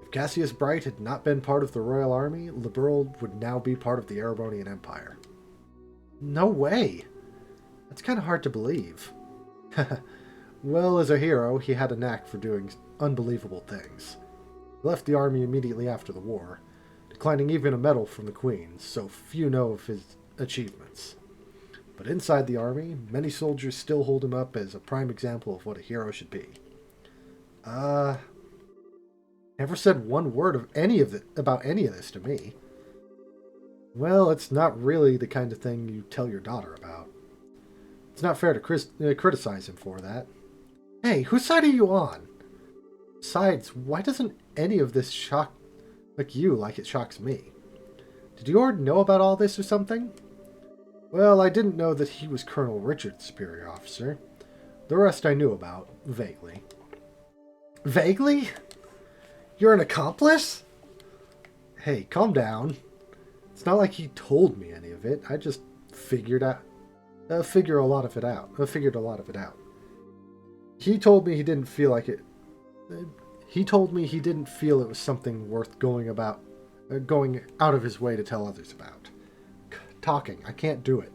If Cassius Bright had not been part of the Royal Army, Liberl would now be part of the Erebonian Empire. No way! That's kind of hard to believe. Well, as a hero, he had a knack for doing unbelievable things. He left the army immediately after the war, declining even a medal from the Queen, so few know of his achievements. But inside the army, many soldiers still hold him up as a prime example of what a hero should be. Never said one word of about any of this to me. Well, it's not really the kind of thing you tell your daughter about. It's not fair to criticize him for that. Hey, whose side are you on? Besides, why doesn't any of this shock you like it shocks me? Did you already know about all this or something? Well, I didn't know that he was Colonel Richard's superior officer. The rest I knew about, vaguely. Vaguely? You're an accomplice? Hey, calm down. It's not like he told me any of it. I just figured a lot of it out. He told me he didn't feel like it. He told me he didn't feel it was something worth going out of his way to tell others about. Talking, I can't do it.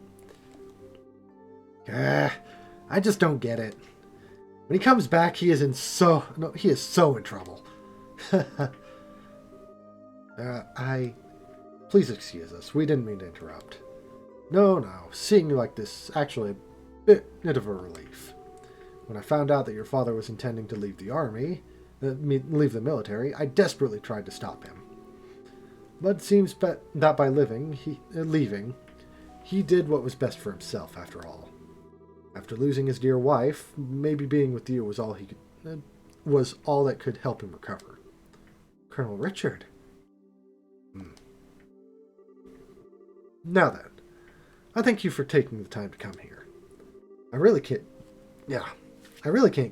I just don't get it. When he comes back, he is so in trouble. Please excuse us. We didn't mean to interrupt. No. Seeing you like this is actually a bit of a relief. When I found out that your father was intending to leave leave the military, I desperately tried to stop him. But it seems that by leaving, he did what was best for himself, after all. After losing his dear wife, maybe being with you was all that could help him recover. Colonel Richard. Now then, I thank you for taking the time to come here. I really can't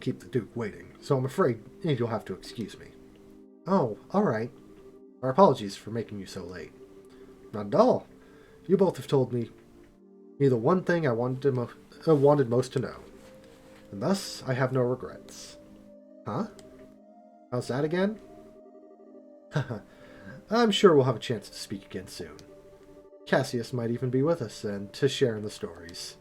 keep the Duke waiting, so I'm afraid you'll have to excuse me. Oh, all right. Our apologies for making you so late. Not at all. You both have told me the one thing I wanted most to know, and thus I have no regrets. Huh? How's that again? I'm sure we'll have a chance to speak again soon. Cassius might even be with us then to share in the stories.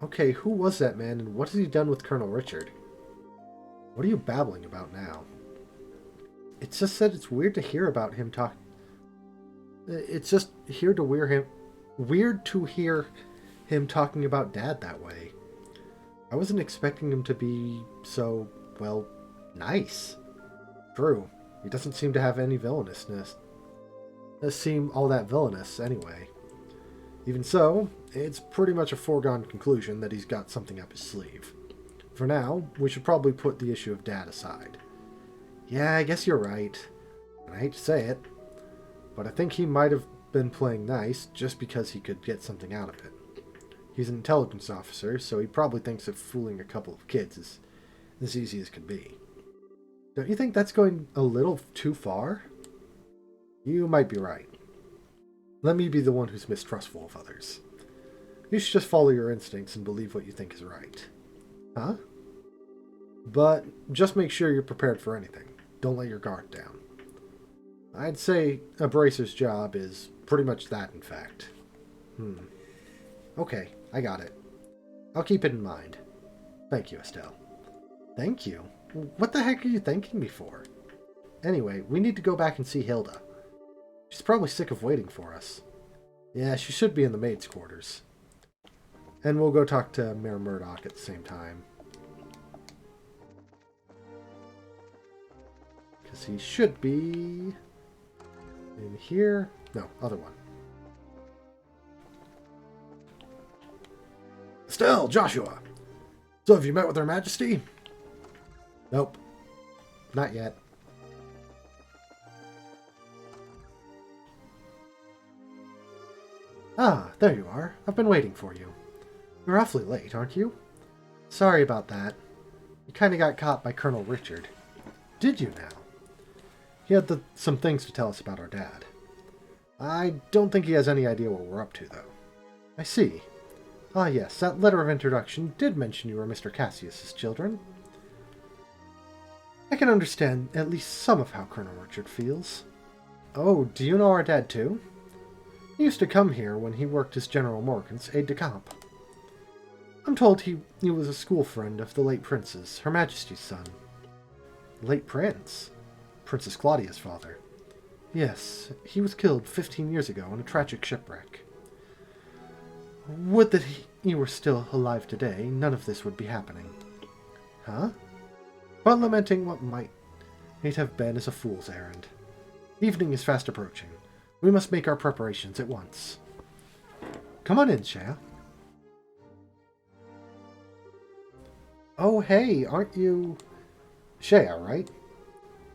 Okay, who was that man and what has he done with Colonel Richard? What are you babbling about now? It's just that it's weird to hear about him talk. It's just weird to hear him talking about Dad that way. I wasn't expecting him to be so, well, nice. True, he doesn't seem to have any villainousness. Doesn't seem all that villainous, anyway. Even so, it's pretty much a foregone conclusion that he's got something up his sleeve. For now, we should probably put the issue of Dad aside. Yeah, I guess you're right. And I hate to say it, but I think he might have been playing nice just because he could get something out of it. He's an intelligence officer, so he probably thinks that fooling a couple of kids is as easy as can be. Don't you think that's going a little too far? You might be right. Let me be the one who's mistrustful of others. You should just follow your instincts and believe what you think is right. Huh? But just make sure you're prepared for anything. Don't let your guard down. I'd say a bracer's job is pretty much that, in fact. Okay, I got it. I'll keep it in mind. Thank you, Estelle. Thank you? What the heck are you thanking me for? Anyway, we need to go back and see Hilda. She's probably sick of waiting for us. Yeah, she should be in the maid's quarters. And we'll go talk to Mayor Murdoch at the same time. Because he should be in here. No, other one. Estelle, Joshua. So have you met with Her Majesty? Nope. Not yet. Ah, there you are. I've been waiting for you. You're awfully late, aren't you? Sorry about that. You kind of got caught by Colonel Richard. Did you now? He had some things to tell us about our dad. I don't think he has any idea what we're up to, though. I see. Ah, yes, that letter of introduction did mention you were Mr. Cassius's children. I can understand at least some of how Colonel Richard feels. Oh, do you know our dad, too? He used to come here when he worked as General Morgan's aide-de-camp. I'm told he was a school friend of the late Prince's, Her Majesty's son. Late Prince? Princess Claudia's father. Yes, he was killed 15 years ago in a tragic shipwreck. Would that he were still alive today, none of this would be happening. Huh? But lamenting what might have been is a fool's errand. Evening is fast approaching. We must make our preparations at once. Come on in, Shea. Oh, hey, aren't you... Shea, right?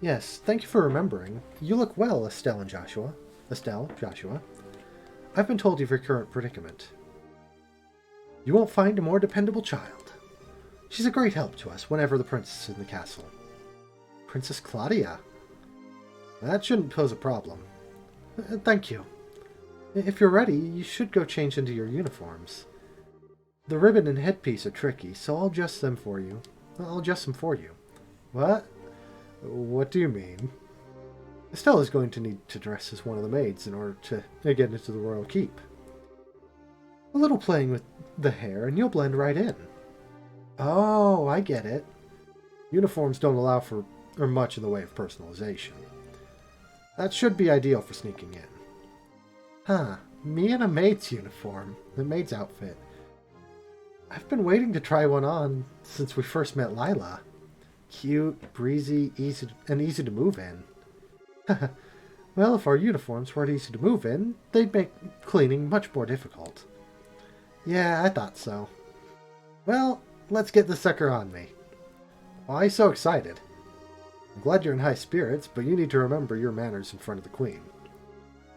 Yes, thank you for remembering. You look well, Estelle, Joshua. I've been told of your current predicament. You won't find a more dependable child. She's a great help to us whenever the princess is in the castle. Princess Claudia. That shouldn't pose a problem. Thank you. If you're ready, you should go change into your uniforms. The ribbon and headpiece are tricky, so I'll adjust them for you. What? What do you mean? Estella's going to need to dress as one of the maids in order to get into the royal keep. A little playing with the hair and you'll blend right in. Oh, I get it. Uniforms don't allow for much in the way of personalization. That should be ideal for sneaking in. Huh, me in a maid's uniform, the maid's outfit. I've been waiting to try one on since we first met Lila. Cute, breezy, easy to move in. Well, if our uniforms weren't easy to move in, they'd make cleaning much more difficult. Yeah, I thought so. Well, let's get this sucker on me. Why so excited? I'm glad you're in high spirits, but you need to remember your manners in front of the Queen.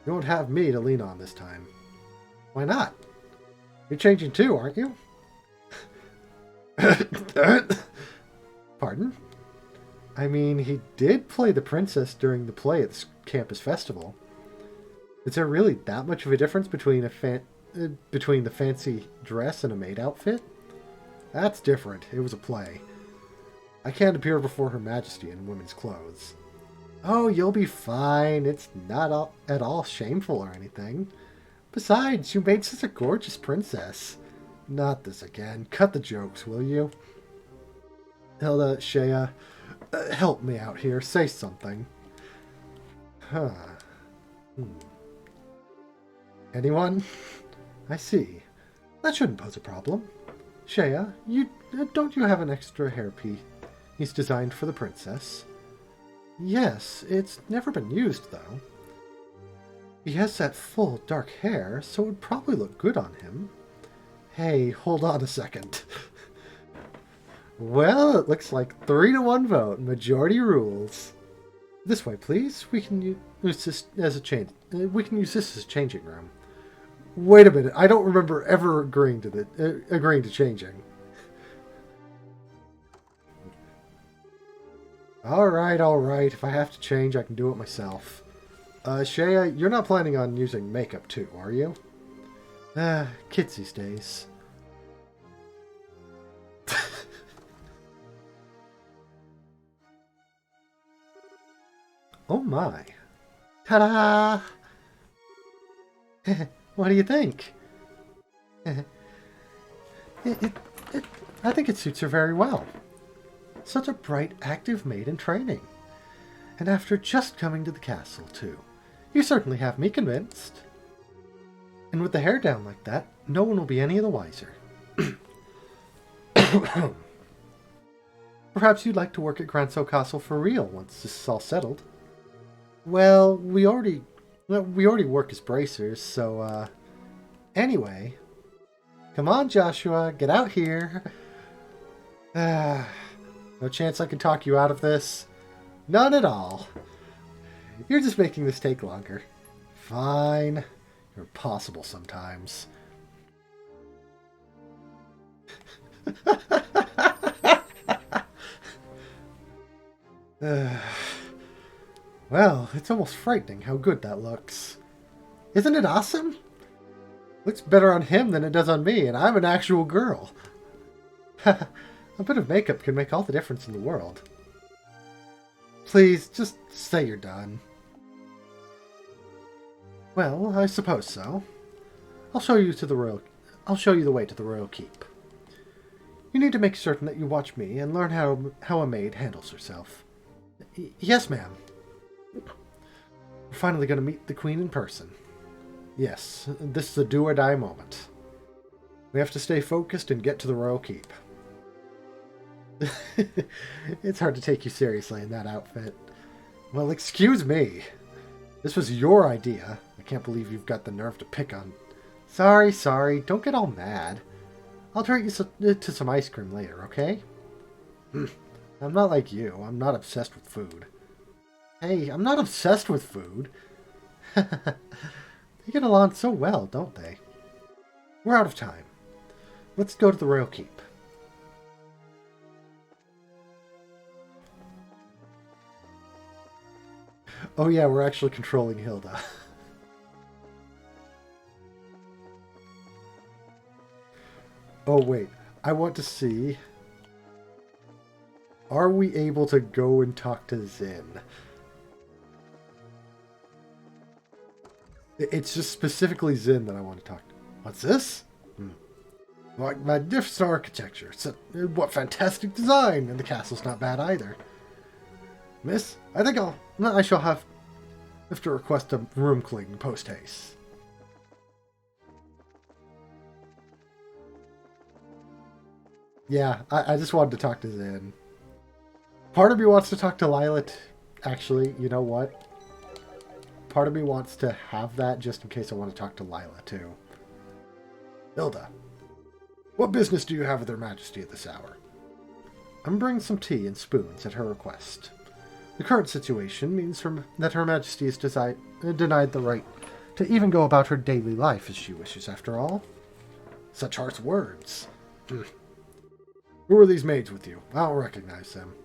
You won't have me to lean on this time. Why not? You're changing too, aren't you? Pardon? I mean, he did play the princess during the play at the campus festival. Is there really that much of a difference between the fancy dress and a maid outfit? That's different. It was a play. I can't appear before Her Majesty in women's clothes. Oh, you'll be fine. It's not at all shameful or anything. Besides, you made such a gorgeous princess. Not this again. Cut the jokes, will you? Hilda, Shea, help me out here. Say something. Huh. Anyone? I see. That shouldn't pose a problem. Shea, don't you have an extra hairpiece he's designed for the princess? Yes, it's never been used, though. He has that full, dark hair, so it would probably look good on him. Hey, hold on a second. Well, it looks like 3-1 vote. Majority rules. This way, please. We can use this as a changing room. Wait a minute. I don't remember ever agreeing to changing. All right. If I have to change, I can do it myself. Shea, you're not planning on using makeup too, are you? Kids these days. Oh my. Ta-da! What do you think? I think it suits her very well. Such a bright, active maid in training. And after just coming to the castle, too. You certainly have me convinced. And with the hair down like that, no one will be any the wiser. Perhaps you'd like to work at Granso Castle for real once this is all settled. Well, we already work as bracers, so, anyway. Come on, Joshua, get out here. No chance I can talk you out of this? None at all. You're just making this take longer. Fine. You're impossible sometimes. Well, it's almost frightening how good that looks. Isn't it awesome? Looks better on him than it does on me, and I'm an actual girl. A bit of makeup can make all the difference in the world. Please, just say you're done. Well, I suppose so. I'll show you the way to the royal keep. You need to make certain that you watch me and learn how a maid handles herself. Yes, ma'am. We're finally going to meet the Queen in person. Yes, this is a do or die moment. We have to stay focused and get to the royal keep. It's hard to take you seriously in that outfit. Well, excuse me. This was your idea. I can't believe you've got the nerve to pick on... Sorry. Don't get all mad. I'll treat you to some ice cream later, okay? I'm not like you. I'm not obsessed with food. Hey, I'm not obsessed with food. They get along so well, don't they? We're out of time. Let's go to the royal keep. Oh yeah, we're actually controlling Hilda. Oh wait, I want to see... Are we able to go and talk to Zin? It's just specifically Zin that I want to talk to. What's this? Magnificent architecture. What fantastic design! And the castle's not bad either. Miss, I think I shall have to request a room cleaning post-haste. Yeah, I just wanted to talk to Zin. Part of me wants to talk to Lila. Actually, you know what? Part of me wants to have that just in case I want to talk to Lila too. Hilda, what business do you have with Her Majesty at this hour? I'm bringing some tea and spoons at her request. The current situation means that Her Majesty is denied the right to even go about her daily life as she wishes, after all. Such harsh words. Who are these maids with you? I don't recognize them.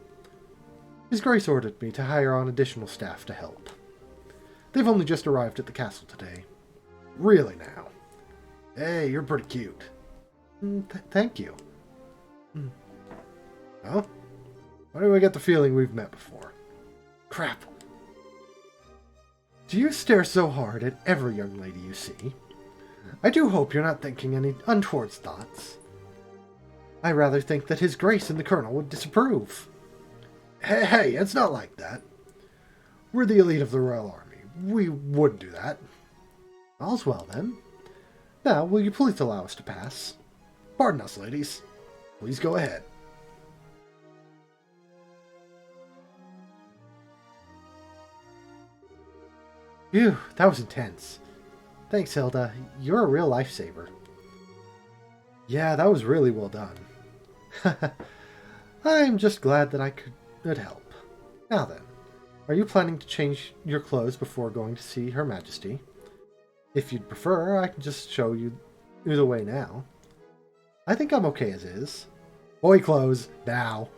His Grace ordered me to hire on additional staff to help. They've only just arrived at the castle today. Really now? Hey, you're pretty cute. Thank you. Huh? Why do I get the feeling we've met before? Crap. Do you stare so hard at every young lady you see? I do hope you're not thinking any untoward thoughts. I rather think that His Grace and the Colonel would disapprove. Hey, it's not like that. We're the elite of the Royal Army. We wouldn't do that. All's well, then. Now, will you please allow us to pass? Pardon us, ladies. Please go ahead. Phew, that was intense. Thanks, Hilda. You're a real lifesaver. Yeah, that was really well done. I'm just glad that I could help. Now then, are you planning to change your clothes before going to see Her Majesty? If you'd prefer, I can just show you the way now. I think I'm okay as is. Boy clothes, now.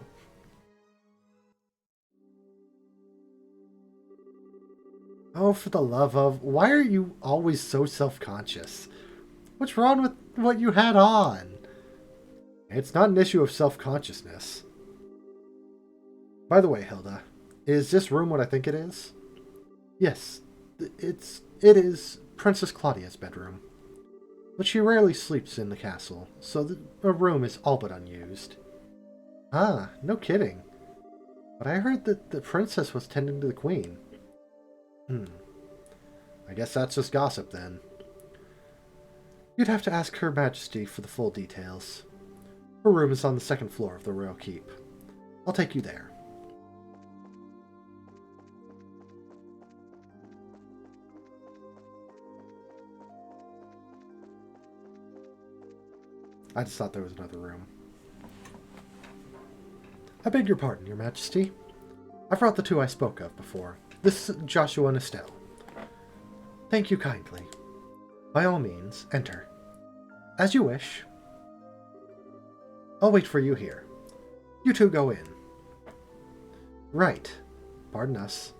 Oh, for the love of... Why are you always so self-conscious? What's wrong with what you had on? It's not an issue of self-consciousness. By the way, Hilda, is this room what I think it is? Yes, it is Princess Claudia's bedroom. But she rarely sleeps in the castle, so the room is all but unused. Ah, no kidding. But I heard that the princess was tending to the queen. I guess that's just gossip then. You'd have to ask Her Majesty for the full details. Her room is on the second floor of the Royal Keep. I'll take you there. I just thought there was another room. I beg your pardon, Your Majesty. I brought the two I spoke of before. This is Joshua and Estelle. Thank you kindly. By all means, enter. As you wish. I'll wait for you here. You two go in. Right. Pardon us.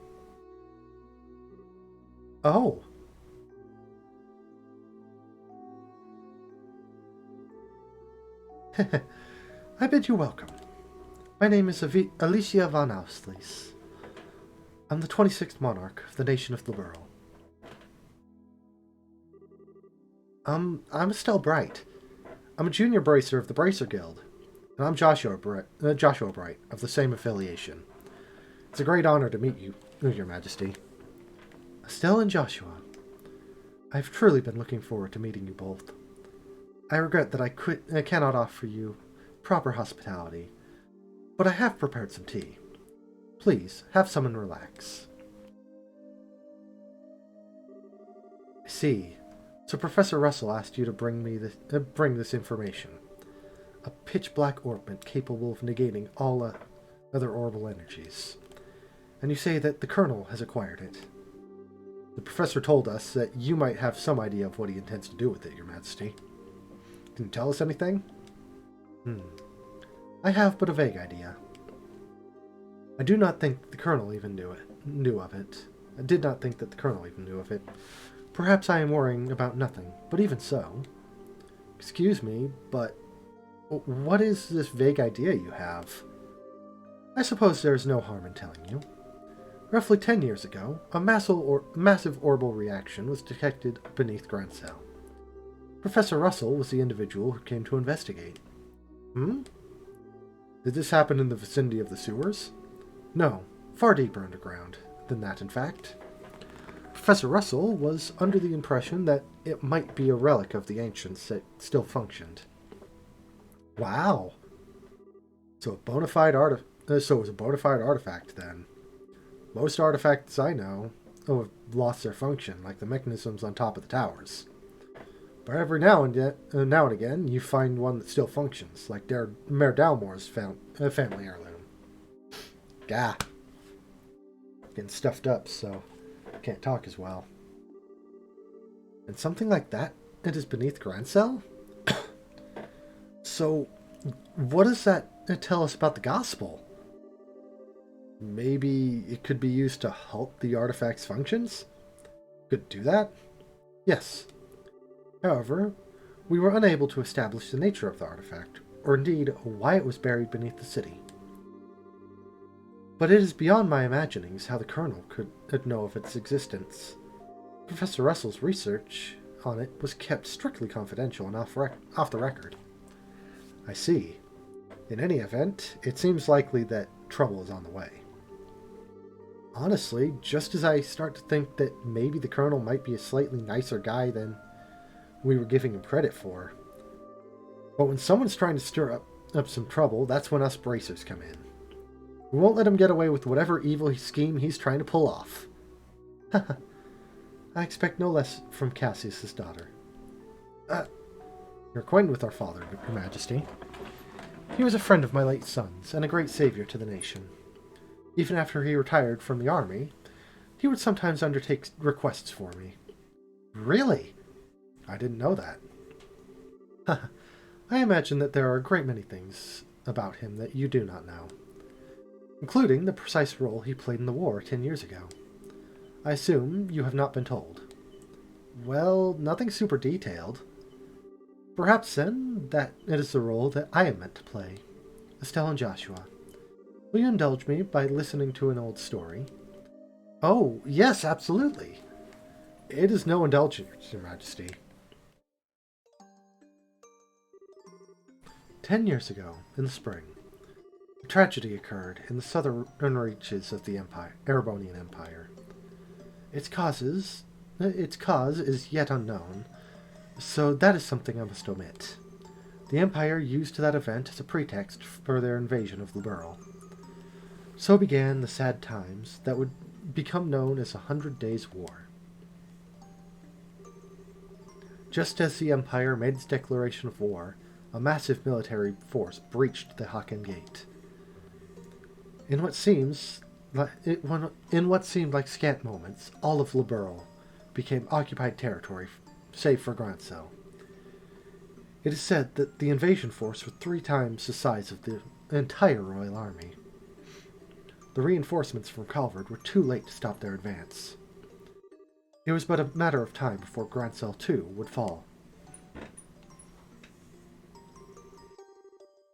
Oh. I bid you welcome. My name is Alicia Van Austlis. I'm the 26th monarch of the nation of the Liberal. I'm Estelle Bright. I'm a junior bracer of the Bracer Guild. And I'm Joshua Bright of the same affiliation. It's a great honor to meet you, Your Majesty. Estelle and Joshua. I've truly been looking forward to meeting you both. I regret that I cannot offer you proper hospitality, but I have prepared some tea. Please, have some and relax. I see. So Professor Russell asked you to bring this information. A pitch-black orbment capable of negating all other orbital energies. And you say that the Colonel has acquired it. The Professor told us that you might have some idea of what he intends to do with it, Your Majesty. Can you tell us anything? I have but a vague idea. I do not think the Colonel even knew of it. I did not think that the Colonel even knew of it. Perhaps I am worrying about nothing, but even so... Excuse me, but what is this vague idea you have? I suppose there is no harm in telling you. Roughly 10 years ago, a massive orbital reaction was detected beneath Grancel. Professor Russell was the individual who came to investigate. Hmm? Did this happen in the vicinity of the sewers? No, far deeper underground than that, in fact. Professor Russell was under the impression that it might be a relic of the ancients that still functioned. Wow! So it was a bona fide artifact, then. Most artifacts I know have lost their function, like the mechanisms on top of the towers. But every now and again, you find one that still functions, like Mayor Dalmore's family heirloom. Gah. Getting stuffed up, so I can't talk as well. And something like that, it is beneath Grancel? So, what does that tell us about the gospel? Maybe it could be used to halt the artifact's functions? Could it do that? Yes. However, we were unable to establish the nature of the artifact, or indeed why it was buried beneath the city. But it is beyond my imaginings how the Colonel could know of its existence. Professor Russell's research on it was kept strictly confidential and off the record. I see. In any event, it seems likely that trouble is on the way. Honestly, just as I start to think that maybe the Colonel might be a slightly nicer guy than we were giving him credit for. But when someone's trying to stir up some trouble, that's when us bracers come in. We won't let him get away with whatever evil scheme he's trying to pull off. I expect no less from Cassius's daughter. You're acquainted with our father, Your Majesty. He was a friend of my late son's, and a great savior to the nation. Even after he retired from the army, he would sometimes undertake requests for me. Really? I didn't know that. I imagine that there are a great many things about him that you do not know, including the precise role he played in the war 10 years ago. I assume you have not been told. Well, nothing super detailed. Perhaps, then, that it is the role that I am meant to play. Estelle and Joshua. Will you indulge me by listening to an old story? Oh, yes, absolutely. It is no indulgence, Your Majesty. 10 years ago, in the spring, a tragedy occurred in the southern reaches of the Erebonian Empire. Its cause is yet unknown, so that is something I must omit. The Empire used that event as a pretext for their invasion of Liberl. So began the sad times that would become known as 100 Days' War. Just as the Empire made its declaration of war, a massive military force breached the Haken Gate. In what seemed like scant moments, all of Liberl became occupied territory, save for Grancel. It is said that the invasion force was 3 times the size of the entire Royal Army. The reinforcements from Calvard were too late to stop their advance. It was but a matter of time before Grancel too would fall.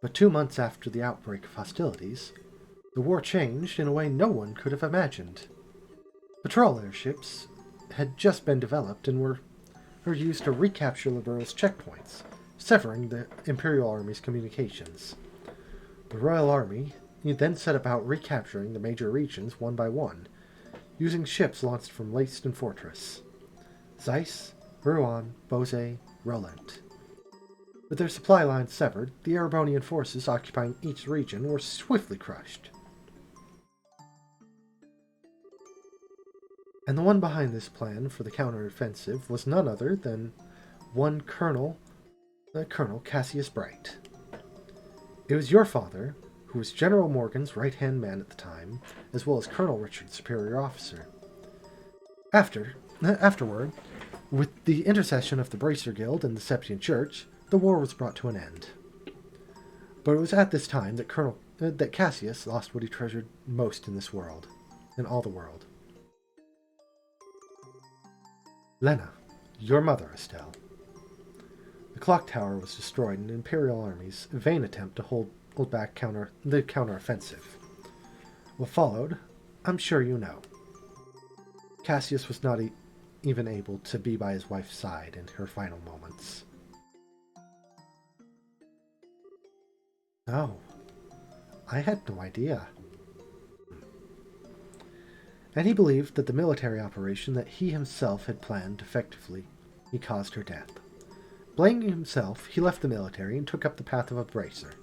But 2 months after the outbreak of hostilities, the war changed in a way no one could have imagined. Patrol airships had just been developed and were used to recapture Liberl's checkpoints, severing the Imperial Army's communications. The Royal Army then set about recapturing the major regions one by one, using ships launched from Leiston Fortress. Zeiss, Rouen, Bose, Roland. With their supply lines severed, the Erebonian forces occupying each region were swiftly crushed. And the one behind this plan for the counteroffensive was none other than one Colonel Cassius Bright. It was your father, who was General Morgan's right-hand man at the time, as well as Colonel Richard's superior officer. Afterward, with the intercession of the Bracer Guild and the Septian Church, the war was brought to an end. But it was at this time that Cassius lost what he treasured most in this world, in all the world. Lena, your mother, Estelle. The clock tower was destroyed in the Imperial Army's vain attempt to hold back the counteroffensive. What followed, I'm sure you know. Cassius was not even able to be by his wife's side in her final moments. Oh, I had no idea. And he believed that the military operation that he himself had planned effectively, he caused her death. Blaming himself, he left the military and took up the path of a bracer.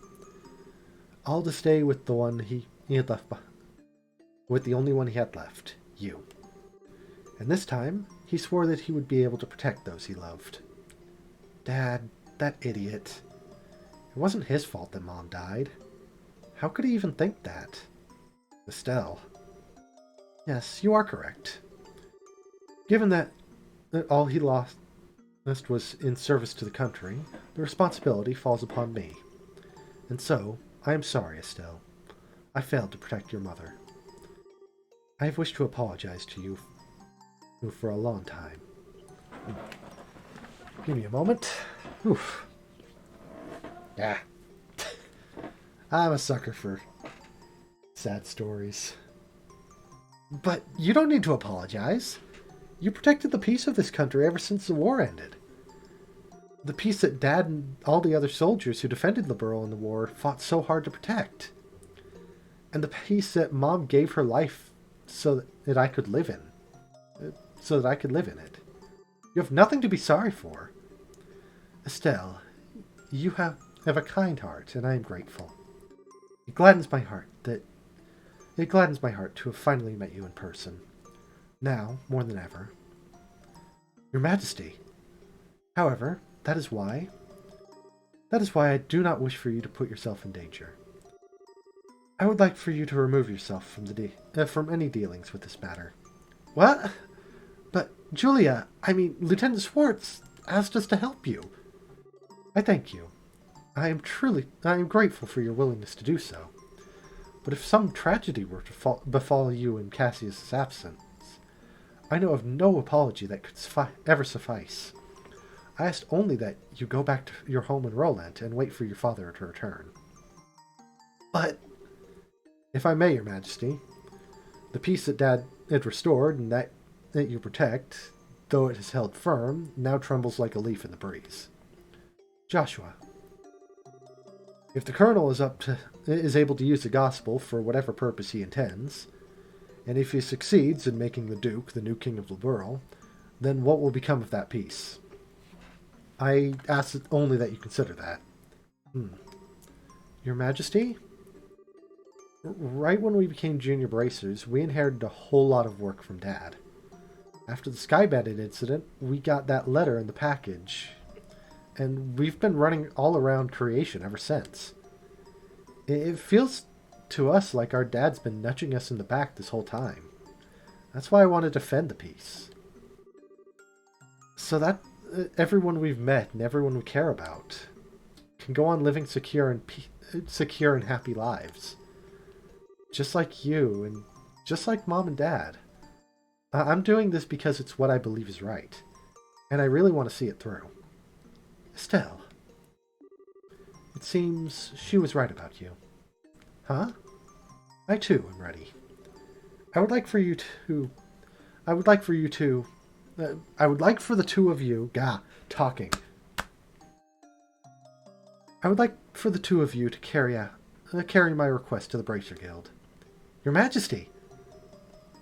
All to stay with the one he had left behind, with the only one he had left, you. And this time, he swore that he would be able to protect those he loved. Dad, that idiot. It wasn't his fault that Mom died. How could he even think that? Estelle. Yes, you are correct. Given that all he lost was in service to the country, the responsibility falls upon me. And so, I am sorry, Estelle. I failed to protect your mother. I have wished to apologize to you for a long time. Give me a moment. Oof. Yeah. I'm a sucker for sad stories. But you don't need to apologize. You protected the peace of this country ever since the war ended. The peace that Dad and all the other soldiers who defended the borough in the war fought so hard to protect. And the peace that Mom gave her life so that I could live in. So that I could live in it. You have nothing to be sorry for. Estelle, you have a kind heart, and I am grateful. It gladdens my heart to have finally met you in person. Now, more than ever. Your Majesty. However, that is why I do not wish for you to put yourself in danger. I would like for you to remove yourself from any dealings with this matter. What? But, Julia, Lieutenant Schwartz asked us to help you. I thank you. I am grateful for your willingness to do so. But if some tragedy were to befall you in Cassius's absence, I know of no apology that could ever suffice. I asked only that you go back to your home in Roland and wait for your father to return. But, if I may, Your Majesty, the peace that Dad had restored and that you protect, though it has held firm, now trembles like a leaf in the breeze. Joshua, if the Colonel is able to use the gospel for whatever purpose he intends, and if he succeeds in making the Duke the new king of the borough, then what will become of that peace? I ask only that you consider that. Your Majesty? Right when we became junior bracers, we inherited a whole lot of work from Dad. After the Sky Bandit incident, we got that letter in the package, and we've been running all around creation ever since. It feels to us like our dad's been nudging us in the back this whole time. That's why I want to defend the peace. So that everyone we've met and everyone we care about can go on living secure and happy lives. Just like you, and just like Mom and Dad. I'm doing this because it's what I believe is right, and I really want to see it through. Estelle. It seems she was right about you. Huh? I too am ready. I would like for the two of you to carry my request to the Bracer Guild. Your Majesty!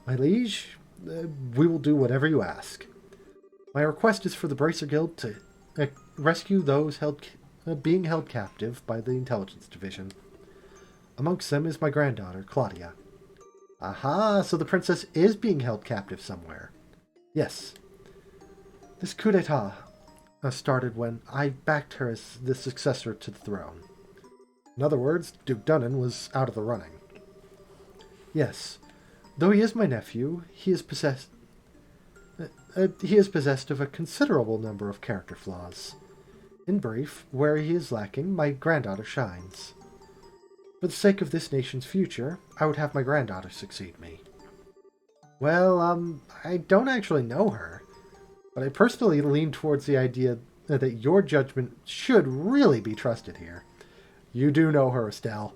My liege, we will do whatever you ask. My request is for the Bracer Guild to rescue those being held captive by the Intelligence Division. Amongst them is my granddaughter, Claudia. Aha, so the princess is being held captive somewhere. Yes. This coup d'etat started when I backed her as the successor to the throne. In other words, Duke Dunnan was out of the running. Yes. Though he is my nephew, he is possessed of a considerable number of character flaws. In brief, where he is lacking, my granddaughter shines. For the sake of this nation's future, I would have my granddaughter succeed me. Well, I don't actually know her, but I personally lean towards the idea that your judgment should really be trusted here. You do know her, Estelle.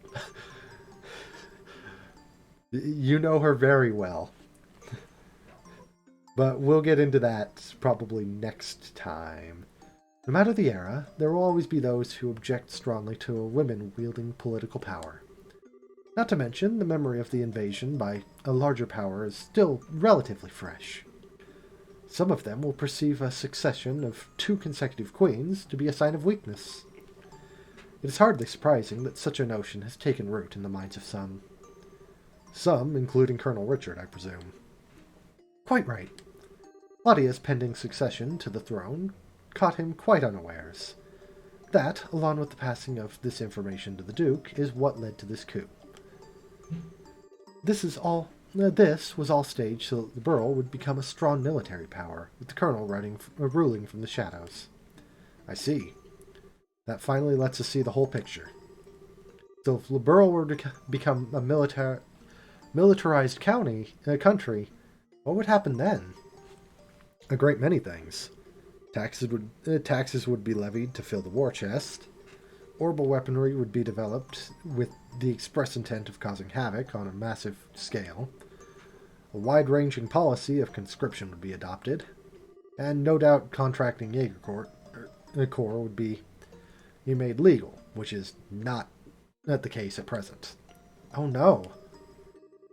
You know her very well. But we'll get into that probably next time. No matter the era, there will always be those who object strongly to a woman wielding political power. Not to mention, the memory of the invasion by a larger power is still relatively fresh. Some of them will perceive a succession of 2 consecutive queens to be a sign of weakness. It is hardly surprising that such a notion has taken root in the minds of some. Some, including Colonel Richard, I presume. Quite right. Claudia's pending succession to the throne caught him quite unawares. That, along with the passing of this information to the Duke, is what led to this coup. This was all staged so that the borough would become a strong military power, with the colonel ruling from the shadows. I see. That finally lets us see the whole picture. So if the borough were to become a militarized country, what would happen then? A great many things. Taxes would be levied to fill the war chest. Orbital weaponry would be developed with the express intent of causing havoc on a massive scale. A wide-ranging policy of conscription would be adopted, and no doubt contracting Jaeger Corps would be made legal, which is not the case at present. Oh no.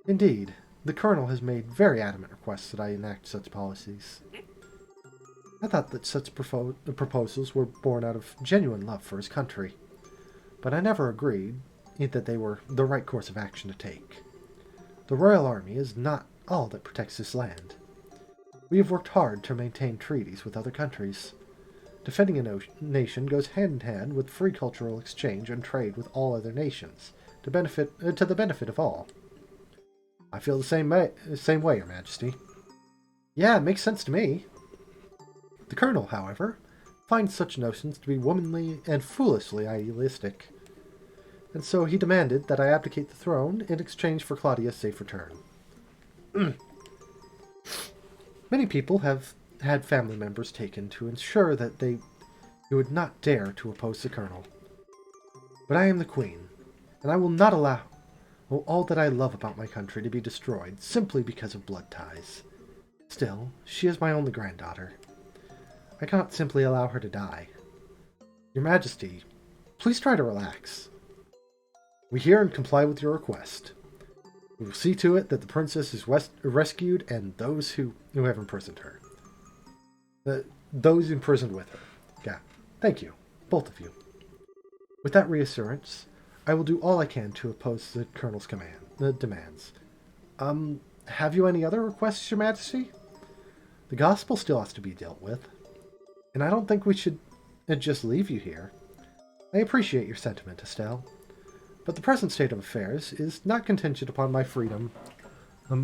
Indeed, the Colonel has made very adamant requests that I enact such policies. I thought that such proposals were born out of genuine love for his country, but I never agreed that they were the right course of action to take. The Royal Army is not all that protects this land. We have worked hard to maintain treaties with other countries. Defending a nation goes hand in hand with free cultural exchange and trade with all other nations, to the benefit of all. I feel the same way, Your Majesty. Yeah, it makes sense to me. The Colonel, however, finds such notions to be womanly and foolishly idealistic, and so he demanded that I abdicate the throne in exchange for Claudia's safe return. Many people have had family members taken to ensure that they would not dare to oppose the Colonel. But I am the Queen, and I will not allow all that I love about my country to be destroyed simply because of blood ties. Still, she is my only granddaughter. I cannot simply allow her to die. Your Majesty, please try to relax. We hear and comply with your request. We will see to it that the princess is rescued and those who have imprisoned her. Those imprisoned with her. Yeah, thank you, both of you. With that reassurance, I will do all I can to oppose the Colonel's demands. Have you any other requests, Your Majesty? The gospel still has to be dealt with, and I don't think we should just leave you here. I appreciate your sentiment, Estelle, but the present state of affairs is not contingent upon my freedom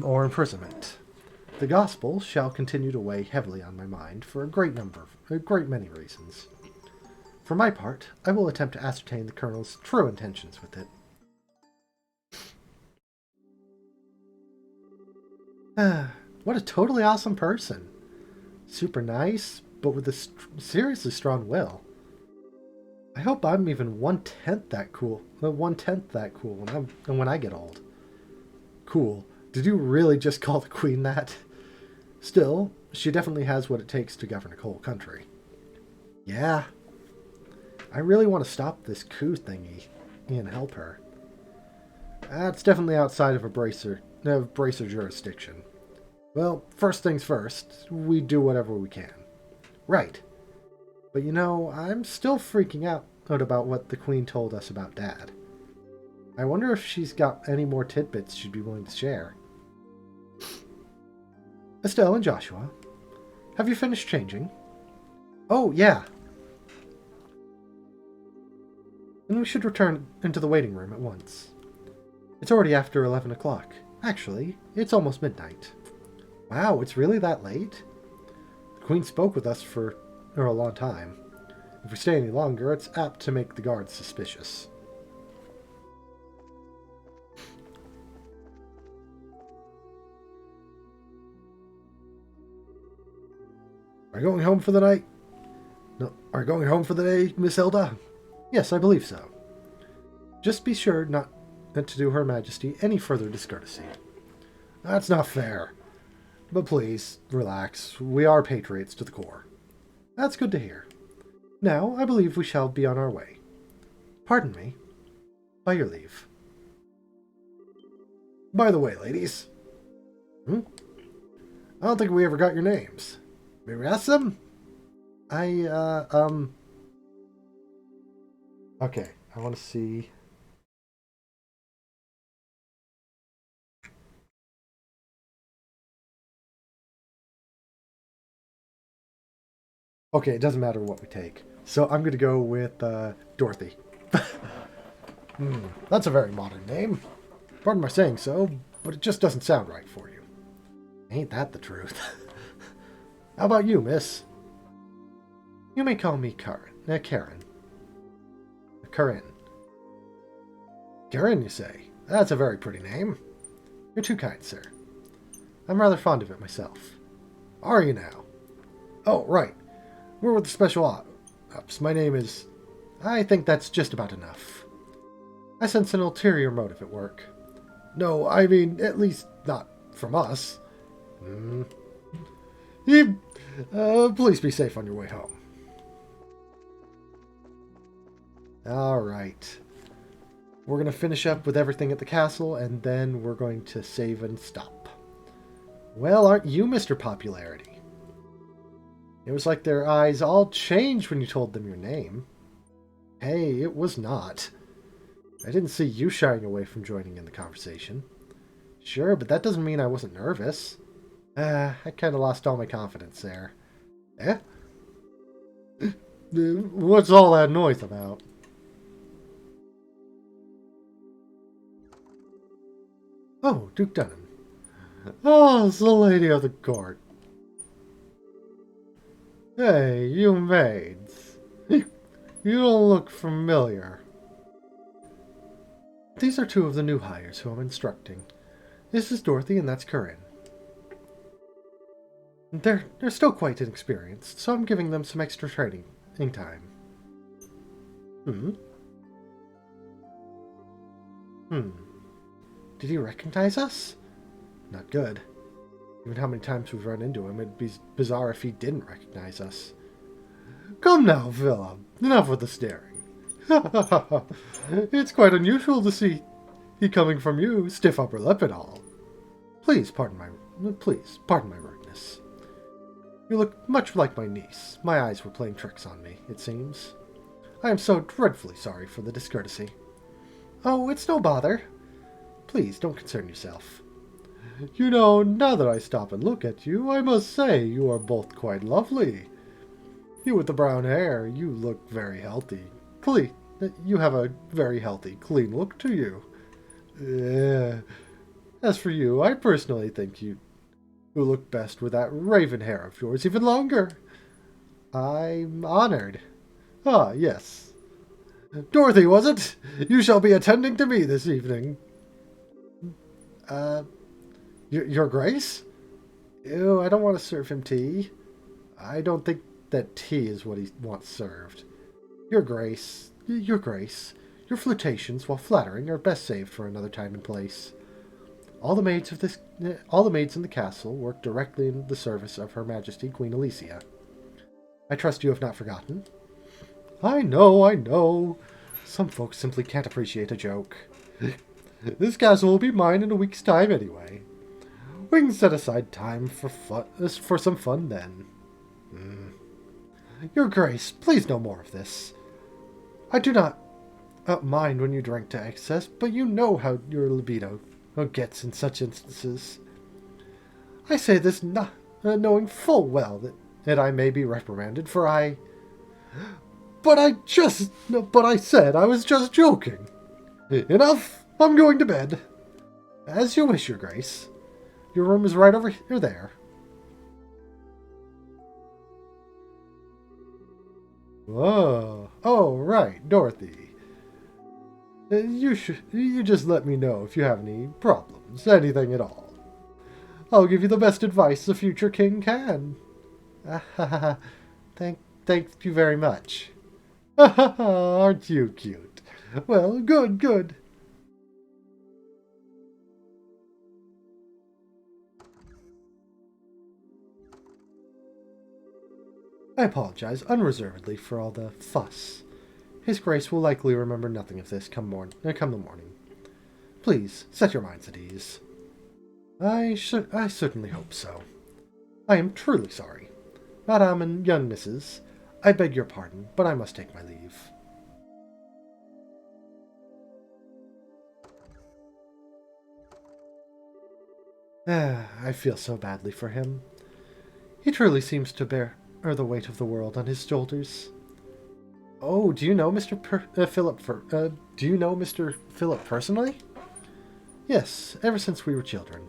or imprisonment. The gospel shall continue to weigh heavily on my mind for a great many reasons. For my part, I will attempt to ascertain the Colonel's true intentions with it. What a totally awesome person. Super nice, but with a seriously strong will. I hope I'm even one-tenth that cool when I get old. Cool. Did you really just call the Queen that? Still, she definitely has what it takes to govern a whole country. Yeah. I really want to stop this coup thingy and help her. That's definitely outside of Bracer jurisdiction. Well, first things first, we do whatever we can. Right. But you know, I'm still freaking out about what the Queen told us about Dad. I wonder if she's got any more tidbits she'd be willing to share. Estelle and Joshua, have you finished changing? Oh, yeah. Then we should return into the waiting room at once. It's already after 11 o'clock. Actually, it's almost midnight. Wow, it's really that late? The Queen spoke with us for a long time. If we stay any longer, it's apt to make the guards suspicious. Are you going home for the night? No, are you going home for the day, Miss Hilda? Yes, I believe so. Just be sure not to do Her Majesty any further discourtesy. That's not fair. But please, relax. We are patriots to the core. That's good to hear. Now, I believe we shall be on our way. Pardon me. By your leave. By the way, ladies. I don't think we ever got your names. May we ask them? Okay, I want to see. Okay, it doesn't matter what we take. So I'm going to go with Dorothy. That's a very modern name. Pardon my saying so, but it just doesn't sound right for you. Ain't that the truth? How about you, miss? You may call me Karen. Karen. Karen, you say? That's a very pretty name. You're too kind, sir. I'm rather fond of it myself. Are you now? Oh, right. We're with the Special Ops. My name is... I think that's just about enough. I sense an ulterior motive at work. No, I mean, at least not from us. Please be safe on your way home. Alright. We're going to finish up with everything at the castle, and then we're going to save and stop. Well, aren't you Mr. Popularity? It was like their eyes all changed when you told them your name. Hey, it was not. I didn't see you shying away from joining in the conversation. Sure, but that doesn't mean I wasn't nervous. I kind of lost all my confidence there. Eh? What's all that noise about? Oh, Duke Dunham. Oh, it's the lady of the court. Hey, you maids. You don't look familiar. These are two of the new hires who I'm instructing. This is Dorothy and that's Corinne. They're still quite inexperienced, so I'm giving them some extra training time. Did he recognize us? Not good. Even how many times we've run into him, it'd be bizarre if he didn't recognize us. Come now, Philip. Enough with the staring. It's quite unusual to see he coming from you, stiff upper lip and all. Please pardon my rudeness. You look much like my niece. My eyes were playing tricks on me, it seems. I am so dreadfully sorry for the discourtesy. Oh, it's no bother. Please, don't concern yourself. You know, now that I stop and look at you, I must say you are both quite lovely. You with the brown hair, you look very healthy. You have a very healthy, clean look to you. As for you, I personally think you look best with that raven hair of yours even longer. I'm honored. Ah, yes. Dorothy, was it? You shall be attending to me this evening. Your Grace? Ew, I don't want to serve him tea. I don't think that tea is what he wants served. Your Grace. Your flirtations, while flattering, are best saved for another time and place. All the maids in the castle work directly in the service of Her Majesty Queen Alicia. I trust you have not forgotten. I know. Some folks simply can't appreciate a joke. This castle will be mine in a week's time anyway. We can set aside time for some fun then. Your Grace, please no more of this. I do not mind when you drink to excess, but you know how your libido gets in such instances. I say this not knowing full well that I may be reprimanded, for I... But I said I was just joking. Enough! I'm going to bed. As you wish, Your Grace. Your room is right over here there. Whoa. Oh, right, Dorothy. You just let me know if you have any problems, anything at all. I'll give you the best advice the future king can. Thank you very much. Aren't you cute? Well, good. I apologize unreservedly for all the fuss. His Grace will likely remember nothing of this come the morning. Please, set your minds at ease. I certainly hope so. I am truly sorry. Madame and young Mrs., I beg your pardon, but I must take my leave. I feel so badly for him. He truly seems to bear the weight of the world on his shoulders. Oh, do you know Mr. Philip personally? Yes, ever since we were children.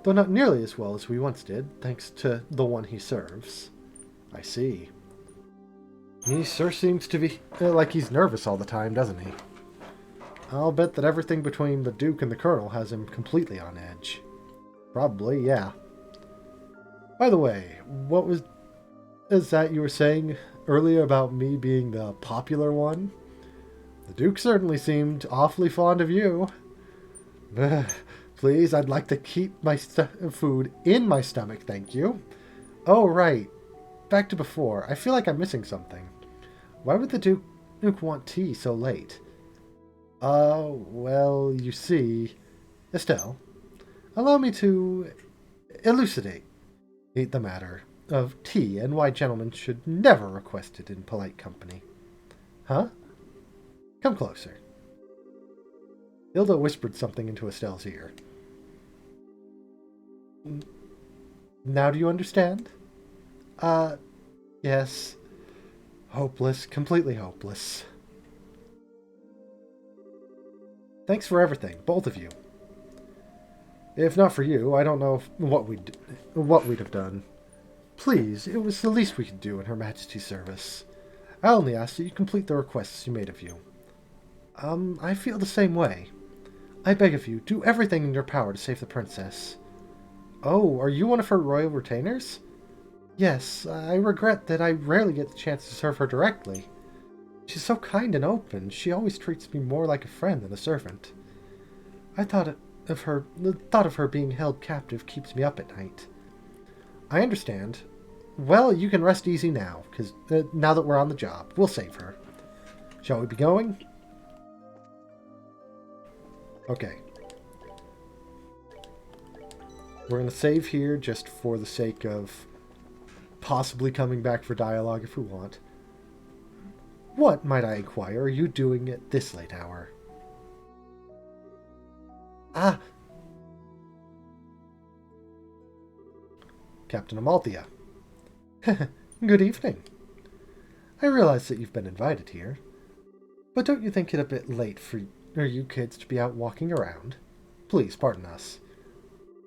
Though not nearly as well as we once did, thanks to the one he serves. I see. He sure seems to be like he's nervous all the time, doesn't he? I'll bet that everything between the Duke and the Colonel has him completely on edge. Probably, yeah. By the way, is that you were saying earlier about me being the popular one? The Duke certainly seemed awfully fond of you. Please, I'd like to keep my food in my stomach, thank you. Oh, right. Back to before. I feel like I'm missing something. Why would the Duke want tea so late? Well, you see... Estelle, allow me to elucidate the matter of tea and why gentlemen should never request it in polite company. Huh? Come closer. Hilda whispered something into Estelle's ear. Now do you understand? Yes. Hopeless. Completely hopeless. Thanks for everything, both of you. If not for you, I don't know what we'd have done. Please, it was the least we could do in Her Majesty's service. I only ask that you complete the requests she made of you. I feel the same way. I beg of you, do everything in your power to save the princess. Oh, are you one of her royal retainers? Yes, I regret that I rarely get the chance to serve her directly. She's so kind and open, she always treats me more like a friend than a servant. The thought of her being held captive keeps me up at night. I understand. Well, you can rest easy now, because now that we're on the job, we'll save her. Shall we be going? Okay. We're going to save here just for the sake of possibly coming back for dialogue if we want. What, might I inquire, are you doing at this late hour? Ah! Captain Amalthea. Good evening. I realize that you've been invited here, but don't you think it a bit late for you kids to be out walking around? Please, pardon us.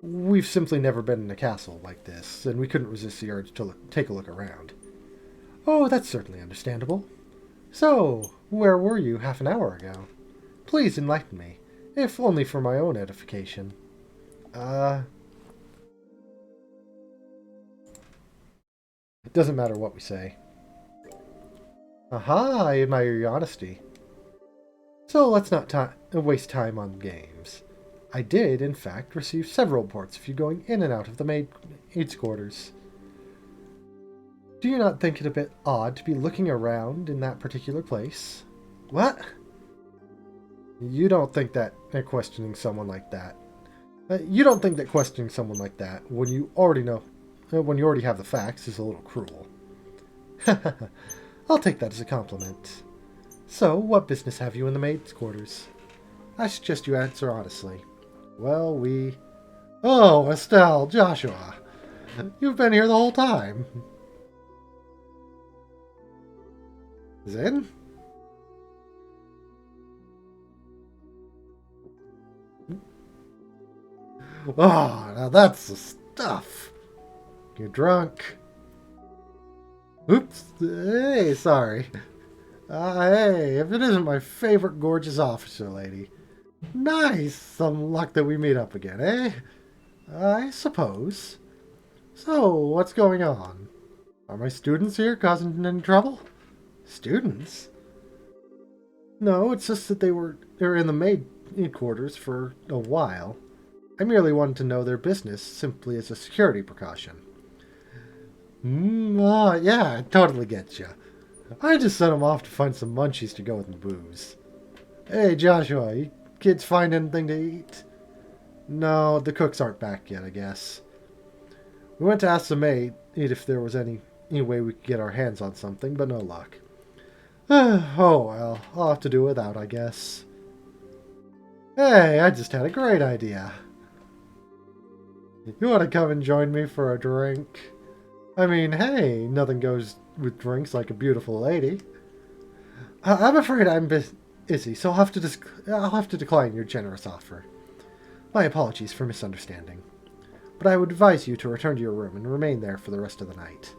We've simply never been in a castle like this, and we couldn't resist the urge to take a look around. Oh, that's certainly understandable. So, where were you half an hour ago? Please enlighten me, if only for my own edification. It doesn't matter what we say. Aha, I admire your honesty. So let's not waste time on games. I did, in fact, receive several reports of you going in and out of the maid's quarters. Do you not think it a bit odd to be looking around in that particular place? What? You don't think that questioning someone like that... you don't think that questioning someone like that, when you already have the facts, is a little cruel. I'll take that as a compliment. So, what business have you in the maid's quarters? I suggest you answer honestly. Well, Oh, Estelle, Joshua. You've been here the whole time. Zin? Oh, now that's the stuff. You're drunk. Oops. Hey, sorry. Hey, if it isn't my favorite gorgeous officer lady. Nice. Some luck that we meet up again, eh? I suppose. So, what's going on? Are my students here causing any trouble? Students? No, it's just that they're in the maid quarters for a while. I merely wanted to know their business simply as a security precaution. Yeah, I totally get you. I just sent them off to find some munchies to go with the booze. Hey, Joshua, you kids find anything to eat? No, the cooks aren't back yet, I guess. We went to ask the maid if there was any way we could get our hands on something, but no luck. Oh well, I'll have to do without, I guess. Hey, I just had a great idea. You want to come and join me for a drink? I mean, hey, nothing goes with drinks like a beautiful lady. I'm afraid I'm busy, so I'll have to decline your generous offer. My apologies for misunderstanding. But I would advise you to return to your room and remain there for the rest of the night.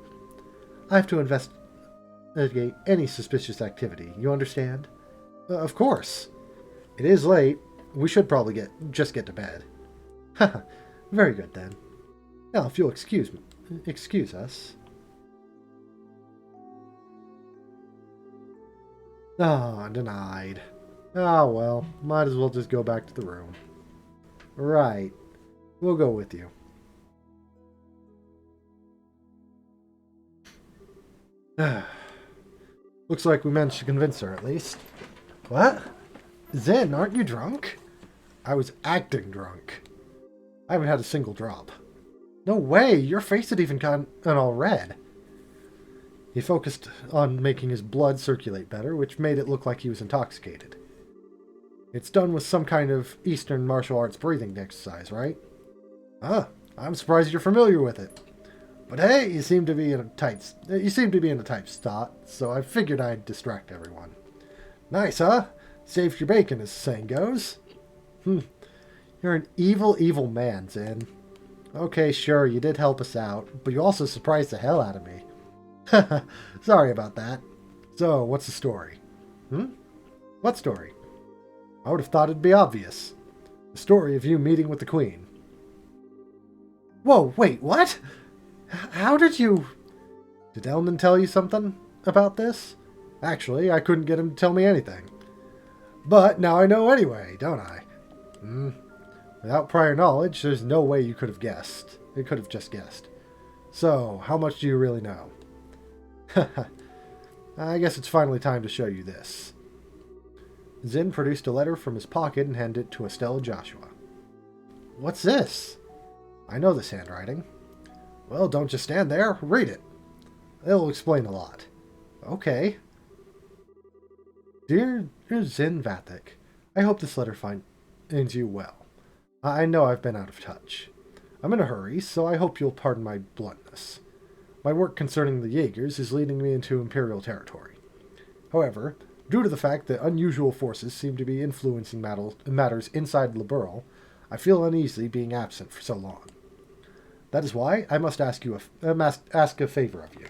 I have to investigate any suspicious activity, you understand? Of course. It is late. We should probably just get to bed. Haha, very good then. Now, if you'll excuse us. Ah, denied. Ah, well, might as well just go back to the room. Right. We'll go with you. Looks like we managed to convince her, at least. What? Zen, aren't you drunk? I was acting drunk. I haven't had a single drop. No way! Your face had even gone all red. He focused on making his blood circulate better, which made it look like he was intoxicated. It's done with some kind of Eastern martial arts breathing exercise, right? Ah, I'm surprised you're familiar with it. But hey, you seem to be in a tight spot, so I figured I'd distract everyone. Nice, huh? Saved your bacon, as the saying goes. You're an evil, evil man, Zen. Okay, sure, you did help us out, but you also surprised the hell out of me. Sorry about that. So, what's the story? What story? I would have thought it'd be obvious. The story of you meeting with the Queen. Whoa, wait, what? How did you... Did Elman tell you something about this? Actually, I couldn't get him to tell me anything. But now I know anyway, don't I? Without prior knowledge, there's no way you could have guessed. You could have just guessed. So, how much do you really know? I guess it's finally time to show you this. Zen produced a letter from his pocket and handed it to Estella Joshua. What's this? I know this handwriting. Well, don't just stand there. Read it. It'll explain a lot. Okay. Dear Zen Vathek, I hope this letter finds you well. I know I've been out of touch. I'm in a hurry, so I hope you'll pardon my bluntness. My work concerning the Jaegers is leading me into Imperial territory. However, due to the fact that unusual forces seem to be influencing matters inside Liberal, I feel uneasy being absent for so long. That is why I must ask a favor of you.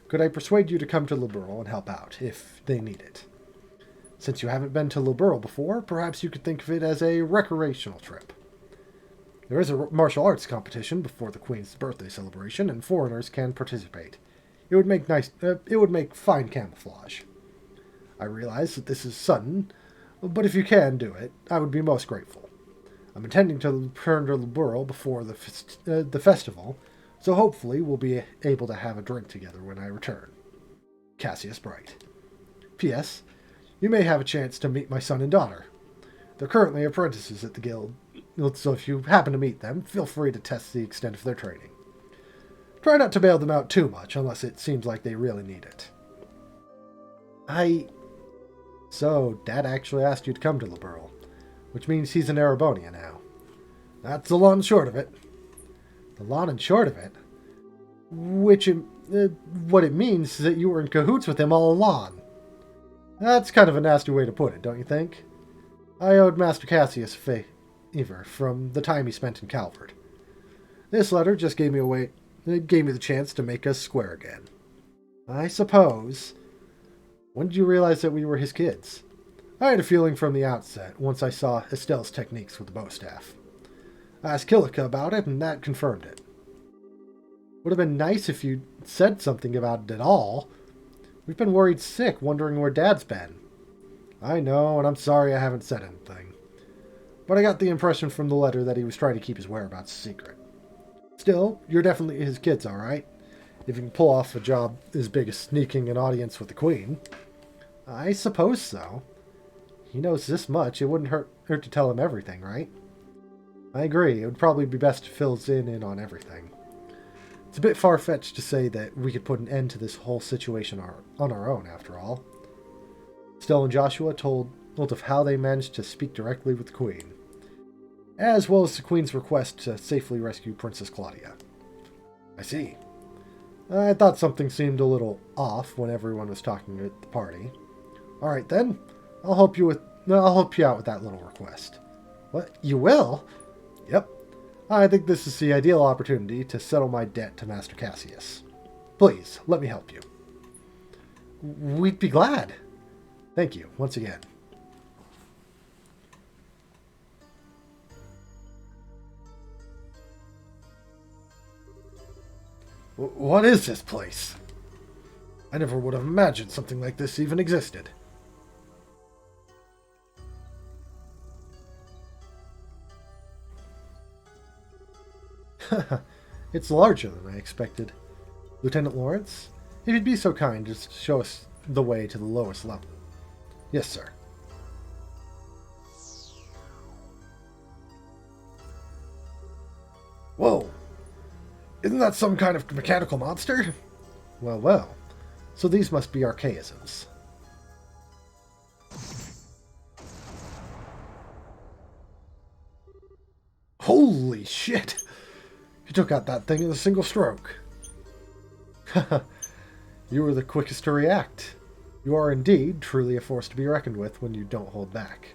Could I persuade you to come to Liberal and help out, if they need it? Since you haven't been to Liberal before, perhaps you could think of it as a recreational trip. There is a martial arts competition before the Queen's birthday celebration, and foreigners can participate. It would make fine camouflage. I realize that this is sudden, but if you can do it, I would be most grateful. I'm intending to return to Liberal before the festival, so hopefully we'll be able to have a drink together when I return. Cassius Bright. P.S. You may have a chance to meet my son and daughter. They're currently apprentices at the guild, so if you happen to meet them, feel free to test the extent of their training. Try not to bail them out too much, unless it seems like they really need it. So, Dad actually asked you to come to Liberal, which means he's an Erebonian now. That's the long and short of it. The long and short of it? What it means is that you were in cahoots with him all along. That's kind of a nasty way to put it, don't you think? I owed Master Cassius a favor from the time he spent in Calvert. This letter just gave me the chance to make us square again. I suppose. When did you realize that we were his kids? I had a feeling from the outset, once I saw Estelle's techniques with the bow staff. I asked Kilika about it, and that confirmed it. Would have been nice if you said something about it at all. We've been worried sick, wondering where Dad's been. I know, and I'm sorry I haven't said anything. But I got the impression from the letter that he was trying to keep his whereabouts secret. Still, you're definitely his kids, alright? If you can pull off a job as big as sneaking an audience with the Queen. I suppose so. He knows this much, it wouldn't hurt to tell him everything, right? I agree, it would probably be best to fill us in on everything. It's a bit far-fetched to say that we could put an end to this whole situation on our own, after all. Stella and Joshua told of how they managed to speak directly with the Queen, as well as the Queen's request to safely rescue Princess Claudia. I see. I thought something seemed a little off when everyone was talking at the party. Alright then, I'll help you out with that little request. What? You will? Yep. I think this is the ideal opportunity to settle my debt to Master Cassius. Please, let me help you. We'd be glad. Thank you, once again. What is this place? I never would have imagined something like this even existed. It's larger than I expected. Lieutenant Lawrence, if you'd be so kind as to show us the way to the lowest level. Yes, sir. Whoa! Isn't that some kind of mechanical monster? Well, well. So these must be archaisms. Holy shit! You took out that thing in a single stroke. You were the quickest to react. You are indeed truly a force to be reckoned with when you don't hold back.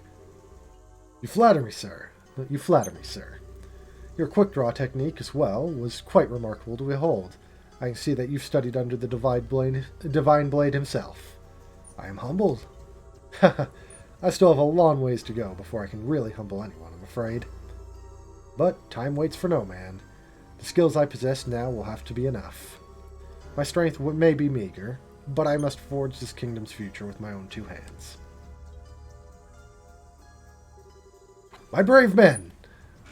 You flatter me, sir. You flatter me, sir. Your quick-draw technique, as well, was quite remarkable to behold. I can see that you've studied under the Divine Blade himself. I am humbled. I still have a long ways to go before I can really humble anyone, I'm afraid. But time waits for no man. The skills I possess now will have to be enough. My strength may be meager, but I must forge this kingdom's future with my own two hands. My brave men!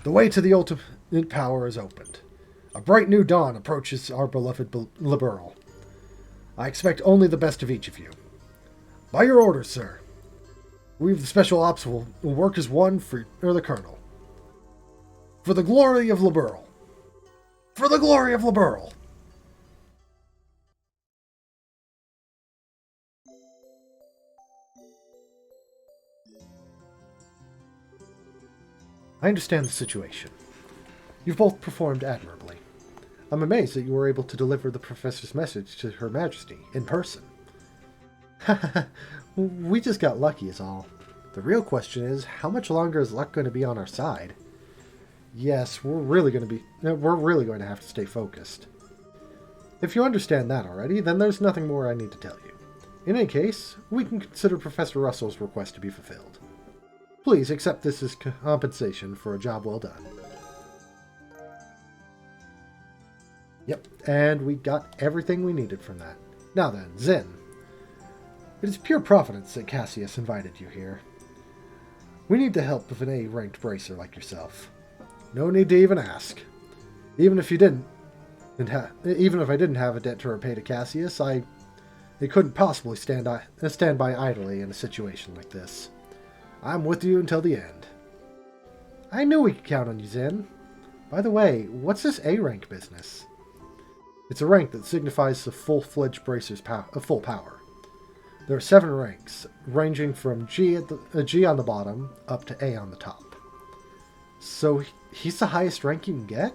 The way to the ultimate power is opened. A bright new dawn approaches our beloved Liberal. I expect only the best of each of you. By your orders, sir. We of the Special Ops will work as one for the Colonel. For the glory of Liberal. For the glory of Liberal. I understand the situation. You've both performed admirably. I'm amazed that you were able to deliver the Professor's message to Her Majesty in person. We just got lucky is all. The real question is, how much longer is luck going to be on our side? Yes, we're really going to have to stay focused. If you understand that already, then there's nothing more I need to tell you. In any case, we can consider Professor Russell's request to be fulfilled. Please accept this as compensation for a job well done. Yep, and we got everything we needed from that. Now then, Zen. It is pure providence that Cassius invited you here. We need the help of an A-ranked bracer like yourself. No need to even ask. Even if I didn't have a debt to repay to Cassius, I couldn't possibly stand by idly in a situation like this. I'm with you until the end. I knew we could count on you, Zen. By the way, what's this A-rank business? It's a rank that signifies the full-fledged bracer's full power. There are 7 ranks, ranging from G on the bottom up to A on the top. So he's the highest rank you can get?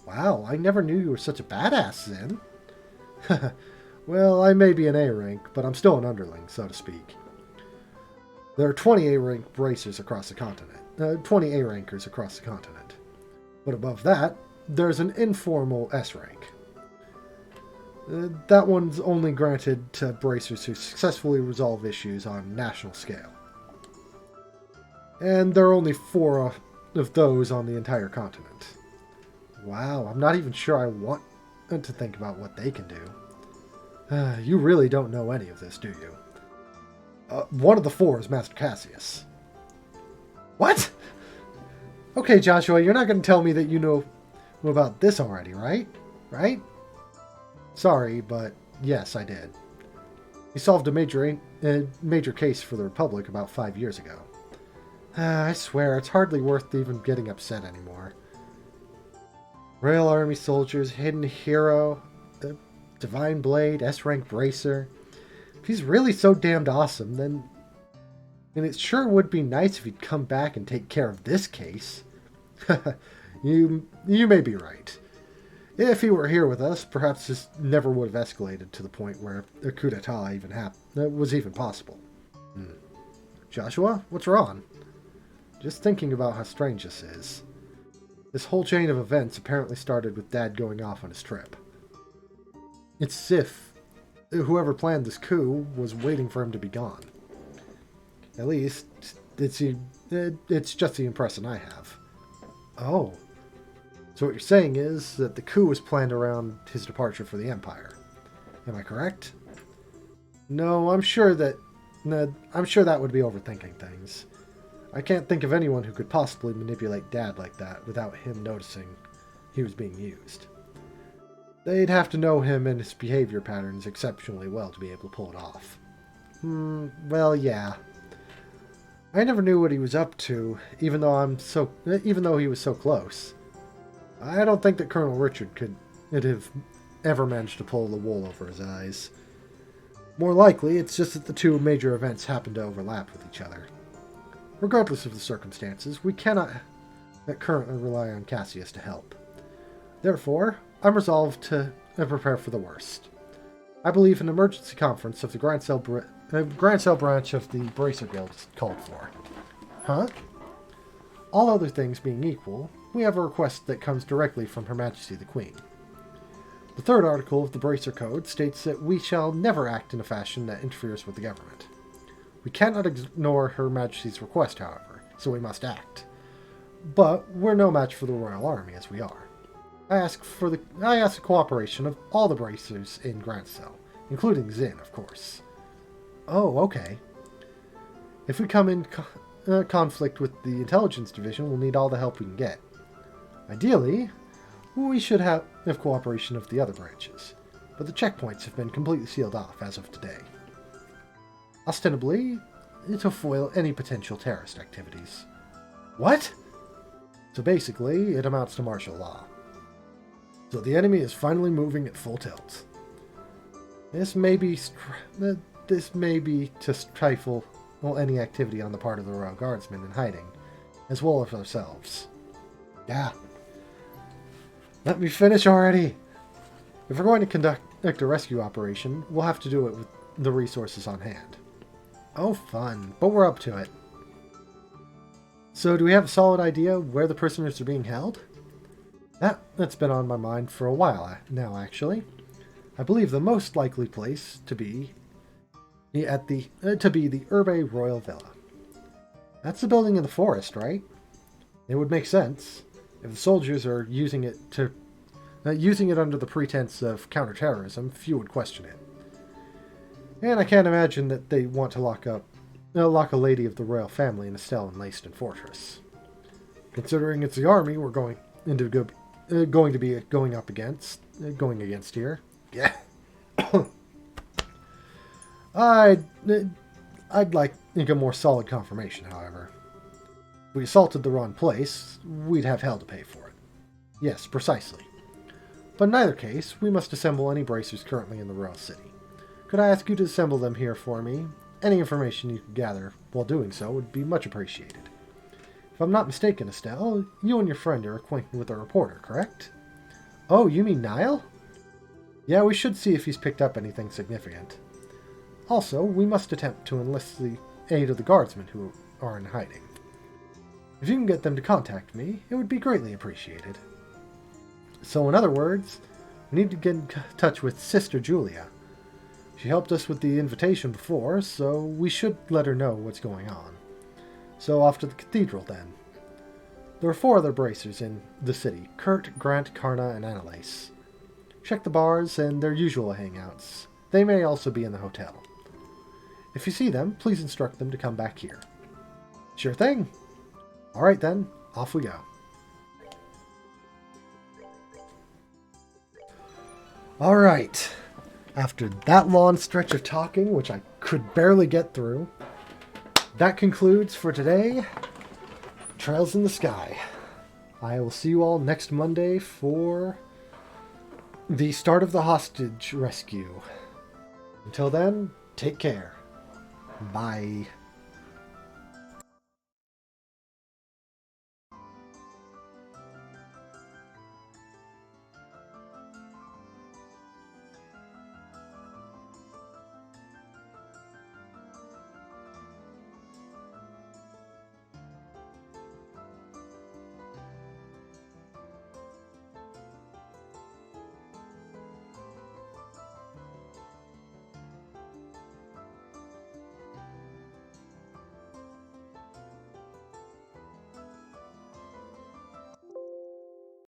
Wow, I never knew you were such a badass, Zen. Well, I may be an A rank, but I'm still an underling, so to speak. There are 20 A-rank bracers across the continent. 20 A-rankers across the continent. But above that, there's an informal S rank. That one's only granted to bracers who successfully resolve issues on national scale. And there are only 4 of those on the entire continent. Wow, I'm not even sure I want to think about what they can do. You really don't know any of this, do you? One of the four is Master Cassius. What? Okay, Joshua, you're not going to tell me that you know about this already, right? Right? Sorry, but yes, I did. He solved a major case for the Republic about 5 years ago. I swear, it's hardly worth even getting upset anymore. Royal Army soldiers, hidden hero, Divine Blade, S-rank bracer. If he's really so damned awesome, then it sure would be nice if he'd come back and take care of this case. You may be right. If he were here with us, perhaps this never would have escalated to the point where a coup d'etat was even possible. Joshua, what's wrong? Just thinking about how strange this is. This whole chain of events apparently started with Dad going off on his trip. It's as if whoever planned this coup was waiting for him to be gone. At least, it's just the impression I have. Oh. So what you're saying is that the coup was planned around his departure for the Empire. Am I correct? No, I'm sure that would be overthinking things. I can't think of anyone who could possibly manipulate Dad like that without him noticing he was being used. They'd have to know him and his behavior patterns exceptionally well to be able to pull it off. Well, yeah. I never knew what he was up to, even though he was so close. I don't think that Colonel Richard could have ever managed to pull the wool over his eyes. More likely, it's just that the two major events happened to overlap with each other. Regardless of the circumstances, we cannot currently rely on Cassius to help. Therefore, I'm resolved to prepare for the worst. I believe an emergency conference of the Grand Cell branch of the Bracer Guild is called for. Huh? All other things being equal, we have a request that comes directly from Her Majesty the Queen. The third article of the Bracer Code states that we shall never act in a fashion that interferes with the government. We cannot ignore Her Majesty's request, however, so we must act. But we're no match for the Royal Army as we are. I ask the cooperation of all the bracers in Grand Cell, including Zin, of course. Oh, okay. If we come in conflict with the Intelligence Division, we'll need all the help we can get. Ideally, we should have cooperation of the other branches, but the checkpoints have been completely sealed off as of today. Ostensibly, to foil any potential terrorist activities. What? So basically, it amounts to martial law. So the enemy is finally moving at full tilt. This may be to stifle any activity on the part of the Royal Guardsmen in hiding, as well as ourselves. Yeah. Let me finish already! If we're going to conduct a rescue operation, we'll have to do it with the resources on hand. Oh, fun. But we're up to it. So, do we have a solid idea where the prisoners are being held? That's been on my mind for a while now, actually. I believe the most likely place to be the Urbe Royal Villa. That's the building in the forest, right? It would make sense. If the soldiers are using it under the pretense of counterterrorism, few would question it. And I can't imagine that they want to lock a lady of the royal family in a cell in Leyston Fortress. Considering it's the army we're going against here. Yeah. I'd like a more solid confirmation, however. If we assaulted the wrong place, we'd have hell to pay for it. Yes, precisely. But in either case, we must assemble any bracers currently in the royal city. Could I ask you to assemble them here for me? Any information you could gather while doing so would be much appreciated. If I'm not mistaken, Estelle, you and your friend are acquainted with a reporter, correct? Oh, you mean Niall? Yeah, we should see if he's picked up anything significant. Also, we must attempt to enlist the aid of the guardsmen who are in hiding. If you can get them to contact me, it would be greatly appreciated. So in other words, we need to get in touch with Sister Julia. She helped us with the invitation before, so we should let her know what's going on. So off to the cathedral then. There are 4 other bracers in the city: Kurt, Grant, Karna, and Annalise. check the bars and their usual hangouts. They may also be in the hotel. If you see them, please instruct them to come back here. Sure thing. Alright then, off we go. Alright. After that long stretch of talking, which I could barely get through, that concludes for today, Trails in the Sky. I will see you all next Monday for the start of the hostage rescue. Until then, take care. Bye.